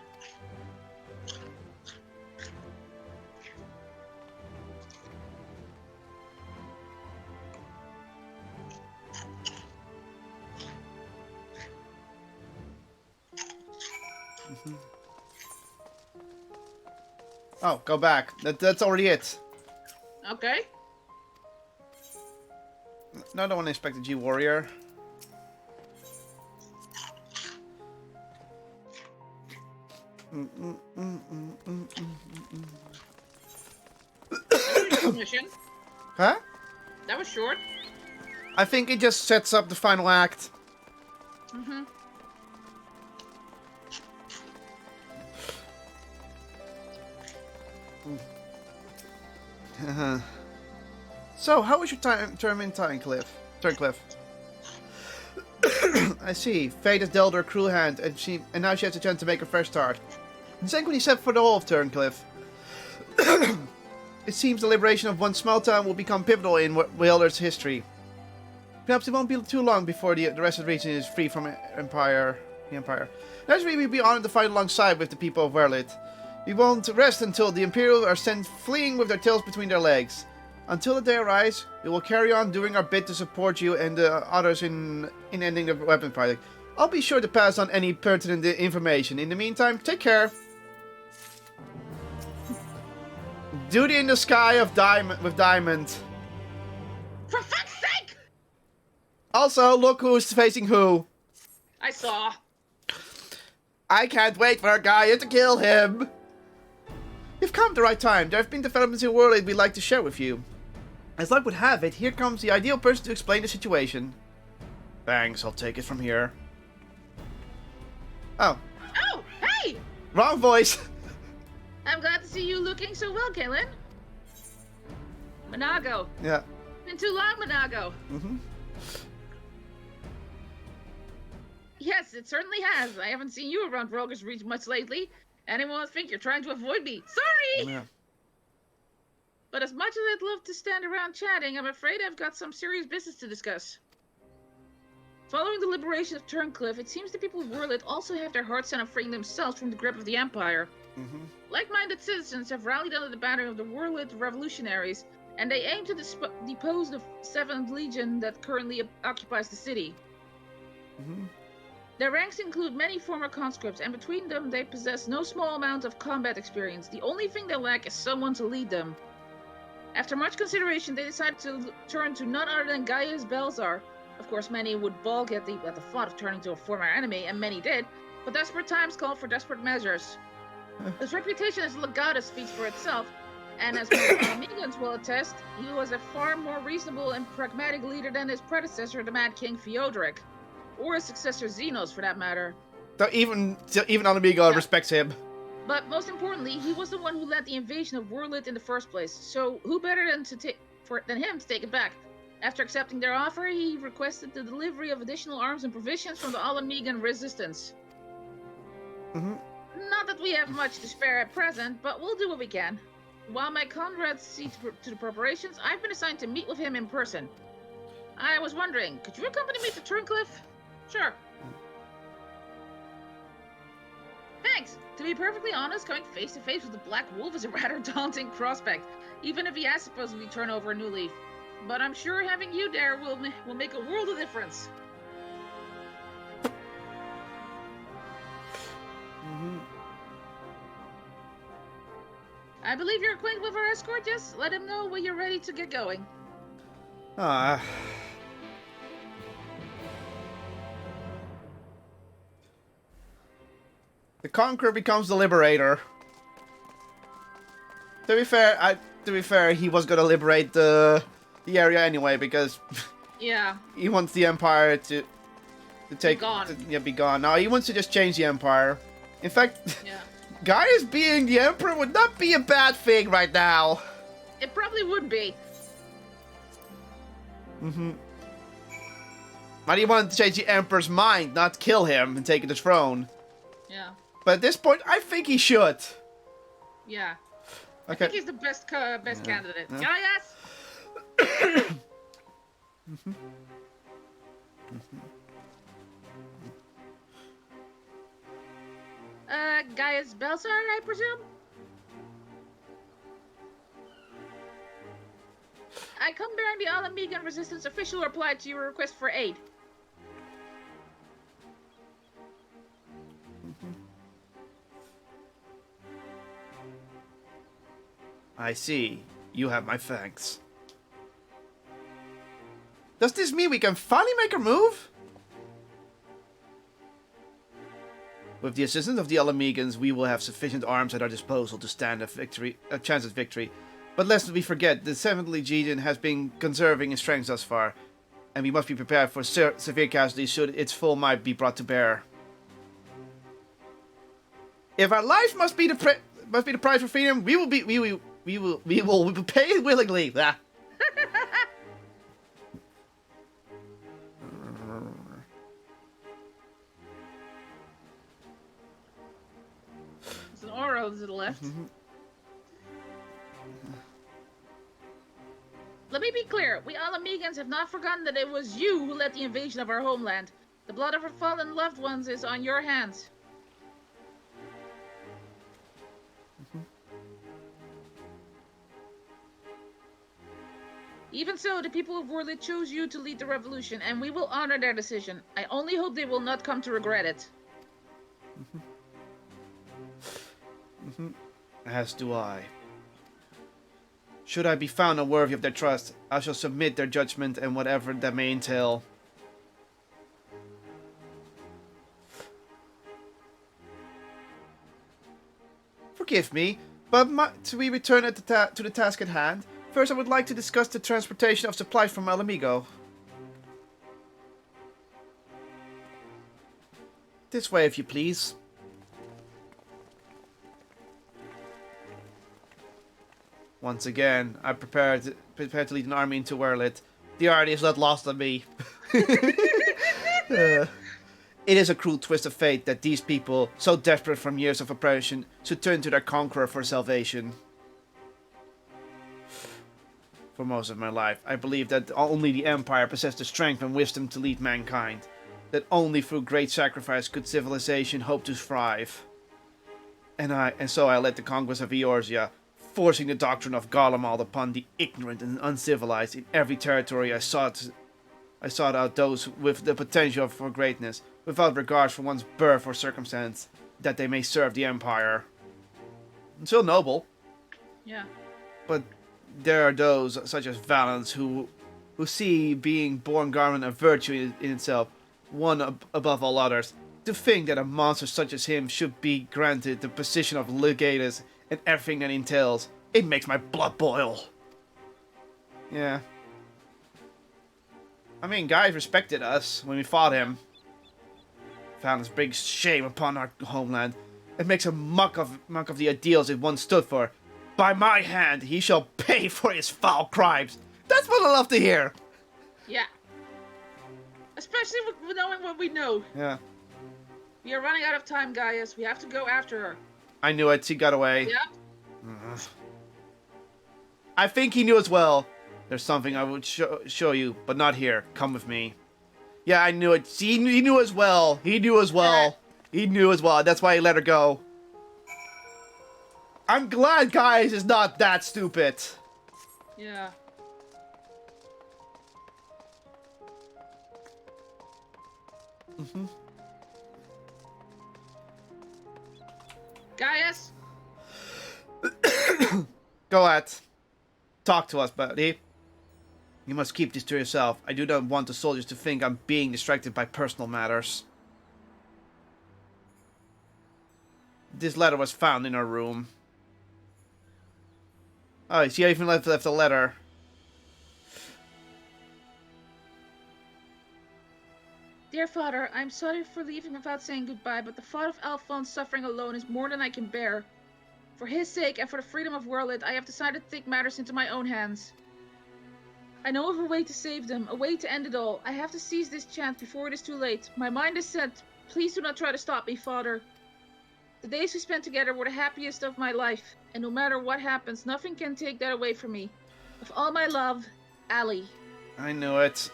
A: Oh, go back. That's already it.
B: Okay.
A: Not the one I expected, you warrior.
B: Mission.
A: Huh?
B: That was short.
A: I think it just sets up the final act.
B: Mm-hmm.
A: So, how was your term in Turncliffe? I see. Fate has dealt her a cruel hand, and now she has a chance to make a fresh start. And same when he said for the whole of Turncliffe. It seems the liberation of one small town will become pivotal in Whalers' history. Perhaps it won't be too long before the rest of the region is free from the Empire. Naturally, we'll be honored to fight alongside with the people of Wurlit. We won't rest until the Imperials are sent fleeing with their tails between their legs. Until the day arrives, we will carry on doing our bit to support you and the others in ending the weapon project. I'll be sure to pass on any pertinent information. In the meantime, take care. Duty in the sky of with Diamond.
B: For fuck's sake!
A: Also, look who's facing who.
B: I saw.
A: I can't wait for Gaia to kill him. You've come at the right time. There have been developments in the world we'd like to share with you. As luck would have it, here comes the ideal person to explain the situation. Thanks, I'll take it from here. Oh.
B: Oh, hey!
A: Wrong voice.
B: I'm glad to see you looking so well, Kaylin. Monago.
A: Yeah.
B: Been too long, Monago.
A: Mm-hmm.
B: Yes, it certainly has. I haven't seen you around Roger's Reach much lately. Anyone would think you're trying to avoid me. Sorry!
A: Yeah.
B: But as much as I'd love to stand around chatting, I'm afraid I've got some serious business to discuss. Following the liberation of Turncliffe, it seems the people of Wurlit also have their hearts set on freeing themselves from the grip of the Empire.
A: Mm-hmm.
B: Like-minded citizens have rallied under the banner of the Wurlit revolutionaries, and they aim to depose the 7th Legion that currently occupies the city.
A: Mm-hmm.
B: Their ranks include many former conscripts, and between them they possess no small amount of combat experience. The only thing they lack is someone to lead them. After much consideration, they decided to turn to none other than Gaius Belzar. Of course, many would balk at the thought of turning to a former enemy, and many did, but desperate times called for desperate measures. His reputation as legatus speaks for itself, and as most Amigans will attest, he was a far more reasonable and pragmatic leader than his predecessor, the Mad King Theodoric, or his successor Xenos, for that matter.
A: So even Alamigo respects him.
B: But most importantly, he was the one who led the invasion of Wurlit in the first place, so who better than him to take it back? After accepting their offer, he requested the delivery of additional arms and provisions from the Alamigan resistance. Not that we have much to spare at present, but we'll do what we can. While my comrades see to the preparations, I've been assigned to meet with him in person. I was wondering, could you accompany me to Turncliffe? Sure. Thanks! To be perfectly honest, coming face to face with the Black Wolf is a rather daunting prospect, even if he has supposedly turned over a new leaf. But I'm sure having you there will make a world of difference. I believe you're acquainted with our escort, yes? Let him know when you're ready to get going.
A: The Conqueror becomes the Liberator. To be fair, he was gonna liberate the area anyway because
B: yeah,
A: he wants the Empire to take
B: be
A: gone. No, he wants to just change the Empire. In fact,
B: yeah.
A: Gaius being the Emperor would not be a bad thing right now.
B: It probably would be.
A: But he wanted to change the Emperor's mind, not kill him and take the throne.
B: Yeah.
A: But at this point, I think he should.
B: Yeah.
A: Okay.
B: I think he's the best candidate.
A: Yeah.
B: Yes. Gaius Belzar, I presume? I come bearing the Alamigan Resistance official reply to your request for aid.
A: I see. You have my thanks. Does this mean we can finally make a move? With the assistance of the Alamegans, we will have sufficient arms at our disposal to stand a chance at victory. But lest we forget, the 7th Legion has been conserving its strength thus far, and we must be prepared for severe casualties should its full might be brought to bear. If our life must be the price for freedom, we will pay it willingly. Ah.
B: There's an aura to the left. Let me be clear, we Alamegans have not forgotten that it was you who led the invasion of our homeland. The blood of our fallen loved ones is on your hands. Even so, the people of Wurlit chose you to lead the revolution, and we will honor their decision. I only hope they will not come to regret it.
A: As do I. Should I be found unworthy of their trust, I shall submit their judgment and whatever that may entail. Forgive me, but to we return to the task at hand, first I would like to discuss the transportation of supplies from Alamigo. This way, if you please. Once again, I prepared to lead an army into Wurlit. The army is not lost on me. It is a cruel twist of fate that these people, so desperate from years of oppression, should turn to their conqueror for salvation. For most of my life, I believed that only the Empire possessed the strength and wisdom to lead mankind. That only through great sacrifice could civilization hope to thrive. And so I led the conquest of Eorzea, forcing the doctrine of Garlemald upon the ignorant and uncivilized in every territory I sought out those with the potential for greatness, without regard for one's birth or circumstance, that they may serve the Empire. It's still noble.
B: Yeah.
A: But there are those, such as Valens, who see being born garment a virtue in itself, one above all others. To think that a monster such as him should be granted the position of legatus and everything that entails, it makes my blood boil. Yeah. I mean, guys respected us when we fought him. Valens brings shame upon our homeland. It makes a mock of the ideals it once stood for. By my hand, he shall pay for his foul crimes. That's what I love to hear.
B: Yeah. Especially with knowing what we know.
A: Yeah.
B: We are running out of time, Gaius. We have to go after her.
A: I knew it. He got away.
B: Yep.
A: I think he knew as well. There's something I would show you, but not here. Come with me. Yeah, I knew it. See, he knew as well. He knew as well. He knew as well. That's why he let her go. I'm glad Gaius is not that stupid.
B: Yeah.
A: Mm-hmm.
B: Gaius?
A: Go at. Talk to us, buddy. You must keep this to yourself. I do not want the soldiers to think I'm being distracted by personal matters. This letter was found in our room. Oh, she even left a letter.
B: Dear father, I'm sorry for leaving without saying goodbye, but the thought of Alphonse suffering alone is more than I can bear. For his sake and for the freedom of World, I have decided to take matters into my own hands. I know of a way to save them, a way to end it all. I have to seize this chance before it is too late. My mind is set. Please do not try to stop me, father. The days we spent together were the happiest of my life, and no matter what happens, nothing can take that away from me. With all my love, Ali.
A: I knew it.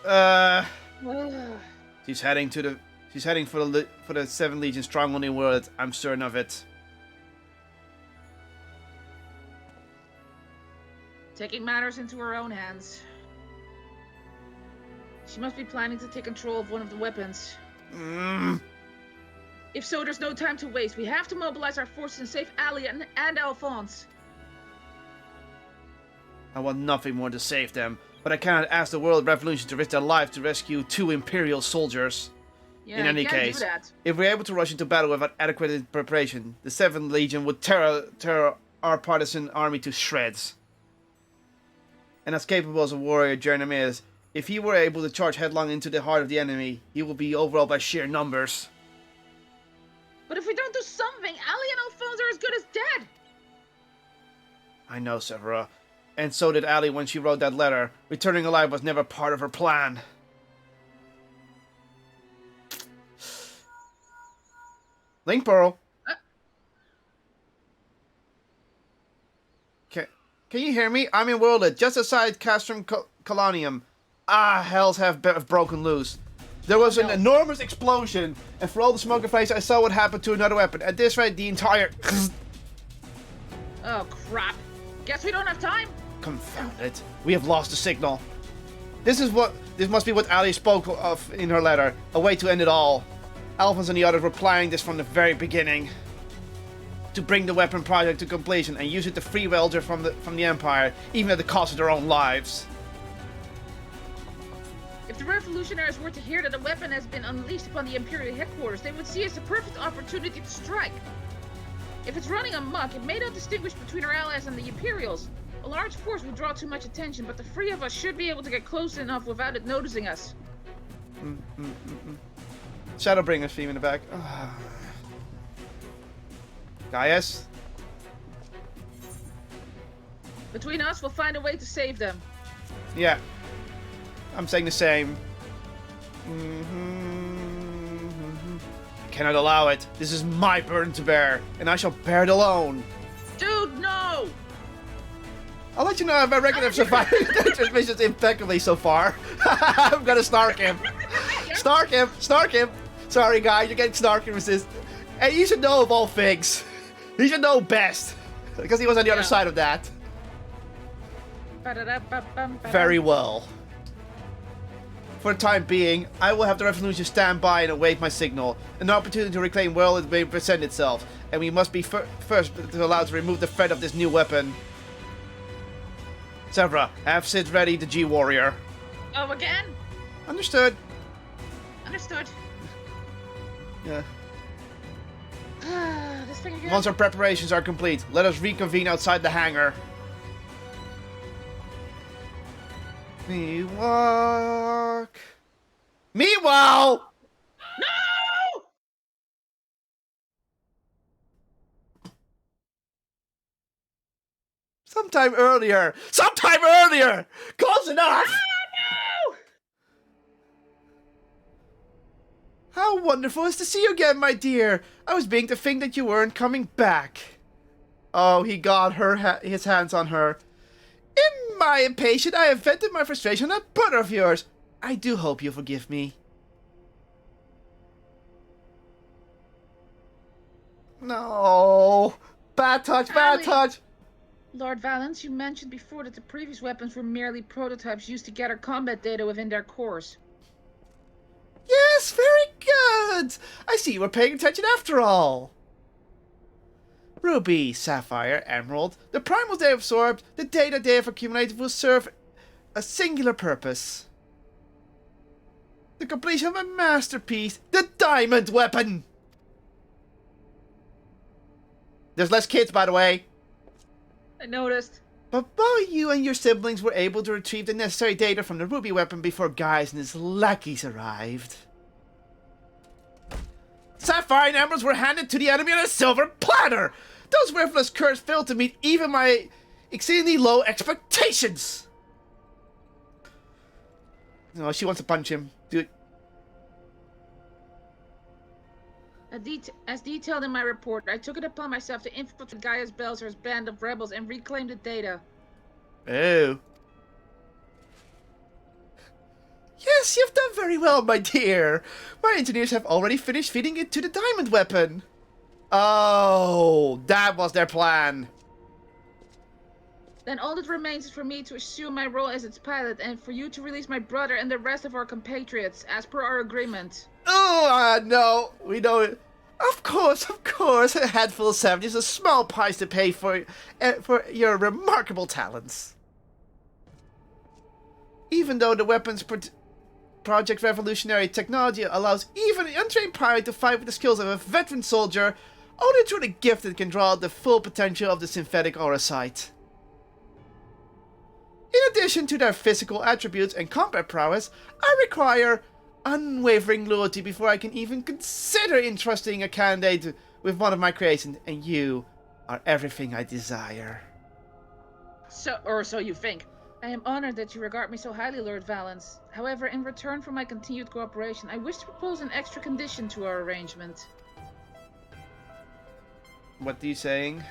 A: She's heading for the 7th Legion stronghold in World. I'm certain of it.
B: Taking matters into her own hands. She must be planning to take control of one of the weapons. If so, there's no time to waste. We have to mobilize our forces and save Ali and Alphonse.
A: I want nothing more to save them, but I cannot ask the World Revolution to risk their life to rescue 2 Imperial soldiers.
B: Yeah,
A: in any case, if we're able to rush into battle without adequate preparation, the 7th Legion would tear our partisan army to shreds. And as capable as a warrior Jernym is, if he were able to charge headlong into the heart of the enemy, he will be overawed by sheer numbers.
B: But if we don't do something, Ali and Alphonse are as good as dead!
A: I know, Severa. And so did Ali when she wrote that letter. Returning alive was never part of her plan. Link Pearl. Can you hear me? I'm in Worlded, just outside Castrum Colonium. Hells have broken loose. There was an enormous explosion, and for all the smoke and flames, I saw what happened to another weapon. At this rate, the entire...
B: Oh, crap. Guess we don't have time?
A: Confound it. We have lost the signal. This must be what Ali spoke of in her letter. A way to end it all. Alphonse and the others were planning this from the very beginning. To bring the weapon project to completion and use it to free Welger from the Empire, even at the cost of their own lives.
B: If the revolutionaries were to hear that a weapon has been unleashed upon the Imperial headquarters, they would see it as a perfect opportunity to strike. If it's running amok, it may not distinguish between our allies and the Imperials. A large force would draw too much attention, but the 3 of us should be able to get close enough without it noticing us.
A: Shadowbringer's theme in the back. Gaius?
B: Between us, we'll find a way to save them.
A: Yeah. I'm saying the same. I cannot allow it. This is my burden to bear, and I shall bear it alone.
B: Dude, no!
A: I'll let you know if I reckon I've survived the transmissions impeccably so far. I'm gonna snark him. Snark him! Snark him! Sorry, guys, you're getting snarking resist. And you should know of all things. You should know best. Because he was on the other side of that. Very well. For the time being, I will have the Revolution stand by and await my signal. An opportunity to reclaim world may present itself, and we must be first to allow to remove the threat of this new weapon. Severa, have Sid ready, the G-Warrior.
B: Oh, again?
A: Understood.
B: Understood.
A: Yeah.
B: This thing again?
A: Once our preparations are complete, let us reconvene outside the hangar. Me walk. Meanwhile!
B: No!
A: Sometime earlier! Sometime earlier! Close enough!
B: No!
A: How wonderful is to see you again, my dear! I was beginning to think that you weren't coming back. Oh, he got his hands on her. In my impatience, I have vented my frustration on that brother of yours. I do hope you forgive me. No. Bad touch, bad touch.
B: Lord Valance, you mentioned before that the previous weapons were merely prototypes used to gather combat data within their cores.
A: Yes, very good. I see you were paying attention after all. Ruby, Sapphire, Emerald, the primals they absorbed, the data they have accumulated will serve a singular purpose. The completion of a masterpiece, the diamond weapon! There's less kids, by the way.
B: I noticed.
A: But both you and your siblings were able to retrieve the necessary data from the Ruby weapon before Gaius and his lackeys arrived. Sapphire and Emeralds were handed to the enemy on a silver platter! Those worthless curs failed to meet even my exceedingly low expectations! No, she wants to punch him. Do it.
B: As detailed in my report, I took it upon myself to infiltrate Gaius Belzer's band of rebels and reclaim the data.
A: Oh. Yes, you've done very well, my dear. My engineers have already finished feeding it to the diamond weapon. Oh, that was their plan.
B: Then all that remains is for me to assume my role as its pilot and for you to release my brother and the rest of our compatriots, as per our agreement.
A: Oh, no, we know it. Of course, a handful of savages, a small price to pay for your remarkable talents. Even though the weapons project revolutionary technology allows even an untrained pilot to fight with the skills of a veteran soldier, only through the gifted can draw out the full potential of the synthetic auracite. In addition to their physical attributes and combat prowess, I require unwavering loyalty before I can even consider entrusting a candidate with one of my creations, and you are everything I desire.
B: So you think. I am honored that you regard me so highly, Lord Valance. However, in return for my continued cooperation, I wish to propose an extra condition to our arrangement.
A: What are you saying?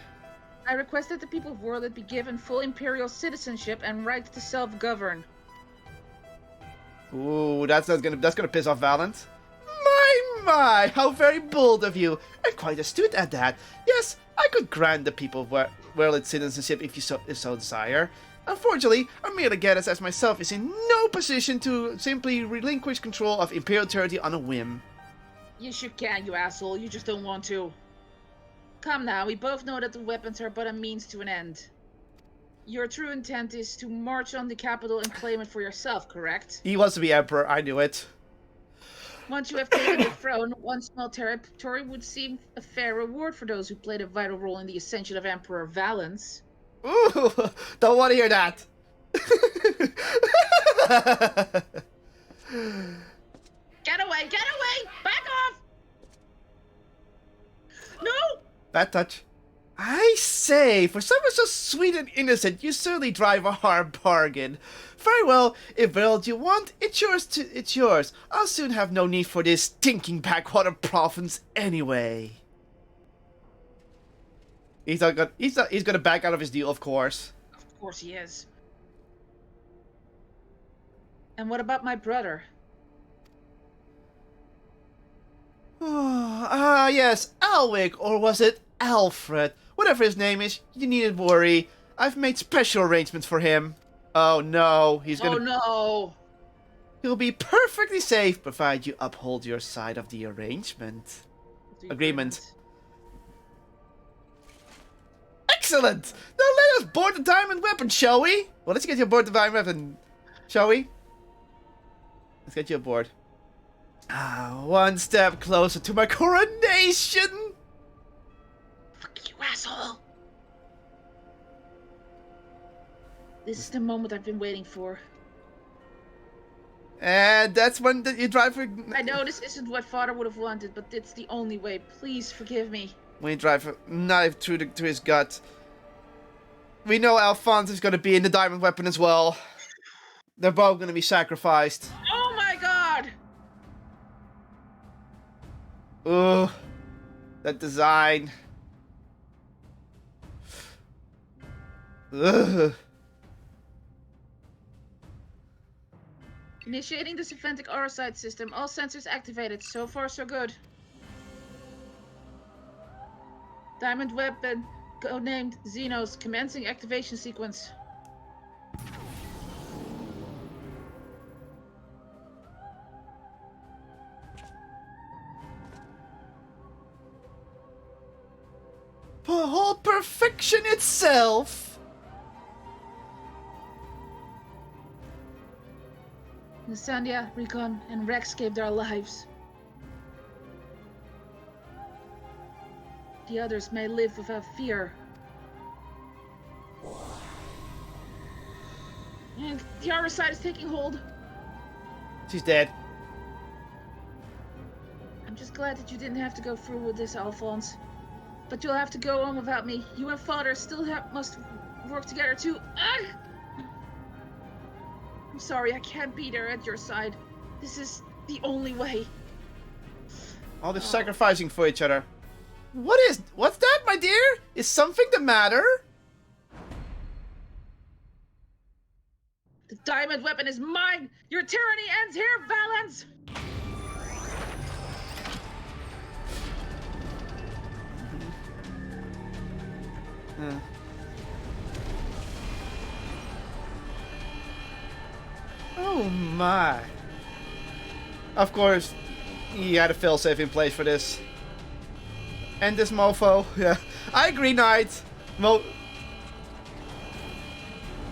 B: I request that the people of Worlet be given full imperial citizenship and right to self-govern.
A: Ooh, that's gonna piss off Valance. My, how very bold of you, and quite astute at that. Yes, I could grant the people of Worlet citizenship if you so desire. Unfortunately, Amelia Geddes as myself is in no position to simply relinquish control of Imperial territory on a whim.
B: Yes, you can, you asshole. You just don't want to. Come now, we both know that the weapons are but a means to an end. Your true intent is to march on the capital and claim it for yourself, correct?
A: He wants to be emperor, I knew it.
B: Once you have taken the throne, one small territory would seem a fair reward for those who played a vital role in the ascension of Emperor Valance.
A: Ooh, don't want to hear that.
B: Get away! Back off! No!
A: Bad touch. I say, for someone so sweet and innocent, you certainly drive a hard bargain. Very well, if world you want, it's yours. I'll soon have no need for this stinking backwater province anyway. He's gonna back out of his deal, of course.
B: Of course he is. And what about my brother?
A: Yes, Alwick, or was it Alfred? Whatever his name is, you needn't worry. I've made special arrangements for him. Oh no, he's gonna...
B: Oh no!
A: You'll be perfectly safe, provided you uphold your side of the arrangement. Agreement. Excellent! Now let us board the diamond weapon, shall we? Well, let's get you aboard the diamond weapon, shall we? Let's get you aboard. Ah, one step closer to my coronation!
B: Fuck you, asshole! This is the moment I've been waiting for.
A: And that's when you drive for...
B: I know this isn't what Father would have wanted, but it's the only way. Please forgive me.
A: When you drive a knife through to his gut. We know Alphonse is going to be in the diamond weapon as well. They're both going to be sacrificed.
B: Oh my god!
A: Ugh. That design. Ugh.
B: Initiating the Serpentic aura sight system. All sensors activated. So far, so good. Diamond weapon, codenamed Xenos, commencing activation sequence.
A: Whole perfection itself.
B: Nasandia, Recon, and Rex gave their lives. The others may live without fear. And the aura side is taking hold.
A: She's dead.
B: I'm just glad that you didn't have to go through with this, Alphonse. But you'll have to go on without me. You and Father still must work together too. Ugh! I'm sorry, I can't be there at your side. This is the only way.
A: All this sacrificing for each other. What's that, my dear? Is something the matter?
B: The diamond weapon is mine! Your tyranny ends here, Valence!
A: Oh my. Of course, he had a failsafe in place for this. And this mofo. Yeah. I agree, Knight.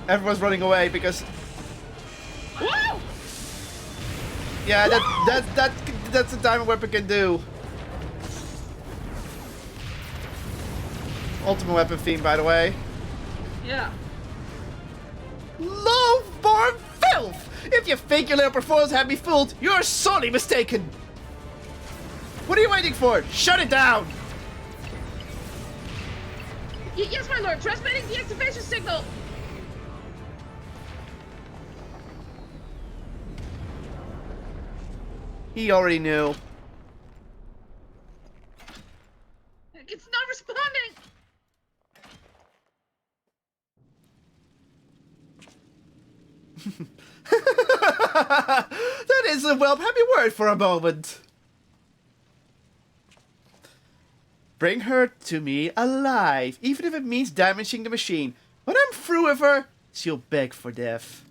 A: Everyone's running away because...
B: Woo!
A: Yeah, that's a diamond weapon can do. Ultimate weapon theme, by the way.
B: Yeah.
A: Low-born filth! If you think your little performance had me fooled, you're sorely mistaken! What are you waiting for? Shut it down!
B: Yes, my lord! Transmitting the activation signal!
A: He already knew.
B: It's not responding!
A: That is a well-happy word for a moment. Bring her to me alive, even if it means damaging the machine. When I'm through with her, she'll beg for death.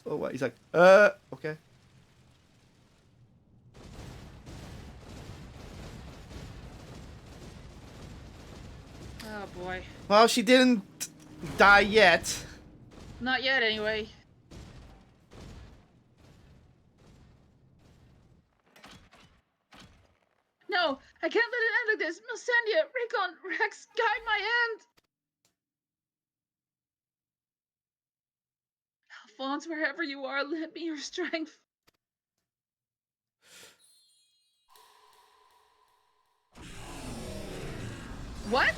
A: Oh, what? He's like, okay.
B: Oh boy.
A: Well, she didn't die yet.
B: Not yet, anyway. No, I can't let it end like this. Milsandia, Recon, Rex, guide my hand. Alphonse, wherever you are, lend me your strength. What?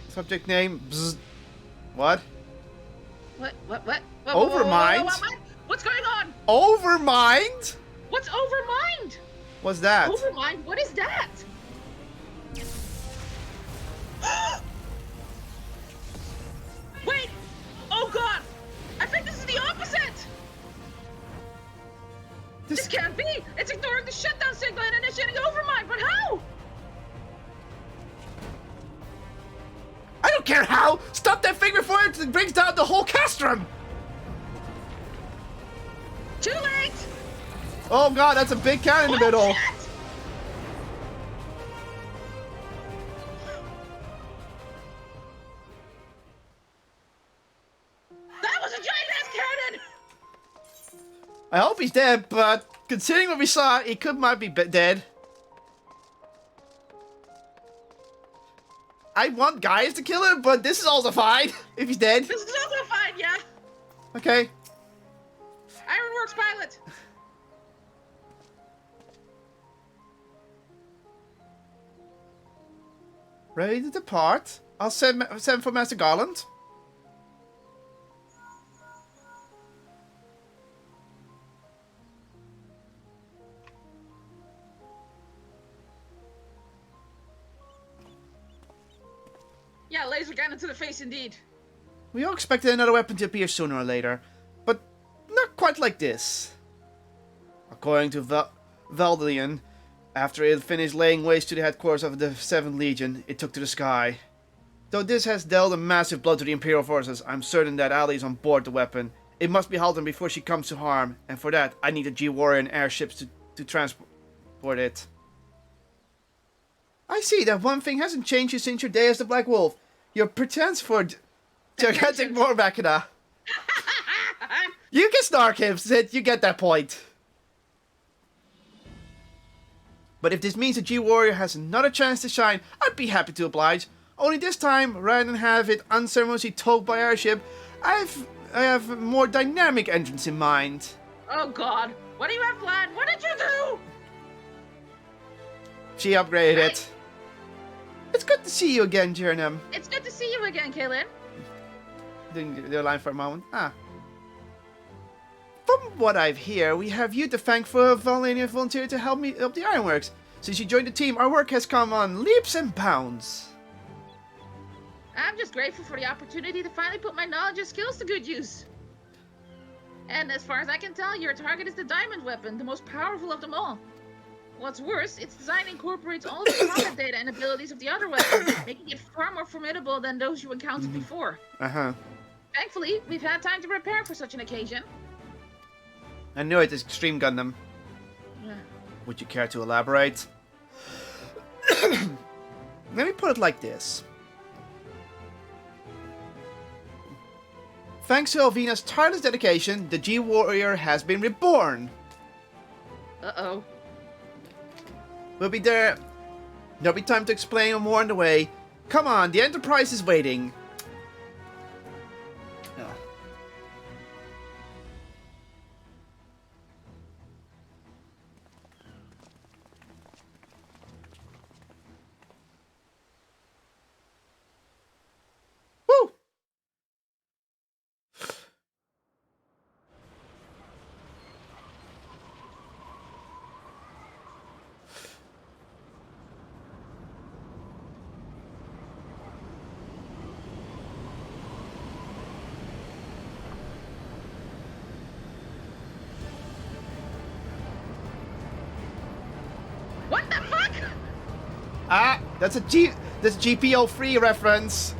A: Subject name, bzz. What?
B: What?
A: Overmind?
B: What's going on?
A: Overmind?
B: What's overmind?
A: What's that?
B: Overmind? What is that? Wait! Oh god! I think this is the opposite! This can't be! It's ignoring the shutdown signal and initiating overmind, but how?
A: don't care how! Stop that thing before it brings down the whole castrum!
B: Too late!
A: Oh god, that's a big cannon in the middle.
B: Shit! That was a giant-ass cannon!
A: I hope he's dead, but considering what we saw, he might be dead. I want guys to kill him, but this is also fine if he's dead.
B: This is also fine, yeah.
A: Okay.
B: Ironworks pilot.
A: Ready to depart. I'll send for Master Garland.
B: Yeah, laser cannon to the face indeed.
A: We all expected another weapon to appear sooner or later, but not quite like this. According to Valdian, after it had finished laying waste to the headquarters of the 7th Legion, it took to the sky. Though this has dealt a massive blow to the Imperial forces, I'm certain that Ali is on board the weapon. It must be halted before she comes to harm, and for that, I need a G-Warrior and airships to transport it. I see that one thing hasn't changed since your day as the Black Wolf. Your pretense for gigantic war machina. You can snark him, Sid. You get that point. But if this means a G-Warrior has another chance to shine, I'd be happy to oblige. Only this time, rather than have it unceremoniously towed by airship, I have a more dynamic entrance in mind.
B: Oh god, what do you have planned? What did you do?
A: She upgraded it. It's good to see you again, Jernam.
B: It's good to see you again, Kaylin.
A: Doing the line for a moment. From what I've heard, we have you to thank for a volunteer to help me up the ironworks. Since you joined the team, our work has come on leaps and bounds.
B: I'm just grateful for the opportunity to finally put my knowledge and skills to good use. And as far as I can tell, your target is the diamond weapon, the most powerful of them all. What's worse, its design incorporates all the combat data and abilities of the other weapons, making it far more formidable than those you encountered before. Thankfully, we've had time to prepare for such an occasion.
A: I knew it, Extreme Gundam.
B: Yeah.
A: Would you care to elaborate? Let me put it like this. Thanks to Elvina's tireless dedication, the G-Warrior has been reborn.
B: Uh-oh.
A: We'll be there. There'll be time to explain more on the way. Come on, the Enterprise is waiting. Woo!
B: What the fuck?
A: That's that's GPO3 reference.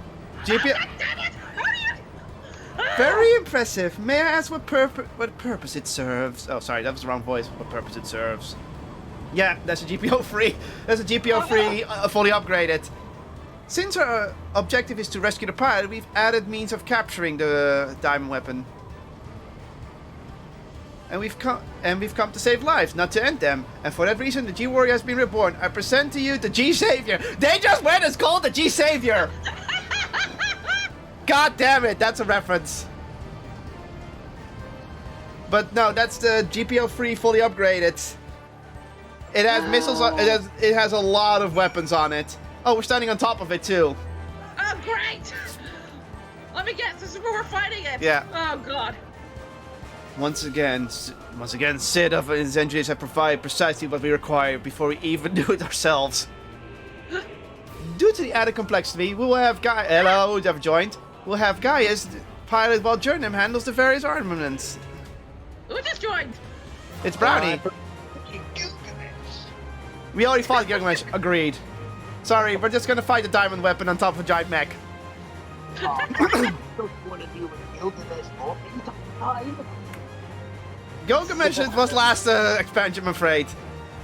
A: GPO.
B: God damn it! How do you...
A: Very impressive. May I ask what purpose it serves? Oh, sorry, that was the wrong voice. What purpose it serves? Yeah, that's a GPO3. That's a GPO3 fully upgraded. Since our objective is to rescue the pilot, we've added means of capturing the diamond weapon. And we've come to save lives, not to end them. And for that reason, the G-Warrior has been reborn. I present to you the G-Savior. They just went as called the G-Savior. God damn it, that's a reference. But no, that's the GPO3 fully upgraded. It has missiles. It has a lot of weapons on it. Oh, we're standing on top of it too.
B: Oh, great! Let me guess, this is where we're fighting it.
A: Yeah.
B: Oh god.
A: Once again, Sid of his engineers have provided precisely what we require before we even do it ourselves. Due to the added complexity, we will have Guy. Hello, who's ever joined? We'll have Guy as the pilot while Jernam handles the various armaments.
B: Who just joined?
A: It's Brownie. We already fought Gilgamesh. Agreed. Sorry, we're just gonna fight the diamond weapon on top of a giant mech.
C: Don't want to deal with Gilgamesh for time.
A: Gilgamesh was last expansion, I'm afraid.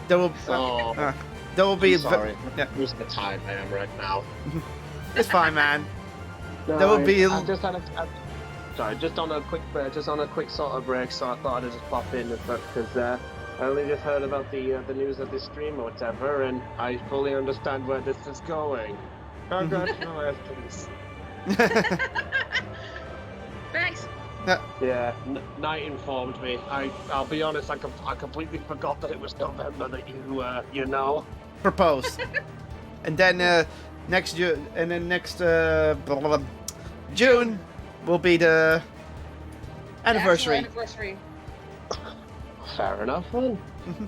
A: There will,
C: Oh,
A: there will be.
C: I'm sorry.
A: Yeah,
C: Who's the time I am right now?
A: it's fine, man.
C: No,
A: There will be.
C: I just had sorry, just on a quick sort of break, so I thought I'd just pop in because I only just heard about the news of this stream or whatever, and I fully understand where this is going. Congratulations.
B: Thanks.
C: Yeah, Knight informed me. I'll be honest, I completely forgot that it was November that you know.
A: Proposed. And then next June, June will be the anniversary.
B: Anniversary.
C: Fair enough, then.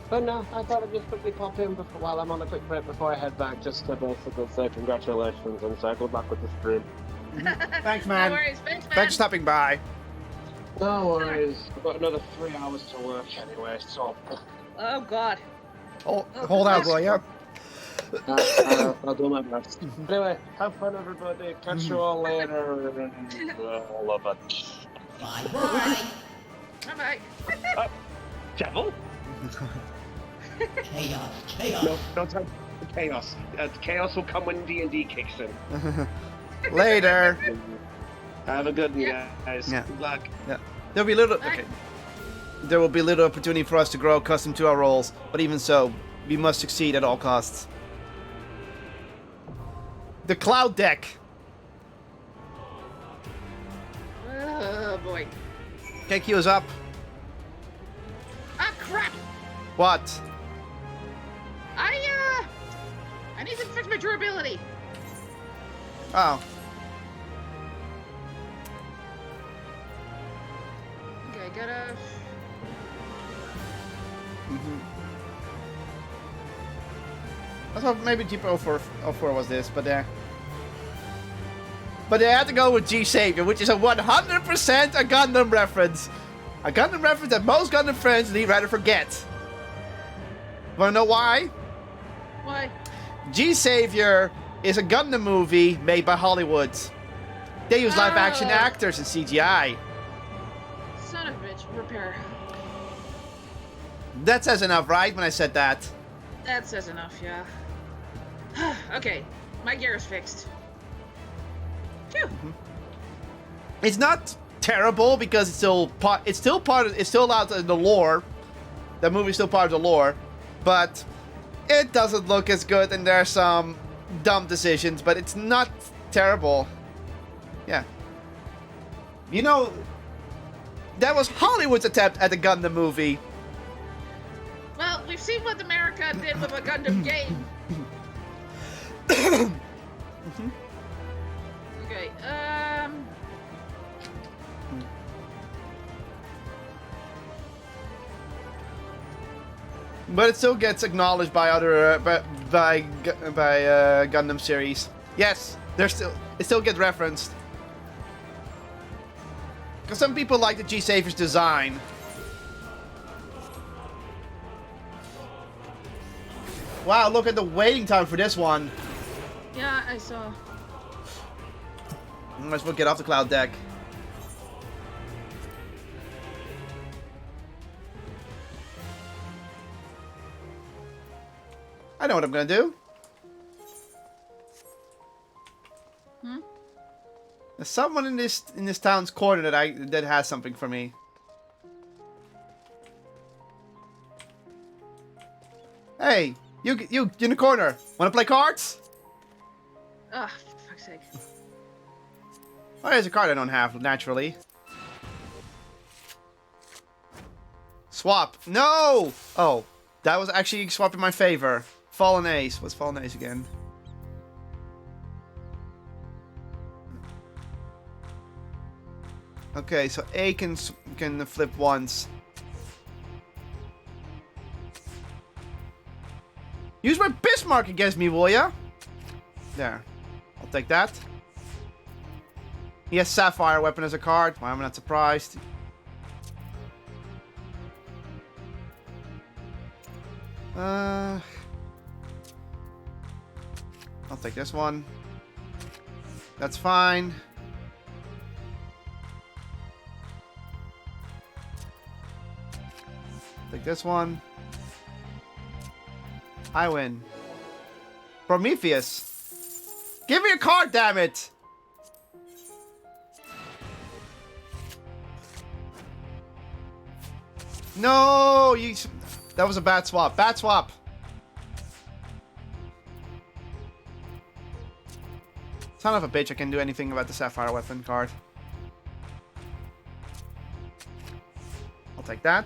C: But no, I thought I'd just quickly pop in while I'm on a quick break before I head back, just to basically say congratulations and say good luck with the stream.
A: Thanks, man.
B: No worries. Thanks, man.
A: Thanks for stopping by.
C: No worries. I've got another 3 hours to work anyway, so...
B: Oh, God.
A: Hold out, boy, yeah.
C: I'll do my best. Anyway, have fun, everybody. Catch you all later. And all of it.
D: Bye-bye.
B: Bye-bye.
C: Devil?
D: Chaos.
C: No time for chaos. Chaos will come when D&D kicks in.
A: Later.
C: Have a good one,
B: Yeah.
C: guys.
A: Yeah.
C: Good luck.
A: Yeah. There'll be little. Okay. There will be little opportunity for us to grow accustomed to our roles, but even so, we must succeed at all costs. The cloud deck.
B: Oh, boy.
A: KQ is up.
B: Ah, crap.
A: What?
B: I need to fix my durability.
A: Oh.
B: Okay, gotta...
A: I thought maybe Jeep 04 was this, but they had to go with G Savior, which is a 100% a Gundam reference. A Gundam reference that most Gundam friends need rather forget. Wanna know why?
B: Why?
A: G Savior is a Gundam movie made by Hollywood. They use live action
B: Oh.
A: actors and CGI.
B: Son of a bitch. Repair.
A: That says enough, right? When I said that.
B: That says enough, yeah. Okay, my gear is fixed. Phew.
A: It's not terrible because it's still out in the lore. The movie's still part of the lore, but it doesn't look as good, and there are some dumb decisions, but it's not terrible. Yeah. You know, that was Hollywood's attempt at a Gundam movie.
B: Well, we've seen what America did with a Gundam game. Okay,
A: But it still gets acknowledged by other by Gundam series. Yes, it still gets referenced. Because some people like the G Savior's design. Wow, look at the waiting time for this one.
B: yeah, I saw.
A: Might as well get off the cloud deck. I know what I'm gonna do. There's someone in this town's corner that has something for me. Hey, you in the corner. Wanna play cards?
B: Ah, for fuck's sake.
A: Oh, there's a card I don't have naturally. Swap. No! Oh, that was actually swap in my favor. Fallen Ace. What's Fallen Ace again? Okay, so A can flip once. Use my Bismarck against me, will ya? There. I'll take that. He has Sapphire Weapon as a card. Why am I not surprised? I'll take this one. That's fine. Take this one. I win. Prometheus. Give me a card, damn it! No, you. That was a bad swap. Bad swap. Son of a bitch, I can't do anything about the Sapphire weapon card. I'll take that.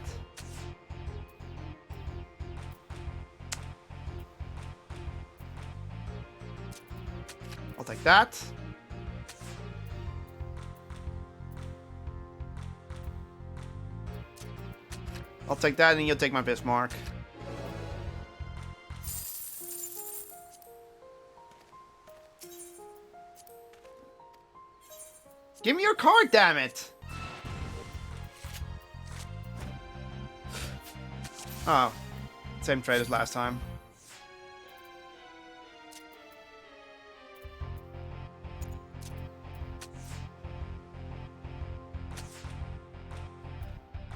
A: I'll take that. I'll take that, and you'll take my Bismarck. Give me your card, damn it! Oh. Same trade as last time.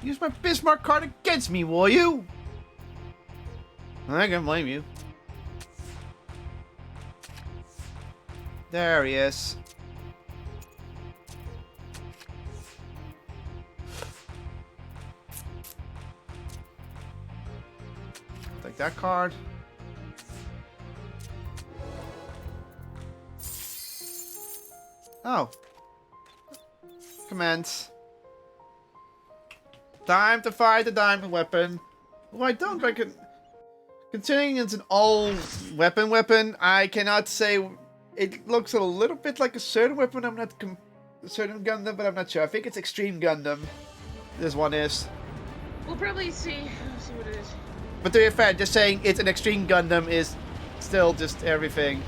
A: Use my Bismarck card against me, will you? I can't blame you. There he is. Take that card. Oh. Commence. Time to fight the diamond weapon. Well, I don't reckon... Considering it's an old weapon, I cannot say... It looks a little bit like a certain weapon. I'm not... certain Gundam, but I'm not sure. I think it's Extreme Gundam. This one is.
B: We'll probably see what it is.
A: But to be fair, just saying it's an Extreme Gundam is still just everything.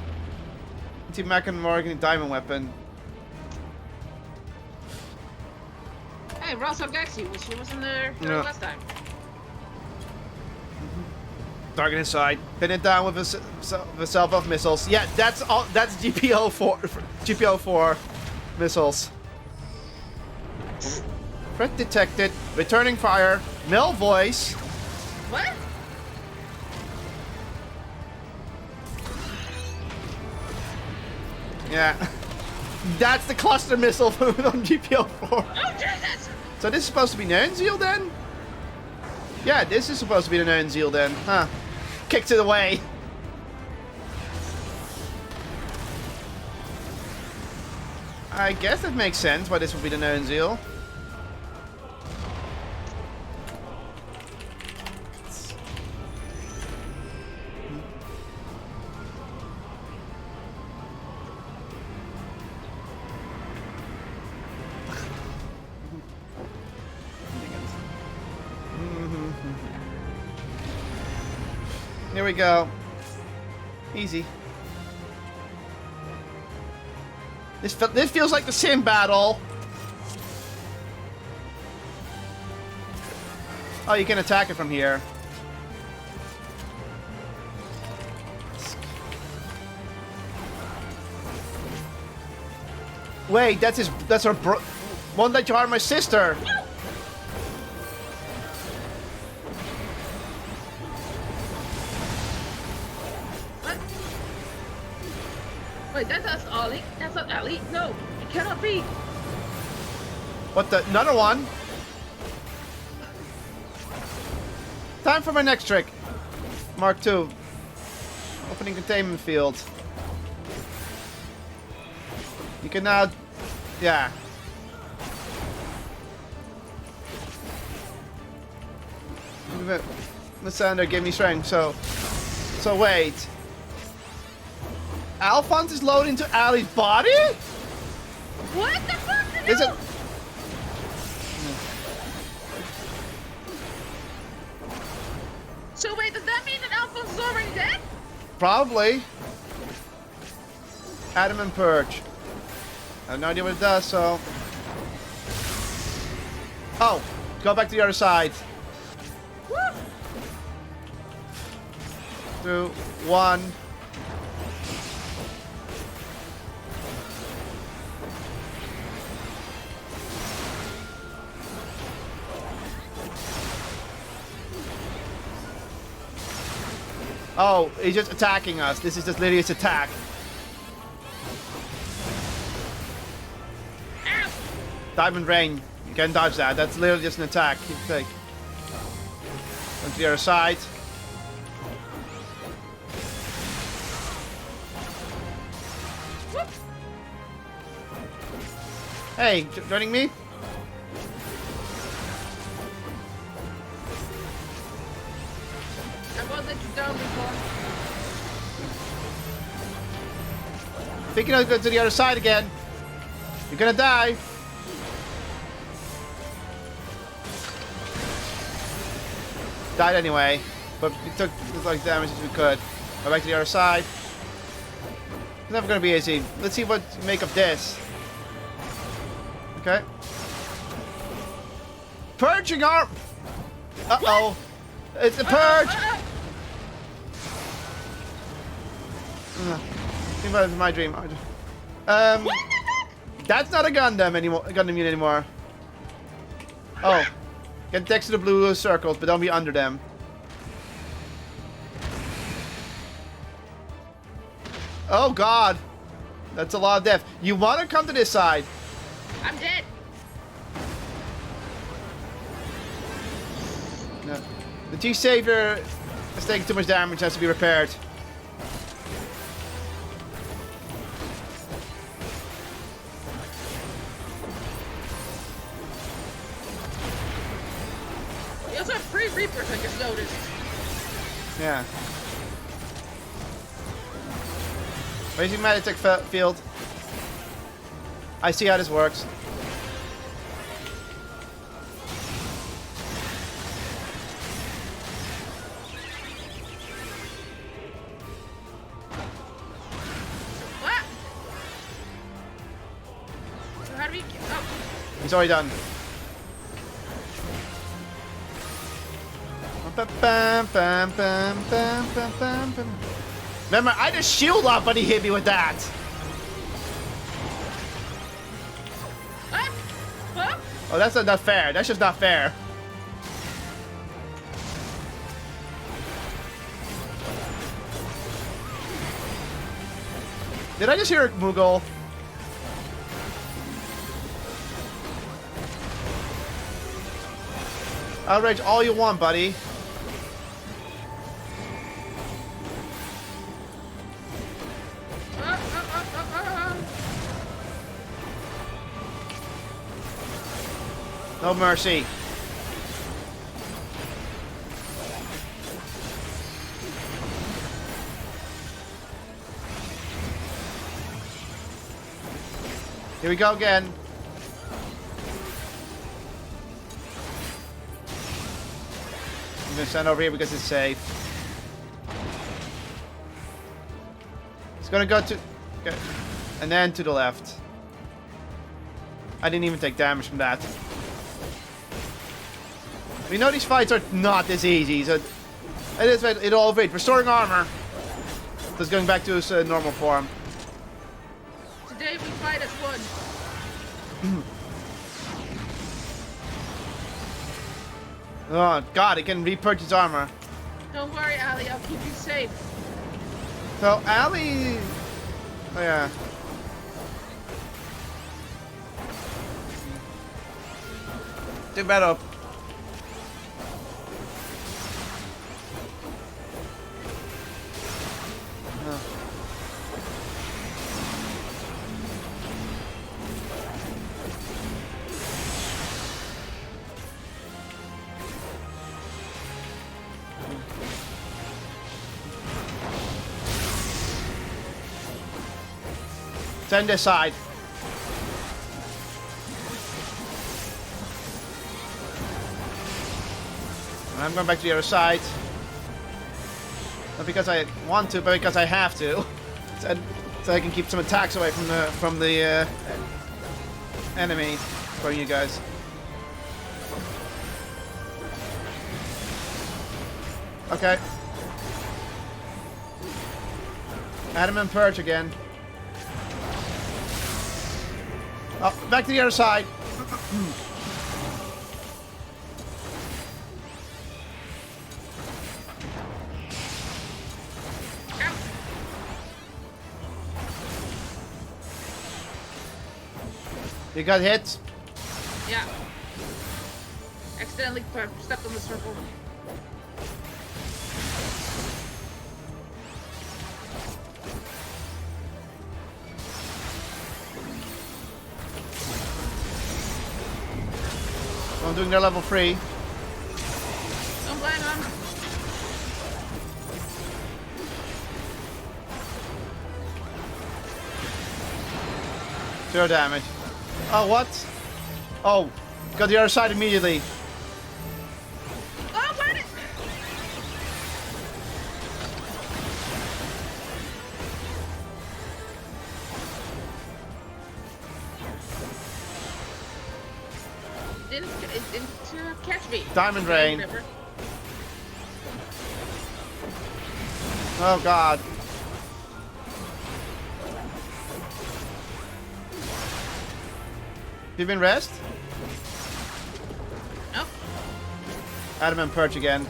A: Anti-Mech Morgan diamond weapon.
B: Hey, Ross Galaxy, she wasn't there last time.
A: Target inside. Pin it down with a salvo of missiles. Yeah, that's all. That's GPO4 missiles. Threat detected. Returning fire. Male voice.
B: What?
A: Yeah. That's the cluster missile on GPO4.
B: Oh, Jesus!
A: So this is supposed to be Nernzeal then? Yeah, this is supposed to be the Nernzeal then. Huh. Kicked it away. I guess that makes sense why this would be the Nernzeal. Here we go. Easy. This feels like the sim battle. Oh, you can attack it from here. Wait, that's her one that you are my sister.
B: Wait, that's Ali. That's not Ali. No, it cannot be.
A: What the? Another one? Time for my next trick. Mark II. Opening containment field. You can now... Yeah. Lysander gave me strength, so wait. Alphonse is loaded into Ali's body?
B: What the fuck?
A: Is it...
B: So wait, does that mean that Alphonse is already dead?
A: Probably. Adam and Purge. I have no idea what it does, so... Oh! Go back to the other side.
B: Woo!
A: 2, 1... Oh, he's just attacking us. This is just literally his attack.
B: Ow!
A: Diamond Rain. You can dodge that. That's literally just an attack. You take. Go to the other side.
B: Whoop.
A: Hey, joining me?
B: I won't let you down before.
A: I think I'll go to the other side again. You're gonna die. Died anyway, but we took as much damage as we could. Go back to the other side. It's never gonna be easy. Let's see what to make of this. Okay. Purging arm. Uh-oh. It's a purge. Think about it in my dream. That's not a Gundam anymore. Gundam unit anymore. Oh. Get next to the blue circles, but don't be under them. Oh god. That's a lot of death. You want to come to this side.
B: I'm dead.
A: No. The T-Savior is taking too much damage, has to be repaired.
B: We also have 3 Reapers, I just noticed.
A: Yeah. Raising Magnetic Field. I see how this works.
B: What? So how do we get... Oh.
A: He's already done. Remember, I just shield up, but he hit me with that.
B: What? Huh?
A: Oh, that's not fair. That's just not fair. Did I just hear a Moogle? Outrage all you want, buddy. No mercy. Here we go again. I'm gonna stand over here because it's safe. It's gonna go to... Okay. And then to the left. I didn't even take damage from that. We know these fights are not this easy, so... It is it'll overrate. Restoring armor. Just going back to his normal form.
B: Today we fight as one.
A: Oh god, it can repurchase armor.
B: Don't worry, Ali, I'll keep you safe.
A: So, Ali... Oh yeah. Do better. Send this side. And I'm going back to the other side. Not because I want to, but because I have to. So I can keep some attacks away from the enemy for you guys. Okay. Adam and Purge again. Oh, back to the other side. You got hit?
B: Yeah. Accidentally stepped on the circle.
A: I'm doing their level 3.
B: Don't blame him.
A: 0 damage. Oh, what? Oh, got the other side immediately.
B: Oh, where did... It didn't catch me.
A: Diamond
B: Okay,
A: Rain.
B: whatever.
A: Oh, God. You been rest?
B: Nope.
A: Adam and Perch again.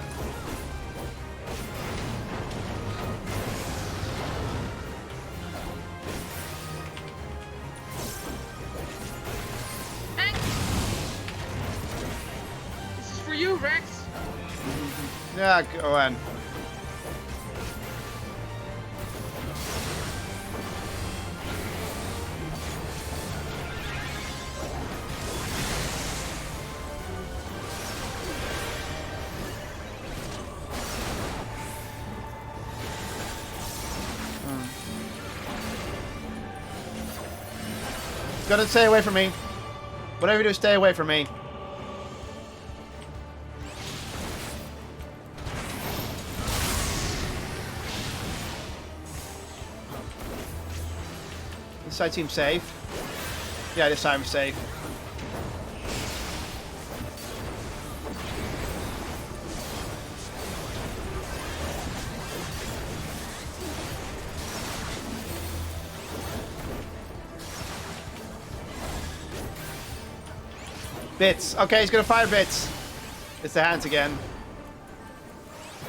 B: Hank! This is for you, Rex.
A: Yeah, go on. Gotta stay away from me. Whatever you do, stay away from me. This side seems safe. Yeah, this side is safe. Bits. Okay, he's gonna fire bits. It's the hands again.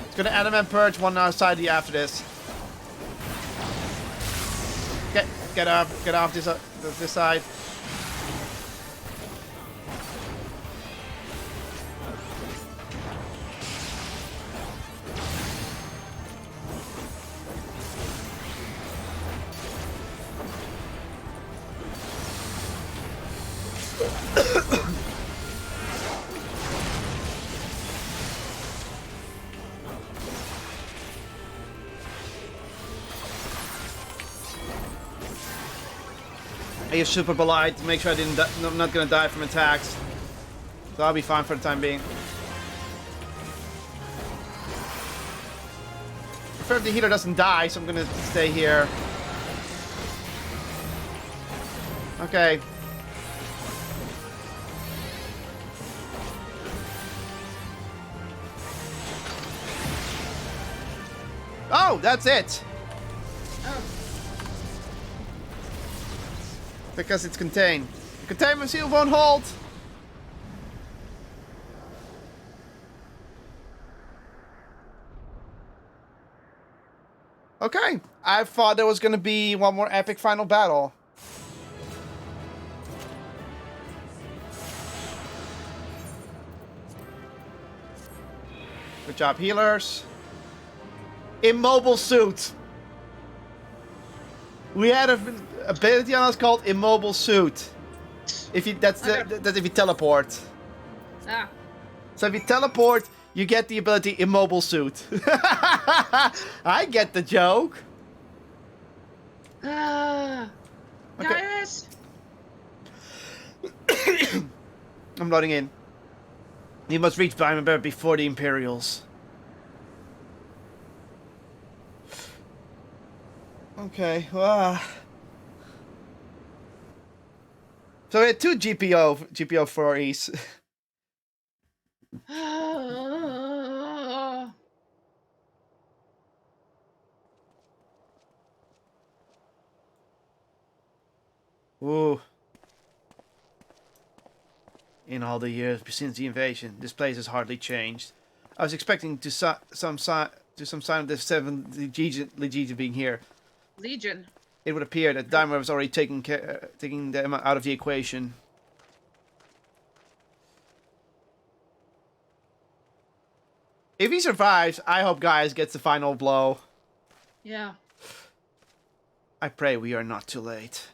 A: He's gonna element purge one outside the after this. Get off this side. I use Super Bolide to make sure I'm not gonna die from attacks. So I'll be fine for the time being. Prefer if the healer doesn't die, so I'm gonna stay here. Okay. Oh, that's it!
B: Oh.
A: Because it's contained. The containment seal won't hold! Okay, I thought there was gonna be one more epic final battle. Good job, healers. Immobile suit. We had an ability on us called Immobile Suit. If you that's if you teleport.
B: Ah.
A: So if you teleport, you get the ability Immobile Suit. I get the joke.
B: Ah.
A: Okay.
B: Guys.
A: I'm loading in. You must reach Diamond before the Imperials. Okay, so we had two GPO 4Es.
B: Ah.
A: Ooh. In all the years since the invasion, this place has hardly changed. I was expecting to some sign of the 7th Legion being here.
B: Legion.
A: It would appear that Daimler was already taking them out of the equation. If he survives, I hope Gaius gets the final blow.
B: Yeah.
A: I pray we are not too late.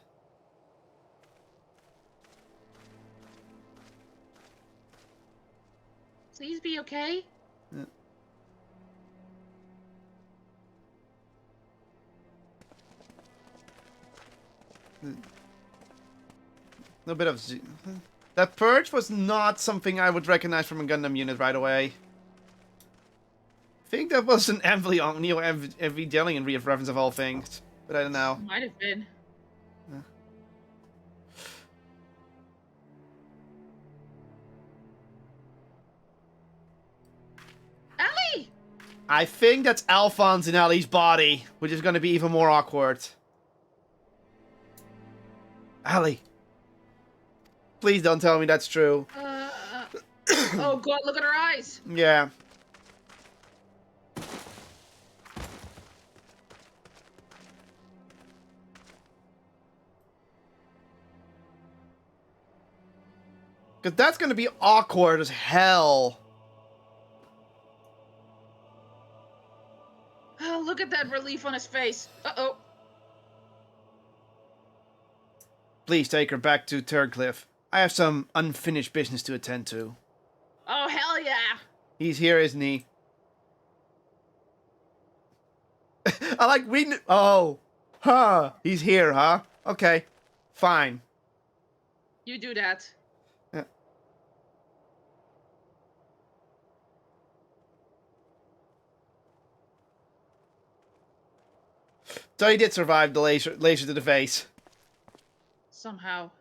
B: Please be okay.
A: A bit of... That purge was not something I would recognize from a Gundam unit right away. I think that was an Evangelion reference of all things. But I don't know.
B: Might have been. Ellie!
A: I think that's Alphonse in Ellie's body, which is going to be even more awkward. Ellie. Please don't tell me that's true.
B: Oh god, look at her eyes!
A: Yeah. Because that's going to be awkward as hell.
B: Oh, look at that relief on his face. Uh-oh.
A: Please take her back to Turncliffe. I have some unfinished business to attend to.
B: Oh, hell yeah!
A: He's here, isn't he? I like oh. Huh. He's here, huh? Okay. Fine.
B: You do that.
A: Yeah. So he did survive the laser to the face.
B: Somehow.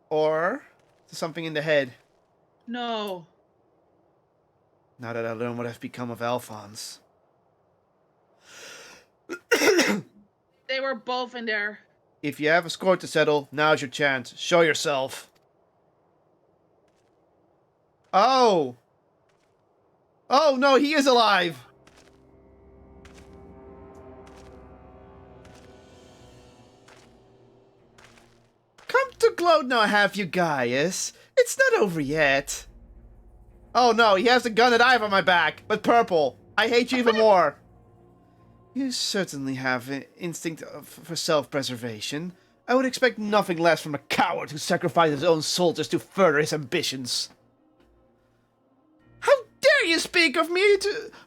A: Or to something in the head.
B: No.
A: Now that I learn what has become of Alphonse.
B: They were both in there.
A: If you have a score to settle, now's your chance. Show yourself. Oh! Oh no, he is alive! Come to gloat now, have you, Gaius? It's not over yet. Oh no, he has the gun that I have on my back, but purple. I hate you even more. You certainly have an instinct for self-preservation. I would expect nothing less from a coward who sacrificed his own soldiers to further his ambitions. How dare you speak of me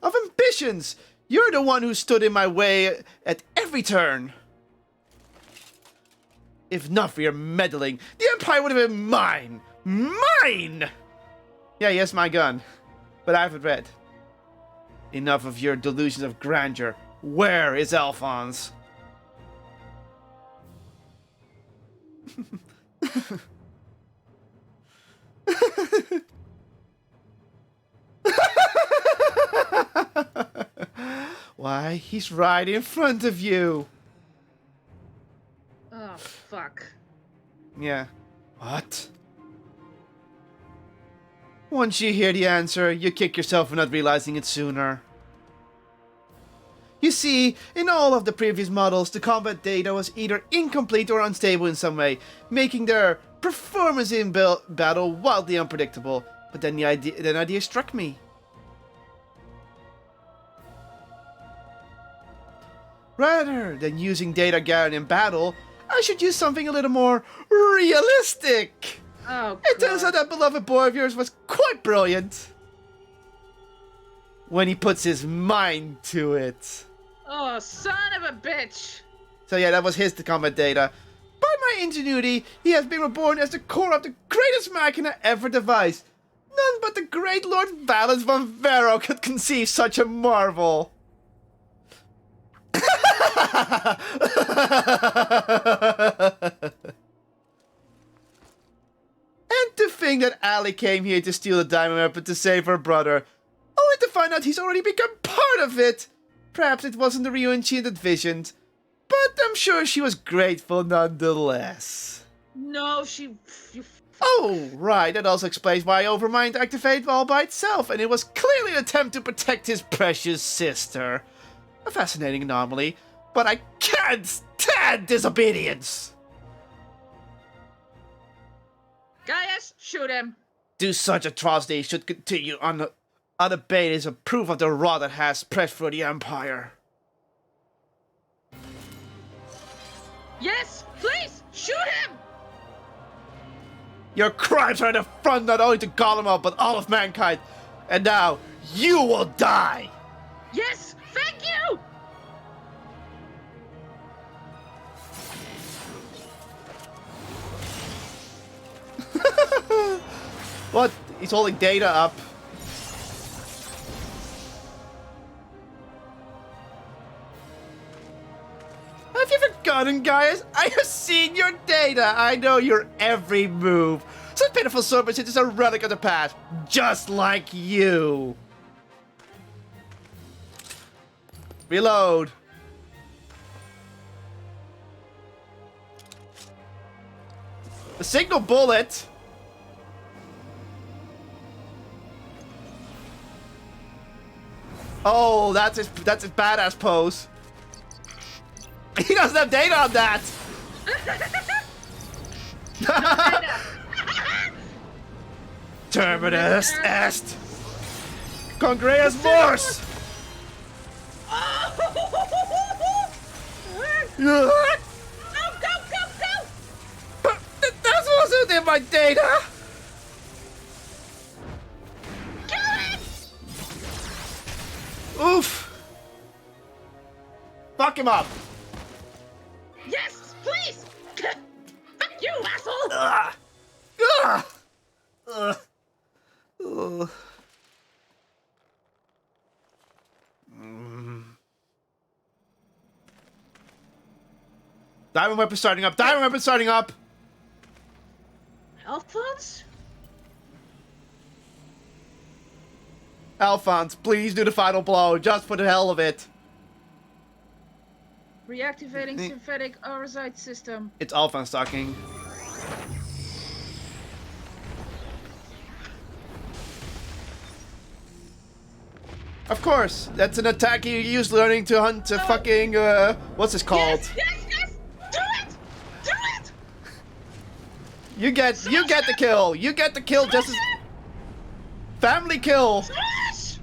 A: of ambitions? You're the one who stood in my way at every turn. If not for your meddling, the Empire would have been mine! Mine! Yeah, yes, my gun. But I have it read. Enough of your delusions of grandeur. Where is Alphonse? Why, he's right in front of you.
B: Oh, fuck.
A: Yeah. What? Once you hear the answer, you kick yourself for not realizing it sooner. You see, in all of the previous models, the combat data was either incomplete or unstable in some way, making their performance in battle wildly unpredictable. But then an idea struck me. Rather than using data gathered in battle, I should use something a little more realistic.
B: Oh,
A: It turns out that beloved boy of yours was quite brilliant. When he puts his mind to it.
B: Oh, son of a bitch!
A: So yeah, that was his combat data. By my ingenuity, he has been reborn as the core of the greatest machina ever devised. None but the great Lord Valens von Vero could conceive such a marvel. And to think that Ali came here to steal the diamond weapon to save her brother, only to find out he's already become part of it. Perhaps it wasn't the Ryuan she had envisioned, but I'm sure she was grateful nonetheless.
B: No,
A: Oh, right, that also explains why Overmind activated all by itself, and it was clearly an attempt to protect his precious sister. A fascinating anomaly, but I can't stand disobedience!
B: Gaius, shoot him!
A: Do such atrocities should continue Unabated is a proof of the rot that has spread through the Empire.
B: Yes, please, shoot him!
A: Your crimes are an affront not only to Gollum, but all of mankind. And now, you will die!
B: Yes, thank you!
A: What? He's holding Data up. Have you forgotten, guys? I have seen your data. I know your every move. Such pitiful servants, it is a relic of the past. Just like you. Reload. The signal bullet. Oh, that's his badass pose. He doesn't have data on that. Terminus est. Congreus Morse.
B: Go, go, go, go!
A: That wasn't in my data.
B: Kill it!
A: Oof. Fuck him up.
B: Yes, please! Fuck you, asshole!
A: Ugh. Ugh. Ugh. Ugh. Diamond weapon starting up. Diamond weapon starting up.
B: Alphonse?
A: Alphonse, please do the final blow, just for the hell of it.
B: Reactivating synthetic aurosite system.
A: It's Alphonse talking. Of course, that's an attack you use learning to hunt a fucking, what's this called?
B: Yes, yes, yes! Do it! Do it!
A: You get the kill. You get the kill just as... Family kill.
B: Smash!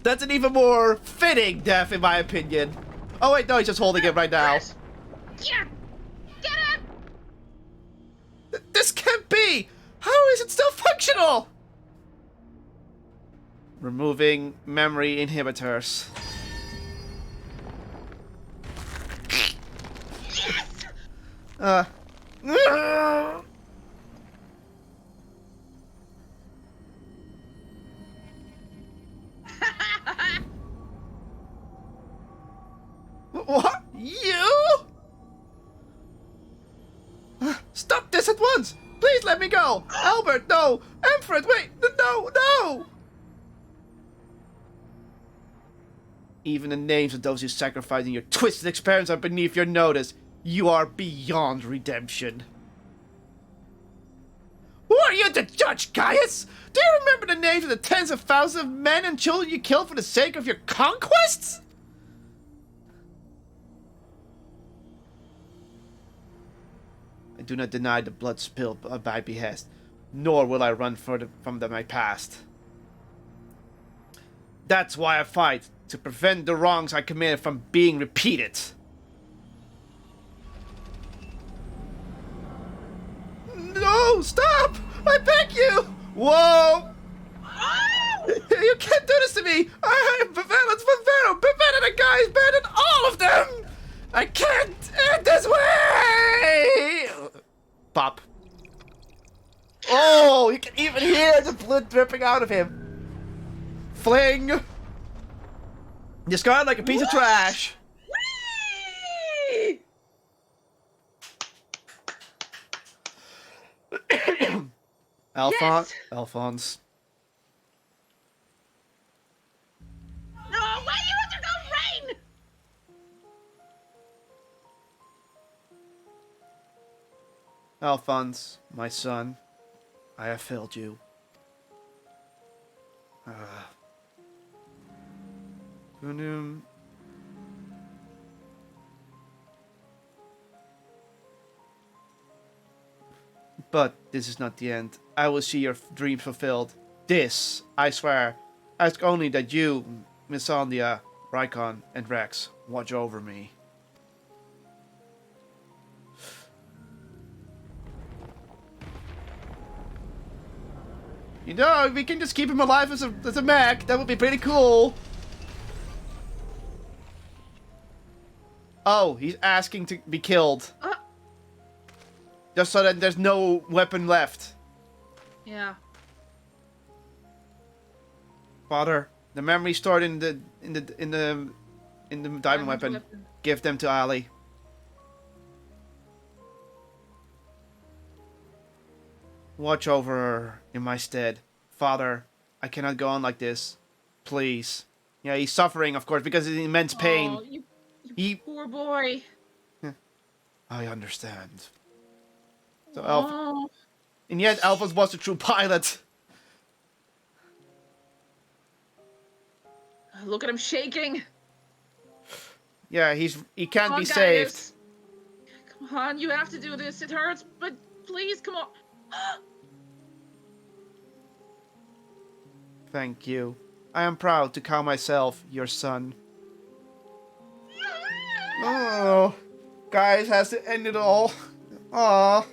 A: That's an even more fitting death, in my opinion. Oh wait, no, he's just holding it right now.
B: Yeah! Get him!
A: This can't be! How is it still functional? Removing memory inhibitors.
B: Yes!
A: What? You? Stop this at once! Please let me go! Albert, no! Emperor, wait! No, no! Even the names of those you sacrificed in your twisted experiments are beneath your notice. You are beyond redemption. Who are you to judge, Gaius? Do you remember the names of the tens of thousands of men and children you killed for the sake of your conquests? I do not deny the blood spilled by my behest, nor will I run further from my past. That's why I fight, to prevent the wrongs I committed from being repeated. No, stop! I beg you! Whoa! You can't do this to me! I am Pavel's Pavero, better than guys, better than all of them! I can't end this way! Pop. Oh, you can even hear the blood dripping out of him. Fling! Discard like a piece of trash.
B: Whee!
A: Alphonse.
B: Yes!
A: Alphonse.
B: No, why do you want to go rain?
A: Alphonse, my son, I have failed you. Gundam. But this is not the end. I will see your dreams fulfilled. This, I swear. Ask only that you, Missandria, Rykon, and Rex watch over me. You know, we can just keep him alive as a mech. That would be pretty cool. Oh, he's asking to be killed. Just so that there's no weapon left.
B: Yeah.
A: Father, the memory stored in the diamond weapon. Give them to Ali. Watch over her in my stead. Father, I cannot go on like this. Please. Yeah, he's suffering, of course, because of the immense pain.
B: Oh, you poor boy.
A: I understand. So
B: Oh.
A: and yet Alphonse was the true pilot.
B: Look at him shaking.
A: Yeah, he can't
B: Come on,
A: be saved.
B: Gaius. Come on, you have to do this. It hurts, but please, come on.
A: Thank you. I am proud to call myself your son. Oh, Gaius has to end it all. Aww.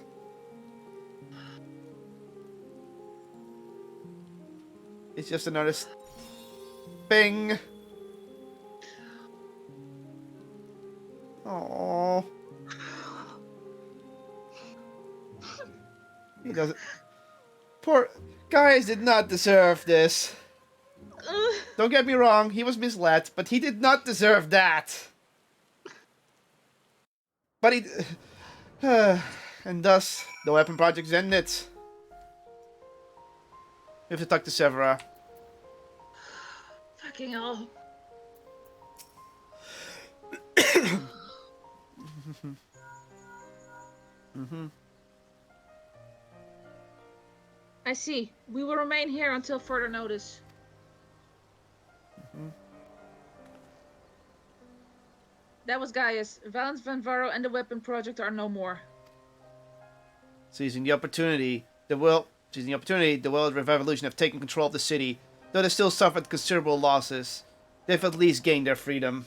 A: It's just another thing. Oh. He doesn't. Poor Gaius did not deserve this. Don't get me wrong, he was misled, but he did not deserve that. But he... and thus, the weapon project ended. We have to talk to Severa.
B: Fucking hell. I see. We will remain here until further notice. That was Gaius. Valens Van Varo and the weapon project are no more.
A: Seizing the opportunity, the world revolution have taken control of the city. Though they still suffered considerable losses, they've at least gained their freedom.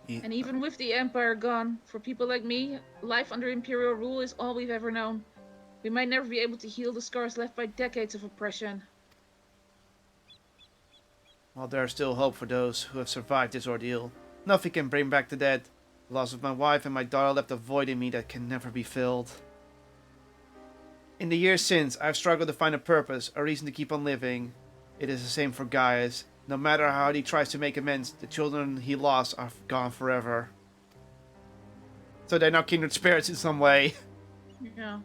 B: And even with the Empire gone, for people like me, life under Imperial rule is all we've ever known. We might never be able to heal the scars left by decades of oppression.
A: While there is still hope for those who have survived this ordeal, nothing can bring back the dead. The loss of my wife and my daughter left a void in me that can never be filled. In the years since, I've struggled to find a purpose, a reason to keep on living. It is the same for Gaius. No matter how he tries to make amends, the children he lost are gone forever. So they're now kindred spirits in some way.
B: Yeah.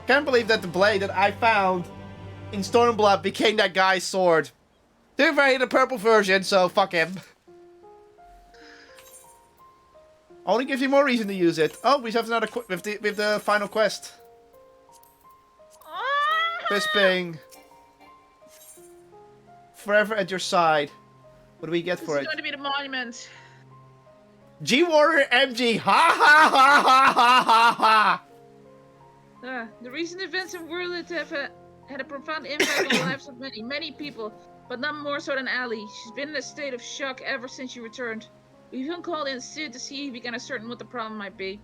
A: Can't believe that the blade that I found in Stormblood became that guy's sword. They're very the purple version, so fuck him. Only gives you more reason to use it. Oh, we have another with the final quest. Crisping. Forever at your side. What do we get for it?
B: This is going to be the monument.
A: G-Warrior MG. Ha ha ha ha ha ha ha.
B: The recent events in World have had a profound impact on the lives of many people, but none more so than Ali. She's been in a state of shock ever since she returned. We even called in Sid to see if we can ascertain what the problem might be.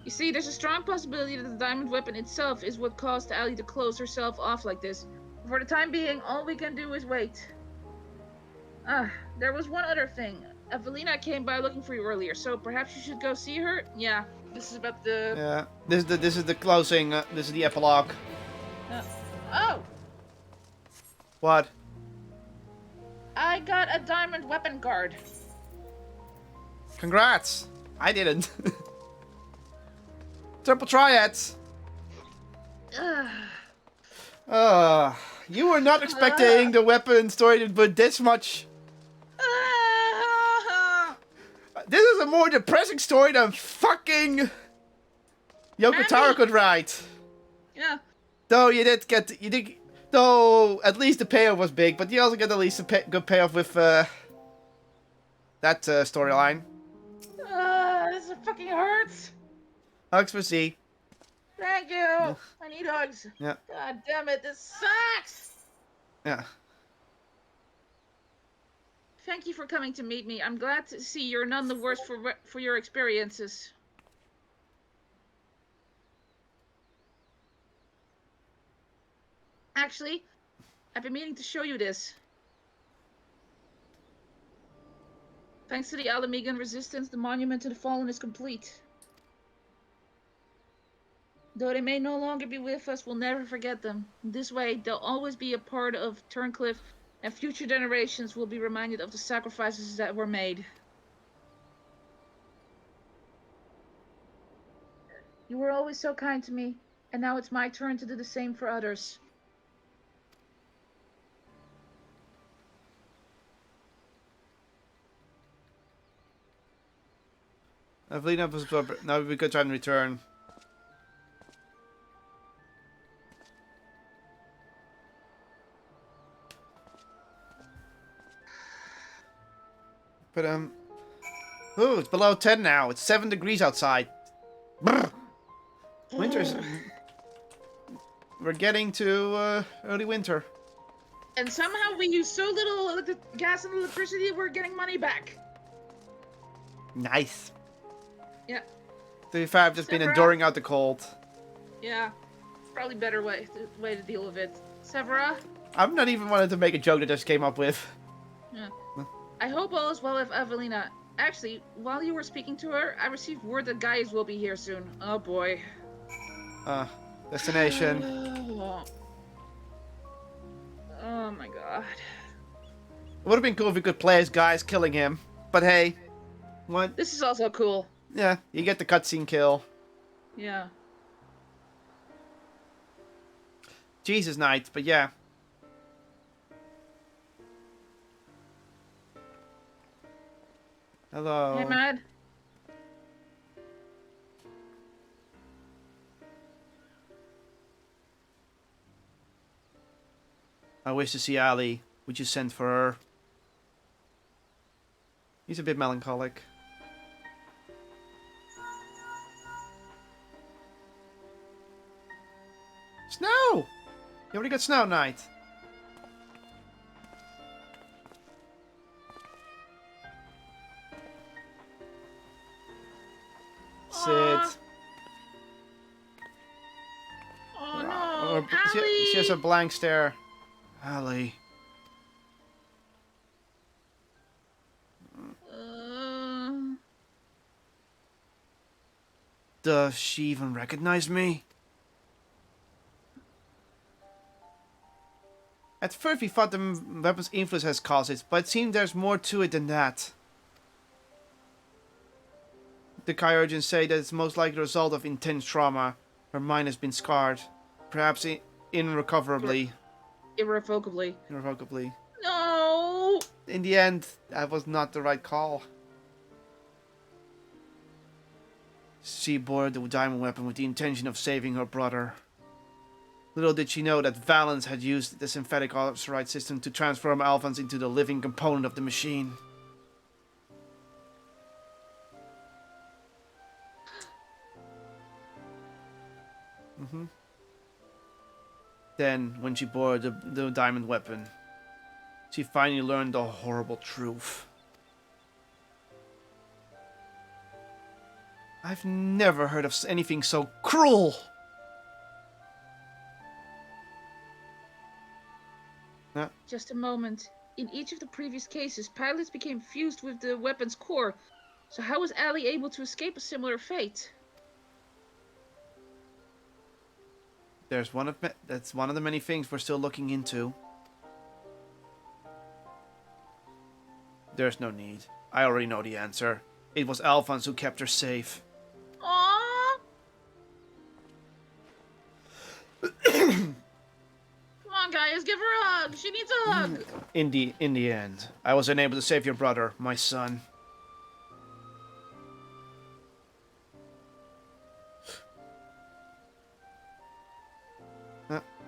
B: You see, there's a strong possibility that the diamond weapon itself is what caused Ali to close herself off like this. For the time being, all we can do is wait. There was one other thing. Evelina came by looking for you earlier, so perhaps you should go see her? Yeah, this is about the...
A: Yeah, this is the closing, this is the epilogue.
B: Oh!
A: What?
B: I got a diamond weapon guard.
A: Congrats! I didn't. Triple triads! You were not expecting the weapon story to put this much... This is a more depressing story than fucking Yoko Taro could write.
B: Yeah.
A: Though though at least the payoff was big, but you also get at least a good payoff with that storyline.
B: This fucking hurts.
A: Hugs for C.
B: Thank you.
A: Yeah.
B: I need hugs.
A: Yeah.
B: God damn it, this sucks.
A: Yeah.
B: Thank you for coming to meet me. I'm glad to see you're none the worse for your experiences. Actually, I've been meaning to show you this. Thanks to the Alamegan resistance, the monument to the fallen is complete. Though they may no longer be with us, we'll never forget them. This way, they'll always be a part of Turncliffe, and future generations will be reminded of the sacrifices that were made. You were always so kind to me, and now it's my turn to do the same for others.
A: Evelina was now would be a good time to return. But ooh, it's below 10 now. It's 7 degrees outside. Brr. Winter's. We're getting to early winter.
B: And somehow we use so little gas and electricity, we're getting money back.
A: Nice.
B: Yeah.
A: To be fair, I've just been
B: Severa?
A: enduring out the cold.
B: Yeah. Probably better way to deal with it. Severa?
A: I've not even wanted to make a joke that I just came up with.
B: Yeah. I hope all is well with Evelina. Actually, while you were speaking to her, I received word that Gaius will be here soon. Oh boy.
A: Destination.
B: Oh my god.
A: It would have been cool if we could play as guys killing him. But hey. What?
B: This is also cool.
A: Yeah, you get the cutscene kill.
B: Yeah.
A: Jesus Knight, but yeah. Hello.
B: Hey, Mad.
A: I wish to see Ali. Would you send for her? He's a bit melancholic. Snow! You already got Snow Knight. Sit.
B: Oh no,
A: She has a blank stare. Ali. Does she even recognize me? At first we thought the weapon's influence has caused it, but it seems there's more to it than that. The Kyurgens say that it's most likely the result of intense trauma. Her mind has been scarred. Perhaps irrecoverably.
B: Irrevocably.
A: Irrevocably.
B: No!
A: In the end, that was not the right call. She bore the diamond weapon with the intention of saving her brother. Little did she know that Valens had used the synthetic Oxyrite system to transform Alphans into the living component of the machine. Then, when she bore the diamond weapon, she finally learned the horrible truth. I've never heard of anything so cruel!
B: Just a moment. In each of the previous cases, pilots became fused with the weapon's core. So how was Ali able to escape a similar fate?
A: That's one of the many things we're still looking into. There's no need. I already know the answer. It was Alphonse who kept her safe.
B: Aww! Come on, guys, give her a hug. She needs a hug.
A: In the end, I was unable to save your brother, my son.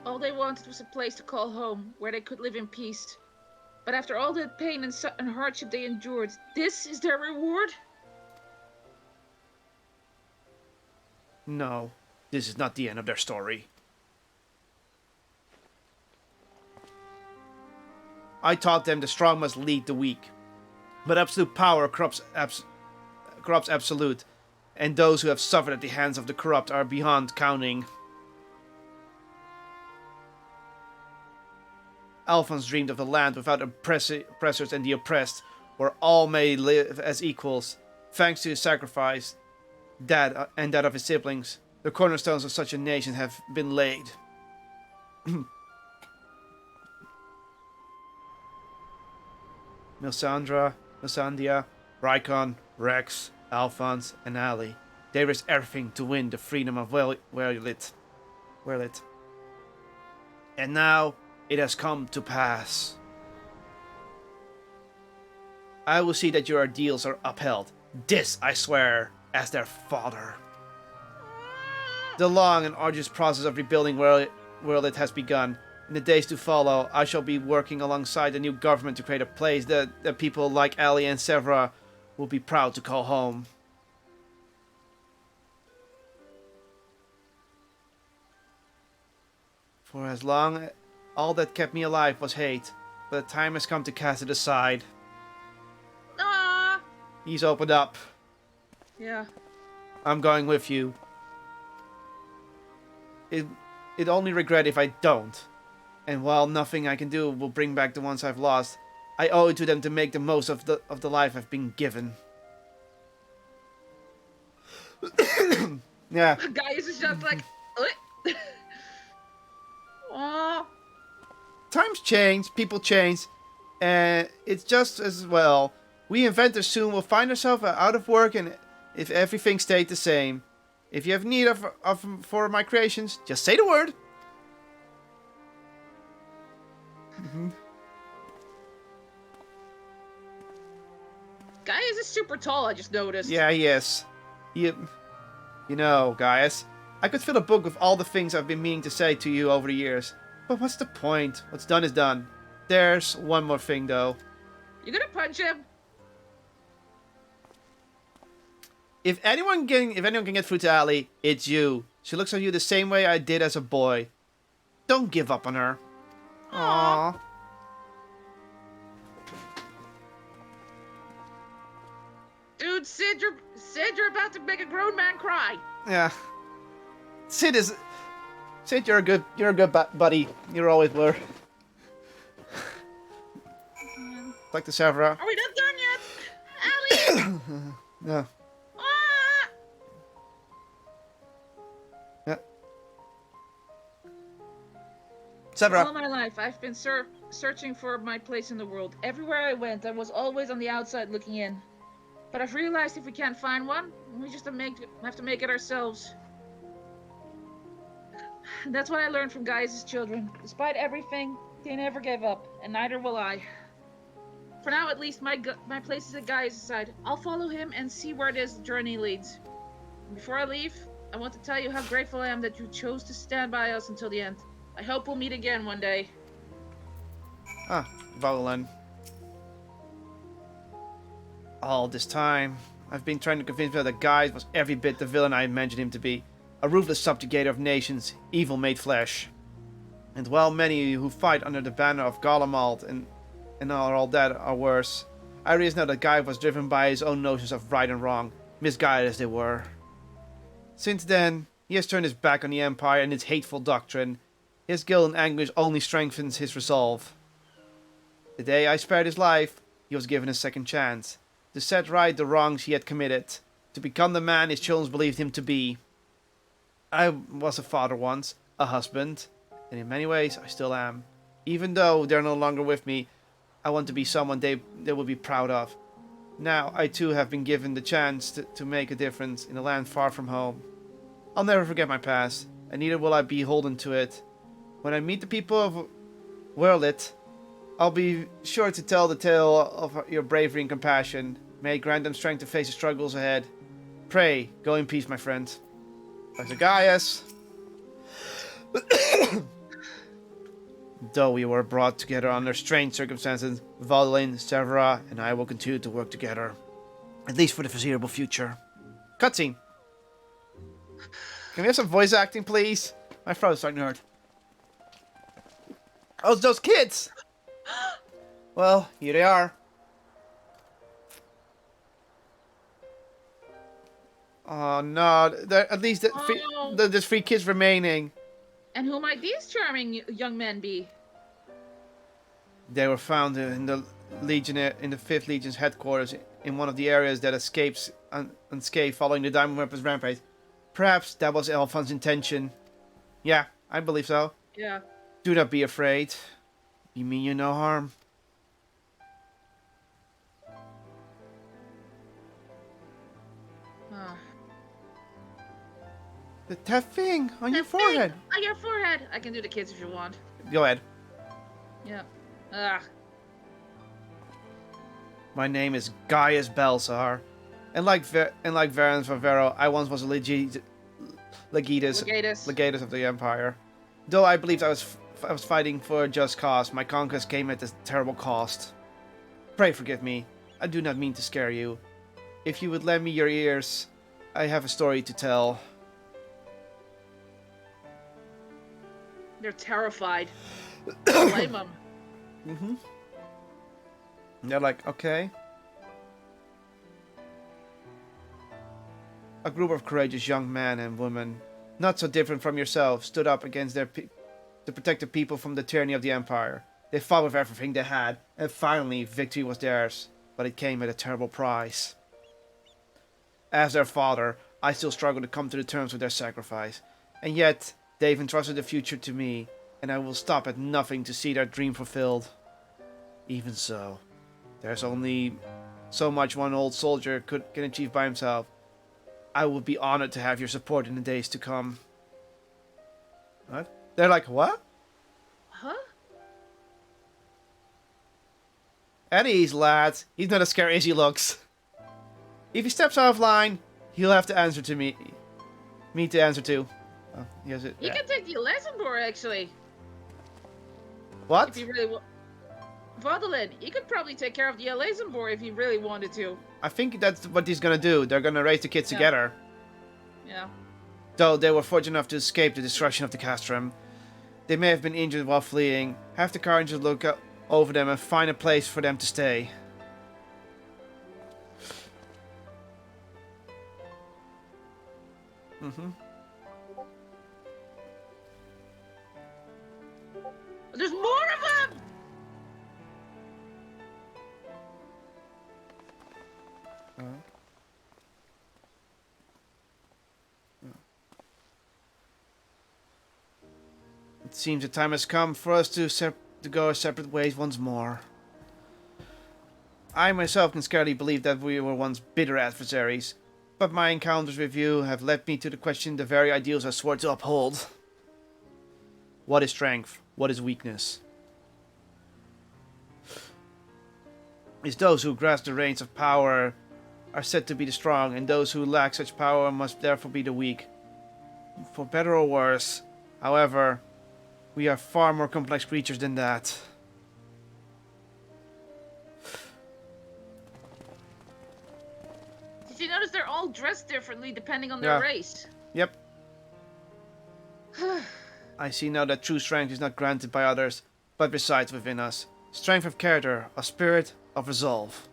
B: All they wanted was a place to call home, where they could live in peace. But after all the pain and hardship they endured, this is their reward?
A: No, this is not the end of their story. I taught them the strong must lead the weak. But absolute power corrupts absolute, and those who have suffered at the hands of the corrupt are beyond counting. Alphonse dreamed of a land without oppressors and the oppressed, where all may live as equals. Thanks to his sacrifice, that and that of his siblings, the cornerstones of such a nation have been laid. Milsandia, Rykon, Rex, Alphonse, and Ali. They risked everything to win the freedom of Werlit. And now it has come to pass. I will see that your ideals are upheld. This I swear, as their father. The long and arduous process of rebuilding Werlit has begun. In the days to follow, I shall be working alongside the new government to create a place that people like Ali and Severa will be proud to call home. For as long, all that kept me alive was hate, but the time has come to cast it aside.
B: Ah!
A: He's opened up.
B: Yeah.
A: I'm going with you. It only regret if I don't. And while nothing I can do will bring back the ones I've lost, I owe it to them to make the most of the life I've been given. Yeah.
B: Guys is just like, oh.
A: Times change, people change, and it's just as well. We inventors soon will find ourselves out of work, and if everything stayed the same. If you have need for my creations, just say the word.
B: Gaius is super tall, I just noticed.
A: Yeah, he is. You know, Gaius, I could fill a book with all the things I've been meaning to say to you over the years. But what's the point? What's done is done. There's one more thing, though.
B: You gonna punch him?
A: If anyone can get through to Ali, it's you. She looks at you the same way I did as a boy. Don't give up on her. Aww.
B: Dude, Sid, you're about to make a grown man cry.
A: Yeah. Sid, you're a good buddy. You always were. Like the Severa.
B: Are we not done yet? Ali!
A: No.
B: Ah!
A: Yeah. Severa.
B: All my life, I've been searching for my place in the world. Everywhere I went, I was always on the outside looking in. But I've realized if we can't find one, we just have to make it ourselves. That's what I learned from Gaius' children. Despite everything, they never gave up, and neither will I. For now, at least, my place is at Gaius' side. I'll follow him and see where this journey leads. And before I leave, I want to tell you how grateful I am that you chose to stand by us until the end. I hope we'll meet again one day.
A: Ah, Volan. All this time, I've been trying to convince me that Gaius was every bit the villain I imagined him to be. A ruthless subjugator of nations, evil made flesh. And while many who fight under the banner of Garlemald and all that are worse, I realize now that Gaius was driven by his own notions of right and wrong, misguided as they were. Since then, he has turned his back on the Empire and its hateful doctrine. His guilt and anguish only strengthens his resolve. The day I spared his life, he was given a second chance, to set right the wrongs he had committed, to become the man his children believed him to be. I was a father once, a husband, and in many ways I still am. Even though they're no longer with me, I want to be someone they will be proud of. Now I too have been given the chance to make a difference in a land far from home. I'll never forget my past, and neither will I be beholden to it. When I meet the people of Werlit, I'll be sure to tell the tale of your bravery and compassion. May it grant them strength to face the struggles ahead. Pray, go in peace, my friend. Dr. Gaius. Though we were brought together under strange circumstances, Valdolin, Severa, and I will continue to work together. At least for the foreseeable future. Cutscene. Can we have some voice acting, please? My throat's starting to hurt. Oh, it's those kids! Well, here they are. Oh no, at least there's 3 kids remaining.
B: And who might these charming young men be?
A: They were found in the 5th Legion's headquarters in one of the areas that escapes unscathed following the Diamond Weapons rampage. Perhaps that was Alphonse's intention. Yeah, I believe so.
B: Yeah.
A: Do not be afraid. You mean you no harm. That thing on your forehead.
B: On your forehead. I can do the kids if you want.
A: Go ahead.
B: Yeah. Ugh.
A: My name is Gaius Belsar, and like Varen Favero, I once was a legatus of the Empire. Though I believed I was fighting for a just cause, my conquest came at a terrible cost. Pray forgive me. I do not mean to scare you. If you would lend me your ears, I have a story to tell.
B: They're terrified. Don't blame them.
A: Mm-hmm. They're like, okay. A group of courageous young men and women, not so different from yourself, stood up against to protect the people from the tyranny of the Empire. They fought with everything they had, and finally victory was theirs, but it came at a terrible price. As their father, I still struggle to come to the terms with their sacrifice, and yet they've entrusted the future to me, and I will stop at nothing to see their dream fulfilled. Even so, there's only so much one old soldier can achieve by himself. I would be honored to have your support in the days to come. What? They're like, what?
B: Huh?
A: At ease, lads. He's not as scary as he looks. If he steps out of line, he'll have to answer to me. Me to answer to. Oh, he has it.
B: You can take the lesson board, actually.
A: What?
B: If you really want. Valdolin, he could probably take care of the liaison board if he really wanted to.
A: I think that's what he's gonna do. They're gonna raise the kids together.
B: Yeah.
A: Though they were fortunate enough to escape the destruction of the castrum, they may have been injured while fleeing. Have the car rangers look over them and find a place for them to stay. Mm-hmm.
B: There's more of them!
A: It seems the time has come for us to go our separate ways once more. I myself can scarcely believe that we were once bitter adversaries, but my encounters with you have led me to question the very ideals I swore to uphold. What is strength? What is weakness? It's those who grasp the reins of power are said to be the strong, and those who lack such power must therefore be the weak. For better or worse, however, we are far more complex creatures than that.
B: Did you notice they're all dressed differently depending on their race?
A: Yep. I see now that true strength is not granted by others, but resides within us. Strength of character, of spirit, of resolve.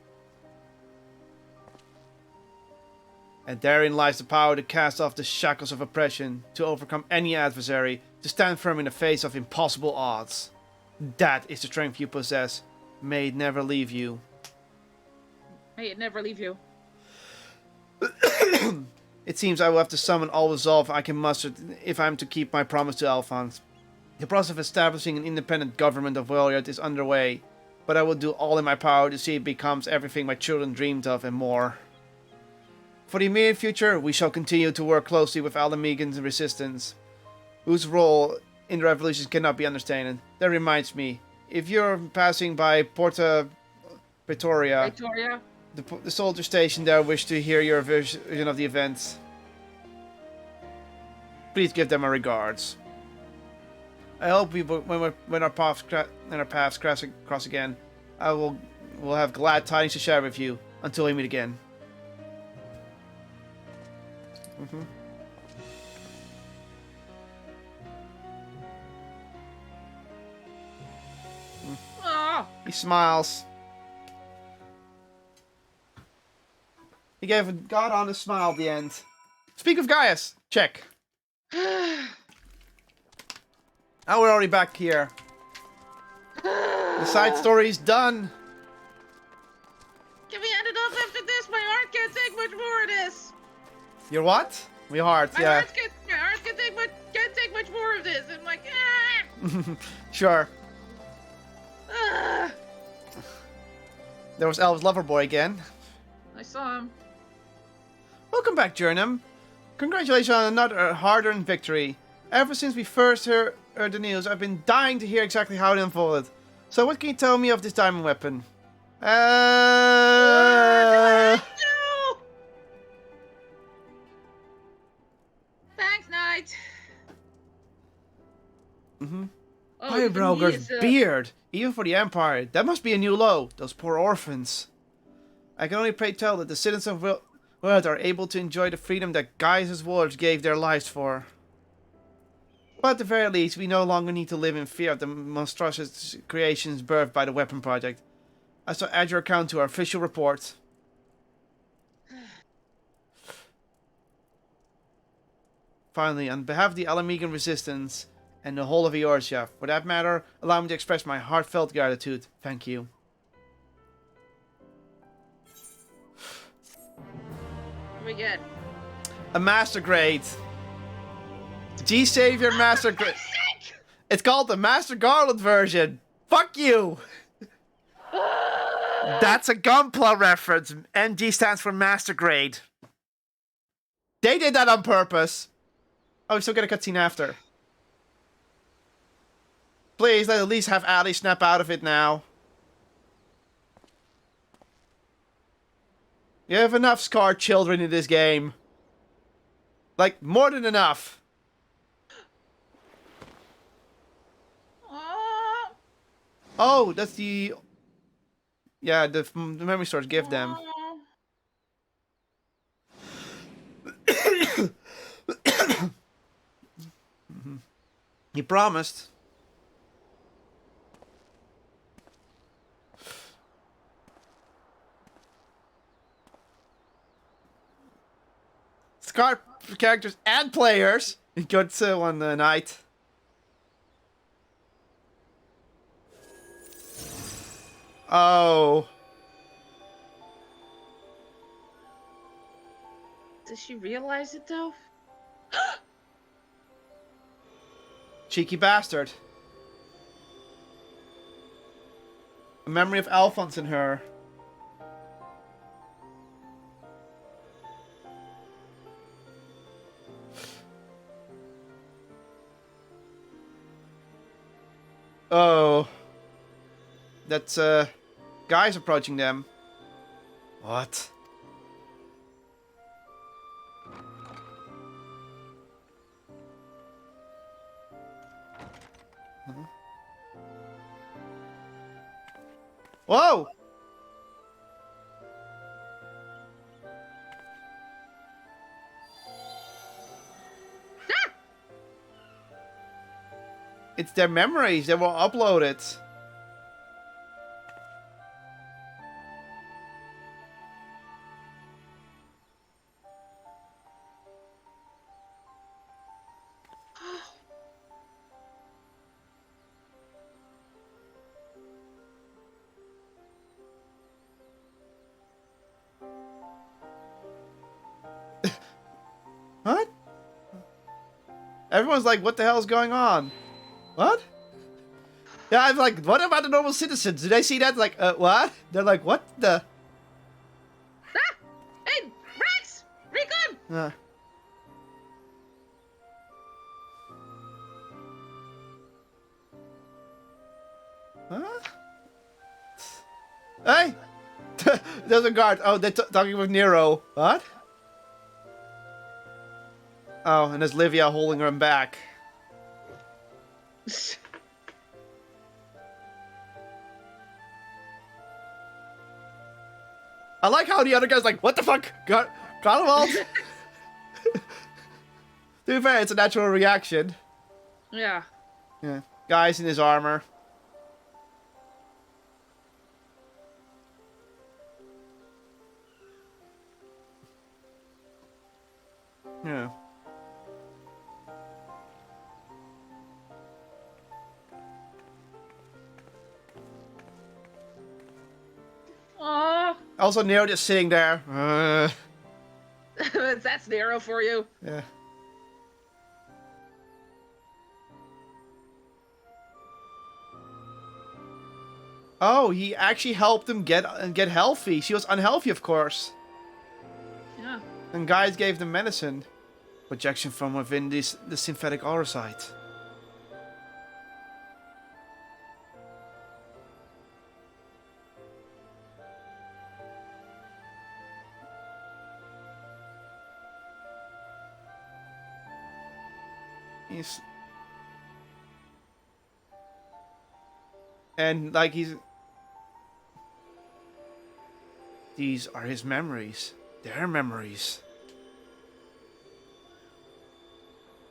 A: And therein lies the power to cast off the shackles of oppression, to overcome any adversary, to stand firm in the face of impossible odds. That is the strength you possess. May it never leave you.
B: May it never leave you.
A: It seems I will have to summon all resolve I can muster if I am to keep my promise to Alphonse. The process of establishing an independent government of Weliot is underway, but I will do all in my power to see it becomes everything my children dreamed of and more. For the immediate future, we shall continue to work closely with Alamegan's resistance, whose role in the revolution cannot be understated. That reminds me, if you're passing by Porta Pretoria, the soldier station there wish to hear your version of the events, please give them my regards. I hope when our paths cross again, we'll have glad tidings to share with you until we meet again.
B: Oh,
A: He smiles. He gave a god-honest smile at the end. Speak of Gaius. Check. Oh, we're already back here. The side story's done.
B: can we end it off after this? My heart can't take much more of this.
A: Your what? Your heart,
B: My
A: yeah.
B: heart can't take much more of this. I'm like, ah.
A: Sure.
B: Ah.
A: There was Elves Loverboy again.
B: I saw him.
A: Welcome back, Jernum. Congratulations on another hard-earned victory. Ever since we first heard the news, I've been dying to hear exactly how it unfolded. So what can you tell me of this diamond weapon?
B: No! Thanks, Knight.
A: Mm-hmm.
B: Oh,
A: Firebrauger's beard! Even for the Empire, that must be a new low. Those poor orphans. I can only pray tell that the citizens of world are able to enjoy the freedom that Gaius' warriors gave their lives for. But at the very least, we no longer need to live in fear of the monstrous creations birthed by the weapon project. I shall add your account to our official report. Finally, on behalf of the Alamegan Resistance and the whole of Eorzea, for that matter, allow me to express my heartfelt gratitude. Thank you.
B: What we get?
A: A master grade. G-Savior Master Grade. It's called the Master Garland version. Fuck you. That's a Gunpla reference. MG stands for Master Grade. They did that on purpose. Oh, we still get a cutscene after. Please, let at least have Ali snap out of it now. You have enough scarred children in this game. Like, more than enough. Oh, that's the... Yeah, the memory stores give them. He promised. Scar characters and players. Good one night. Oh.
B: Does she realize it though?
A: Cheeky bastard. A memory of Alphonse in her. Oh. That's, guys approaching them. What? Huh? Whoa! It's their memories. They were uploaded. What? Everyone's like, what the hell is going on? What? Yeah, I'm like, what about the normal citizens? Did they see that? Like, what? They're like, what the?
B: Ah! Hey, Rex! Recon!
A: Huh? Hey! There's a guard. Oh, they're talking with Nero. What? Oh, and there's Livia holding him back. I like how the other guy's like, what the fuck? Gronewald? To be fair, it's a natural reaction.
B: Yeah.
A: Yeah. Guy's in his armor. Yeah.
B: Aww.
A: Also, Nero just sitting there.
B: That's narrow for you.
A: Yeah. Oh, he actually helped him get healthy. She was unhealthy, of course.
B: Yeah.
A: And guys gave them medicine. Projection from within the synthetic aura site. He's... And, like, he's... These are his memories. Their memories.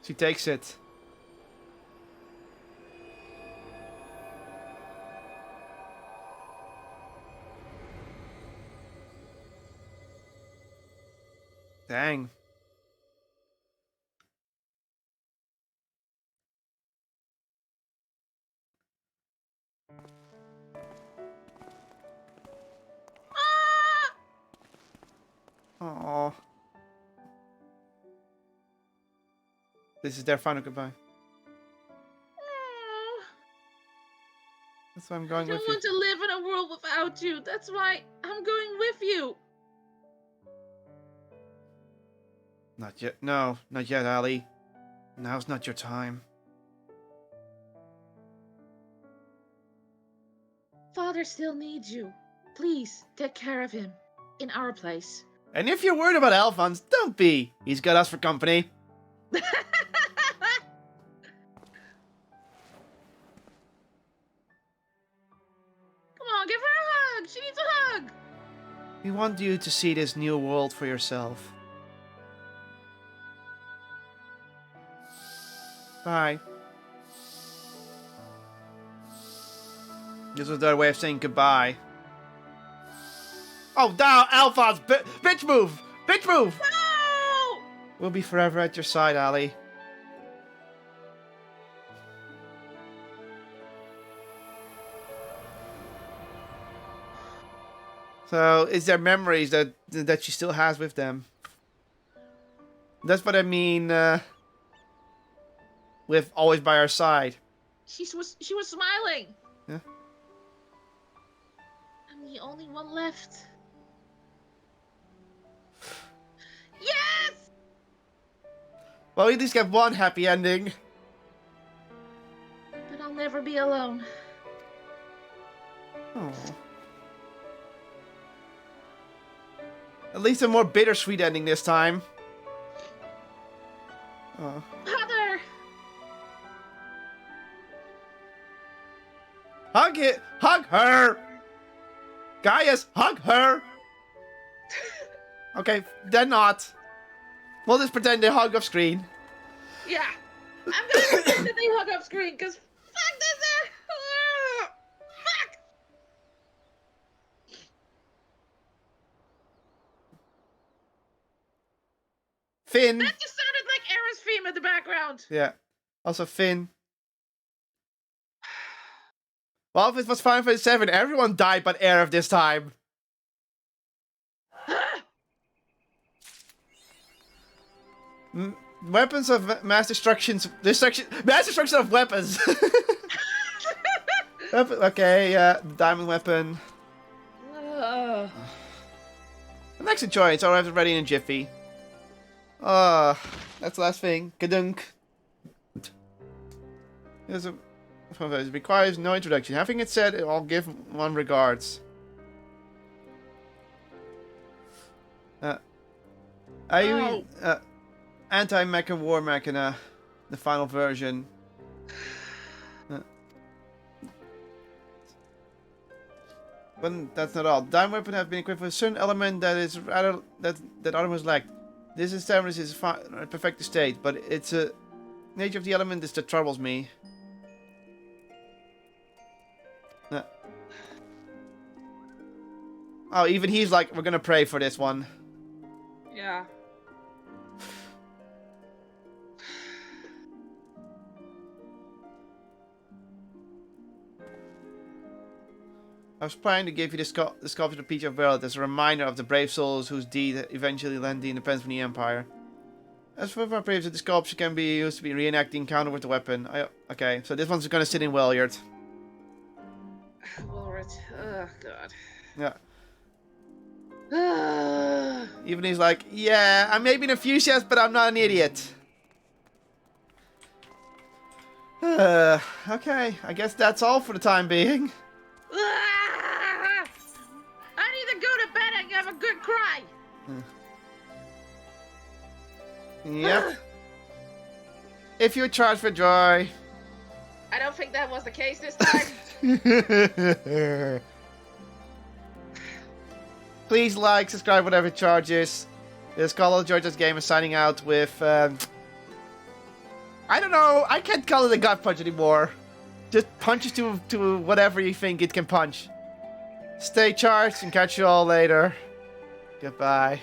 A: She takes it. Dang. Aww. This is their final goodbye. That's why I'm
B: I
A: going
B: don't
A: with you.
B: want to live in a world without you. That's why I'm going with you.
A: Not yet. No, not yet, Ali. Now's not your time.
B: Father still needs you. Please, take care of him. In our place.
A: And if you're worried about Alphonse, don't be. He's got us for company.
B: Come on, give her a hug. She needs a hug.
A: We want you to see this new world for yourself. Bye. This was their way of saying goodbye. Oh, down, Alphonse! Bitch move! Bitch move!
B: No!
A: We'll be forever at your side, Ali. So, it's their memories that she still has with them. That's what I mean, with always by our side.
B: She was smiling.
A: Yeah.
B: I'm the only one left. Yes!
A: Well, we at least get one happy ending.
B: But I'll never be alone.
A: Oh. At least a more bittersweet ending this time. Oh.
B: Father!
A: Hug it! Hug her! Gaius, hug her! Okay, then not. We'll just pretend they hug off screen.
B: Yeah. I'm gonna pretend that they hug off screen, because fuck this! Fuck!
A: Finn.
B: That just sounded like Aerith's theme in the background.
A: Yeah. Also Finn. Well, if it was Final Fantasy 7, everyone died but Aerith this time. Weapons of mass destruction mass destruction of weapons. Okay, yeah, diamond weapon. I'm actually enjoying it, so I have it ready in a jiffy. That's the last thing. Kadunk. There's a... It requires no introduction. Having it said, I'll give one regards. Anti-Mecha War Machina, the final version. But that's not all. Diamond weapon have been equipped with a certain element that is rather that other ones lack. This establishes is a perfect state, but it's a nature of the element is that troubles me. Nah. Oh, even he's like, we're gonna pray for this one.
B: Yeah.
A: I was planning to give you the sculpture of the Peach of World as a reminder of the brave souls whose deed eventually led the independence from the Empire. As for my praise, the sculpture can be used to be reenacting encounter with the weapon. Okay, so this one's gonna sit in Williard.
B: Willard. Oh, God.
A: Yeah. Even he's like, yeah, I may be an enthusiast, but I'm not an idiot. Okay, I guess that's all for the time being.
B: I need to go to bed and have a good cry.
A: Yep. If you charge for joy.
B: I don't think that was the case this time.
A: Please like, subscribe, whatever it charges. This Kotlol JCG game is signing out with... I don't know. I can't call it a gut punch anymore. Just punches to whatever you think it can punch. Stay charged and catch you all later. Goodbye.